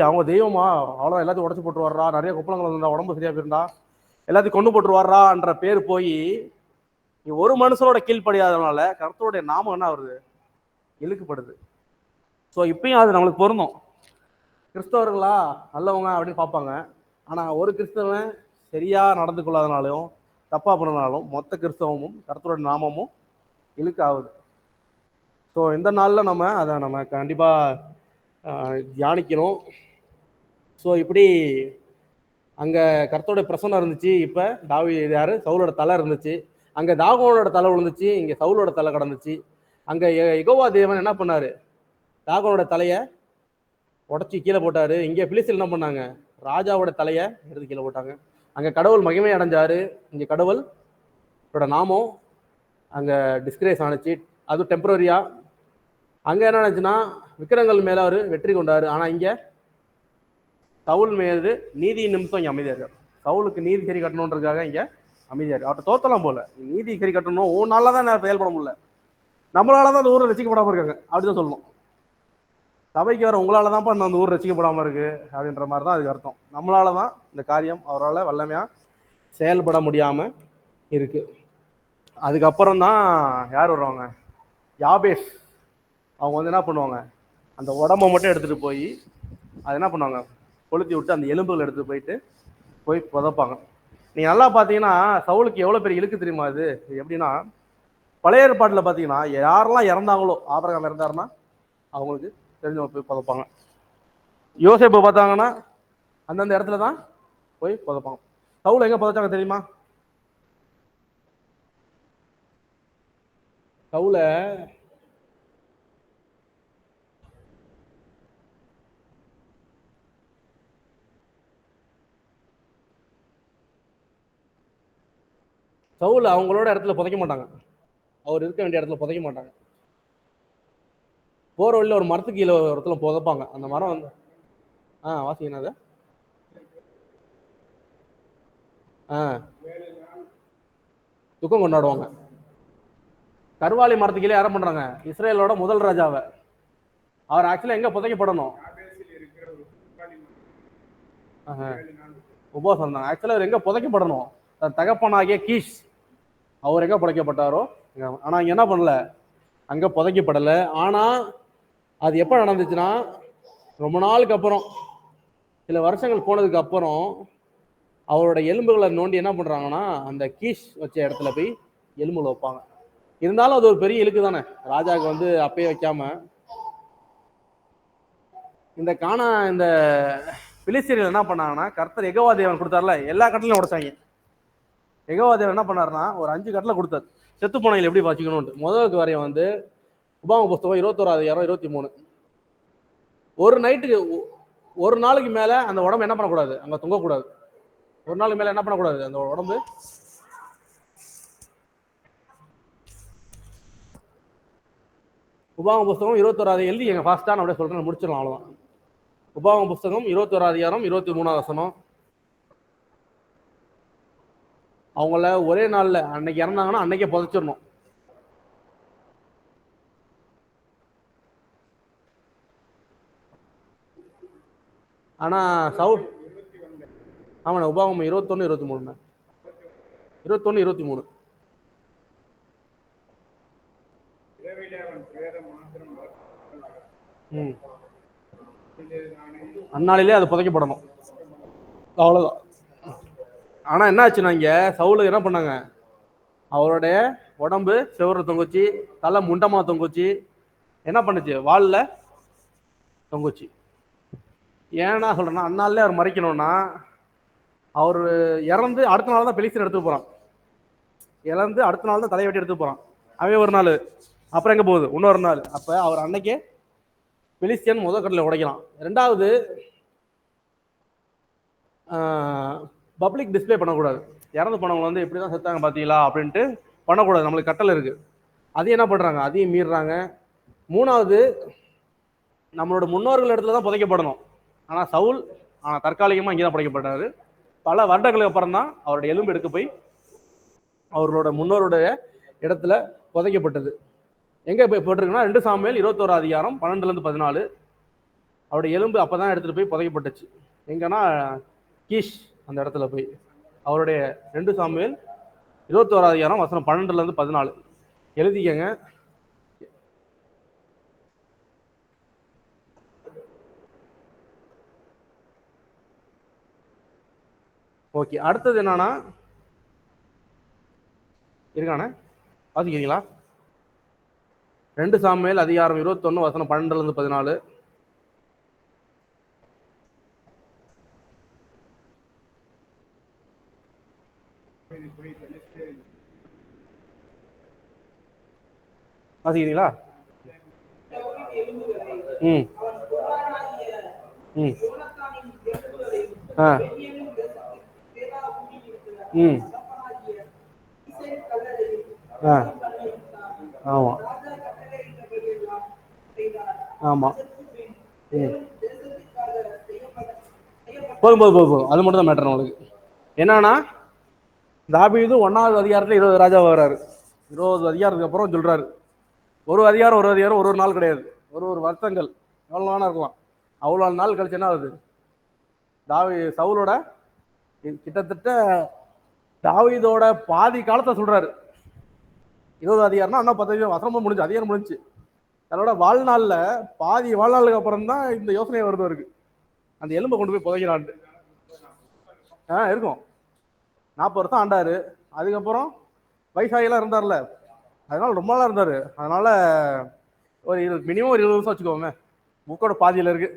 [SPEAKER 1] அவங்க தெய்வமா அவ்வளோ எல்லாத்தையும் உடச்சு போட்டு வர்றா, நிறைய குப்பலங்கள் இருந்தா, உடம்பு சரியா போயிருந்தா எல்லாத்தையும் கொண்டு போட்டு வர்றான்ற பேர் போய் ஒரு மனுஷனோட கீழ்ப்படியாதனால கர்த்தருடைய நாமம் என்ன வருது? இழுக்கப்படுது. ஸோ இப்பயும் அது நம்மளுக்கு பொருந்தும். கிறிஸ்தவர்களா நல்லவங்க அப்படின்னு பார்ப்பாங்க. ஆனால் ஒரு கிறிஸ்தவன் சரியா நடந்து கொள்ளாதனாலும் தப்பா பண்ணனாலும் மொத்த கிறிஸ்தவமும் கர்த்தருடைய நாமமும் இழுக்க ஆகுது. ஸோ இந்த நாளில் நம்ம கண்டிப்பாக தியானிக்கணும். ஸோ இப்படி அங்கே கர்த்தருடைய பிரசன்னம் இருந்துச்சு. இப்போ சவுலோட தலை இருந்துச்சு. அங்கே தாகோனோட தலை விழுந்துச்சு, இங்கே சவுலோட தலை கடந்துச்சு. அங்கே யெகோவா தேவன் என்ன பண்ணாரு? தாகோனோட தலையை உடச்சி கீழே போட்டாரு. இங்கே பிலிஸ்தீன் என்ன பண்ணாங்க? ராஜாவோட தலையை எடுத்து கீழே போட்டாங்க. அங்கே கடவுள் மகிமை அடைஞ்சாரு, இங்கே கடவுளோட நாமம் அங்கே டிஸ்கிரேஸ் ஆனிச்சு. அது டெம்பரரியா. அங்கே என்ன ஆச்சுன்னா விக்கிரங்கள் மேலே அவர் வெற்றி கொண்டாரு. ஆனால் இங்கே சவுல் மீது நீதி நிமிஷம் இங்கே அமைதியாக இருக்கார். சவுலுக்கு நீதி சரி கட்டணுன்றதுக்காக இங்கே அமைதியாக இருக்கு. அவர்கிட்ட தோத்தலாம் போல, நீதி சரி கட்டணும் உன்னால தான் நான் செயல்பட முடியல, நம்மளால தான் அந்த ஊரை ரசிக்கப்படாமல் இருக்காங்க அப்படிதான் சொல்லணும். சபைக்கு வர உங்களால தான்ப்பா அந்த ஊர் ரசிக்கப்படாமல் இருக்கு அப்படின்ற மாதிரி தான் அதுக்கு அர்த்தம். நம்மளால தான் இந்த காரியம் அவரால் வல்லமையாக செயல்பட முடியாமல் இருக்கு. அதுக்கப்புறம் தான் யார் வருவாங்க? யாபேஸ். அவங்க வந்து என்ன பண்ணுவாங்க? அந்த உடம்பை மட்டும் எடுத்துகிட்டு போய் அது என்ன பண்ணுவாங்க? கொளுத்தி விட்டு அந்த எலும்புகள் எடுத்துகிட்டு போய் புதைப்பாங்க. நீங்கள் நல்லா பார்த்தீங்கன்னா சவுலுக்கு எவ்வளோ பெரிய இழுக்கு தெரியுமா? இது எப்படின்னா, பழைய ஏற்பாட்டில் பார்த்தீங்கன்னா யாரெல்லாம் இறந்தாங்களோ, ஆபிரகாம் இறந்தாருன்னா அவங்களுக்கு தெரிஞ்சவங்க போய் புதைப்பாங்க. யோசேப்பை பார்த்தாங்கன்னா அந்தந்த இடத்துல தான் போய் புதைப்பாங்க. சவுல் எங்கே புதைச்சாங்க தெரியுமா? சவுல அவங்களோட இடத்துல புதைக்க மாட்டாங்க. அவர் இருக்க வேண்டிய இடத்துல புதைக்க மாட்டாங்க. போற வழியில் ஒரு மரத்துக்கு கீழே ஒரு இடத்துல புதைப்பாங்க. அந்த மரம் வந்து வாசிங்கன்னா அதை துக்கம் கொண்டாடுவாங்க. கருவாலி மரத்துக்கு கீழே யாரை பண்றாங்க? இஸ்ரேலோட முதல் ராஜாவை. அவர் ஆக்சுவலா எங்க புதைக்கப்படணும்? உபவாசம் தான். ஆக்சுவலா அவர் எங்க புதைக்கப்படணும்? தன் தகப்பனாகிய கீஷ் அவர் எங்க புதைக்கப்பட்டாரோ. ஆனா இங்க என்ன பண்ணல, அங்க புதைக்கப்படல. ஆனா அது எப்ப நடந்துச்சுன்னா, ரொம்ப நாளுக்கு அப்புறம், சில வருஷங்கள் போனதுக்கு அப்புறம் அவரோட எலும்புகளை நோண்டி என்ன பண்றாங்கன்னா அந்த கீஷ் வச்ச இடத்துல போய் எலும்புல வைப்பாங்க. இருந்தாலும் அது ஒரு பெரிய இழுக்கு தானே ராஜாவுக்கு வந்து அப்பயே வைக்காம. இந்த பிலிஸ்தீனியர்கள் என்ன பண்ணாங்கன்னா, கர்த்தர் யெகோவா தேவன் கொடுத்தாருல, எல்லா கட்டளையும் உடைச்சாங்க. யெகோவா தேவன் என்ன பண்ணாருன்னா, ஒரு 5 கட்டளை கொடுத்தாரு செத்து போனவங்களை எப்படி வச்சுக்கணும்னு. முதலுக்கு வரைய வந்து உபாகம புஸ்தகம் 21:23. ஒரு நைட்டுக்கு ஒரு நாளைக்கு மேல அந்த உடம்பு என்ன பண்ணக்கூடாது, அங்க தொங்கக்கூடாது. ஒரு நாளைக்கு மேல என்ன பண்ணக்கூடாது, அந்த உடம்பு உபாகம புஸ்தகம் 21 எழுதி எங்க ஃபாஸ்டா நான் அப்படியே சொல்றேன், முடிச்சிடலாம் அவ்வளவுதான். உபாகம புஸ்தகம் 21:23. அவங்கள ஒரே நாள்ல அன்னைக்கு இறந்தாங்கன்னா அன்னைக்கே புதைச்சிடணும். ஆனா ஆமாண்ணா உபாகமம் 21:23. 21:23. அந்நாளிலே அது புதைக்கப்படணும், அவ்வளவுதான். ஆனா என்ன ஆச்சுன்னா, இங்க சவுல் என்ன பண்ணாங்க, அவருடைய உடம்பு செவரு தொங்குச்சு, தலை முண்டமா தொங்குச்சு, என்ன பண்ணுச்சு, வால்ல தொங்குச்சு. ஏன்னா சொல்றேன்னா, அந்நாள்ல அவர் மறைக்கணும்னா அவர் இறந்து அடுத்த நாள் தான் பெலிஸ்தீன் எடுத்து போறான். இறந்து அடுத்த நாள் தான் தலையை வெட்டி எடுத்து போறான். அவன் ஒரு நாள், அப்புறம் எங்க போகுது இன்னொரு நாள். அப்ப அவர் அன்னைக்கே பெலிஸ்தியன் முதல் கட்டளை உடைக்கலாம். ரெண்டாவது, பப்ளிக் டிஸ்பிளே பண்ணக்கூடாது. இறந்து போனவங்க வந்து இப்படிதான் செத்தாங்க பாத்தீங்களா அப்படின்ட்டு பண்ணக்கூடாது, நம்மளுக்கு கட்டளை இருக்கு. அதையும் என்ன பண்றாங்க, அதையும் மீறுறாங்க. மூணாவது, நம்மளோட முன்னோர்கள் இடத்துல தான் புதைக்கப்படணும். ஆனா சவுல் தற்காலிகமா இங்கேதான் புதைக்கப்பட்டாரு. பல வருடங்களுக்கு அப்புறம் தான் அவருடைய எலும்பு எடுக்க போய் அவர்களோட முன்னோருடைய இடத்துல புதைக்கப்பட்டது. எங்க போய் போட்டிருக்குன்னா 2 சாமுவேல் 21:12-14. அவருடைய எலும்பு அப்பதான் எடுத்துட்டு போய் புதைக்கப்பட்டுச்சு. எங்கன்னா கீஷ் அந்த இடத்துல போய். அவருடைய 2 சாமுவேல் 21:12-14 எழுதிக்கங்க. ஓகே, அடுத்தது என்னன்னா, இருக்கானே வாசிக்கிறீங்களா? 2 சாமுவேல் 21:12-14. வாசிக்கிறீங்களா? ம் ம் ஆ ம் ஆ ஆமா ஆமா ம் போதும். அது மட்டும் தான் மேட்டர் உங்களுக்கு. என்னன்னா, தாவீது 1வது அதிகாரத்துல 20 ராஜாவா வர்றாரு. 20 அதிகாரத்துக்கு அப்புறம் சொல்றாரு, ஒரு அதிகாரம் ஒரு நாள் கிடையாது, ஒரு வருஷங்கள் எவ்வளவு நாளா இருக்கலாம். அவ்வளவு நாள் கழிச்சு என்ன ஆகுது, சவுலோட கிட்டத்தட்ட தாவீதோட பாதி காலத்தை சொல்றாரு. 20 அதிகாரம்னா அண்ணா 10 வசனமும் முடிஞ்சு, அதிகாரம் முடிஞ்சு. தன்னோட வாழ்நாள்ல பாதி வாழ்நாளுக்கு அப்புறம் தான் இந்த யோசனை வருது இருக்கு, அந்த எலும்பை கொண்டு போய் புதைக்கிறான். இருக்கும் 40 வருஷம் ஆண்டாரு. அதுக்கப்புறம் வயசாகிலாம் இருந்தார்ல, அதனால ரொம்ப நாளா இருந்தாரு. அதனால ஒரு மினிமம் ஒரு 20 வருஷம் வச்சுக்கோங்க, புக்கோட பாதியில இருக்கு.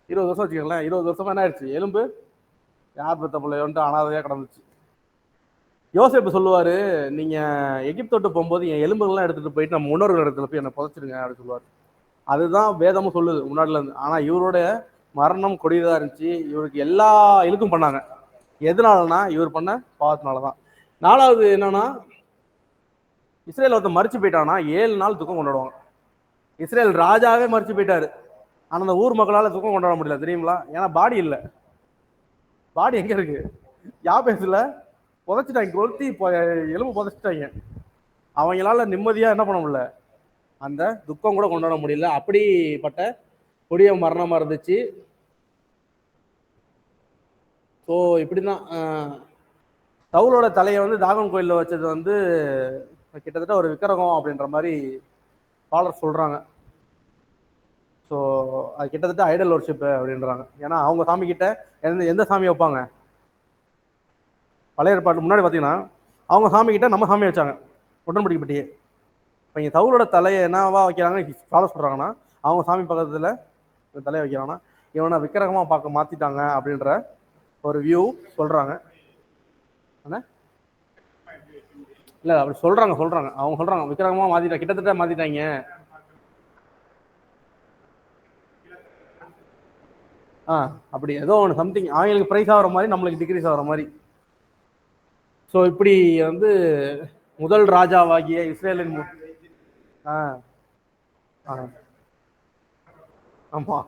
[SPEAKER 1] 20 வருஷம் வச்சுக்கோங்களேன். 20 வருஷமா என்ன ஆயிடுச்சு, எலும்பு யார் பெத்த பிள்ளை வந்துட்டு அனாதையா கிடந்துச்சு. யோசேப்பு சொல்லுவாரு, நீங்க எகிப்து விட்டு போகும்போது என் எலும்புகள்லாம் எடுத்துட்டு போயிட்டு நம்ம முன்னோர்கள் இடத்துல போய் என்ன புதைச்சிருங்க அப்படின்னு சொல்லுவாரு. அதுதான் வேதமும் சொல்லுது முன்னாடில இருந்து. ஆனா இவருடைய மரணம் கொடியதா இருந்துச்சு. இவருக்கு எல்லா இழுக்கும் பண்ணாங்க. எதனாலனா இவர் பண்ண பாவத்தினாலதான். 4வது என்னன்னா, இஸ்ரேல் ஒருத்தர் மறிச்சு போயிட்டானா 7 நாள் துக்கம் கொண்டாடுவாங்க. இஸ்ரேல் ராஜாவே மறிச்சு போயிட்டாரு, ஆனா அந்த ஊர் மக்களால துக்கம் கொண்டாட முடியல தெரியுங்களா? ஏன்னா பாடி இல்ல. பாடி எங்க இருக்கு, யாபேஸ்ல புதைச்சிட்டாங்க, கொளுத்தி எலும்பு புதைச்சிட்டாங்க. அவங்களால நிம்மதியா என்ன பண்ண முடியல, அந்த துக்கம் கூட கொண்டாட முடியல. அப்படிப்பட்ட கொடிய மரணமா இருந்துச்சு. ஸோ இப்படிதான் சவுலோட தலையை வந்து தாகன் கோயிலில் வச்சது வந்து கிட்டத்தட்ட ஒரு விக்கிரகம் அப்படின்ற மாதிரி பாலர் சொல்றாங்க. ஸோ அது கிட்டத்தட்ட ஐடல் ஒர்ஷிப் அப்படின்றாங்க. ஏன்னா அவங்க சாமி கிட்ட எந்த சாமி வைப்பாங்க, பழைய ஏற்பாட்டு முன்னாடி பார்த்தீங்கன்னா அவங்க சாமி கிட்ட நம்ம சாமி வச்சாங்க, உடன்படிக்கைப்பட்டியே. இப்போ இங்கே சவுலோட தலையை என்னவா வைக்கிறாங்க ஃபாலோ சொல்கிறாங்கன்னா, அவங்க சாமி பக்கத்தில் தலையை வைக்கிறாங்கன்னா இவனை விக்கிரகமாக பார்க்க மாற்றிட்டாங்க அப்படின்ற ஒரு வியூ சொல்கிறாங்க. என்ன இல்லை அப்படி சொல்கிறாங்க அவங்க சொல்கிறாங்க விக்கிரகமாக மாற்றிட்டாங்க, கிட்டத்தட்ட மாற்றிட்டாங்க. அப்படி ஏதோ ஒன்று சம்திங் அவங்களுக்கு ப்ரைஸ் ஆகிற மாதிரி நம்மளுக்கு டிக்ரீஸ் ஆகிற மாதிரி. ஸோ இப்படி வந்து முதல் ராஜாவாகிய இஸ்ரேலின் ஆமாம்.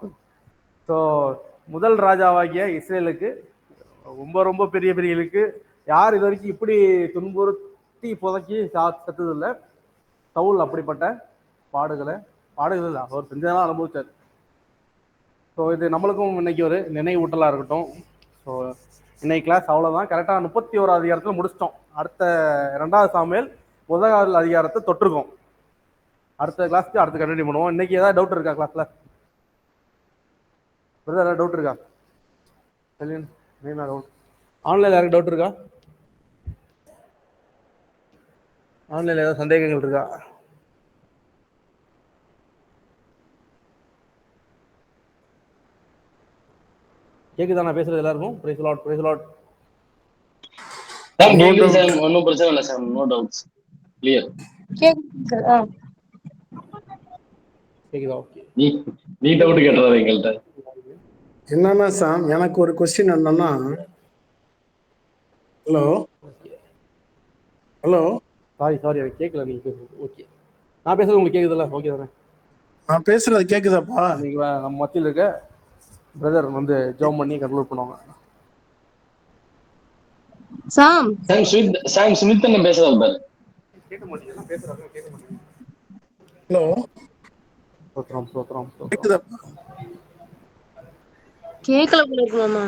[SPEAKER 1] ஸோ முதல் ராஜாவாகிய இஸ்ரேலுக்கு ரொம்ப ரொம்ப பெரிய பெரியலுக்கு யார் இது வரைக்கும் இப்படி துன்புறுத்தி புதைக்கி செத்ததில்லை. சவுல் அப்படிப்பட்ட பாடுகள் இல்லை, அவர் செஞ்சதெல்லாம் அனுபவிச்சார். ஸோ இது நம்மளுக்கும் இன்னைக்கு ஒரு நினைவூட்டலாக இருக்கட்டும். ஸோ இன்னைக்கு கிளாஸ் அவ்வளோதான். கரெக்டாக 31 அதிகாரத்தில் முடிச்சிட்டோம். அடுத்த 2 சாமுவேல் 1 அதிகாரத்தை தொட்டிருக்கோம். அடுத்த கிளாஸ்க்கு அடுத்து கண்டினியூ பண்ணுவோம். இன்னைக்கு ஏதாவது டவுட் இருக்கா கிளாஸ்ல? ஏதாவது டவுட் இருக்கா? டவுட் ஆன்லைன்ல யாருக்கு டவுட் இருக்கா? ஆன்லைன்ல ஏதாவது சந்தேகங்கள் இருக்கா? கேக்குதா நான் பேசுறது எல்லாருக்கும்? Praise lord, praise lord.
[SPEAKER 3] ஒன்னும் பிரச்சனை இல்லை சார், நோ டவுட்ஸ், கிளியர்.
[SPEAKER 1] கேக்குதா? ஓகே.
[SPEAKER 3] நீ டவுட் கேட்டதா எங்கள்கிட்ட?
[SPEAKER 4] என்னன்னா சாம், எனக்கு ஒரு கொஸ்டின் என்னன்னா, ஹலோ
[SPEAKER 1] சாரி எனக்கு கேட்கல நீங்க பேசுறது. ஓகே, நான் பேசுறது உங்களுக்கு கேக்குதுல்ல? ஓகே தானே?
[SPEAKER 4] நான் பேசுறது கேக்குதாப்பா?
[SPEAKER 1] நீங்க நம்ம மத்தியில் இருக்க பிரதர் வந்து ஜாம் பண்ணி கன்க்ளூட் பண்ணுவாங்க.
[SPEAKER 5] சாம்
[SPEAKER 3] ஸ்மித் என்ன பேசுறாரு பாரு.
[SPEAKER 1] கேட்க மாட்டீங்க பேசுறாங்க, கேட்க மாட்டீங்க.
[SPEAKER 4] ஹலோ,
[SPEAKER 1] சோத்ரம்
[SPEAKER 4] கேக்குதாப்பா?
[SPEAKER 5] கேட்கல போல இருக்கு மாமா.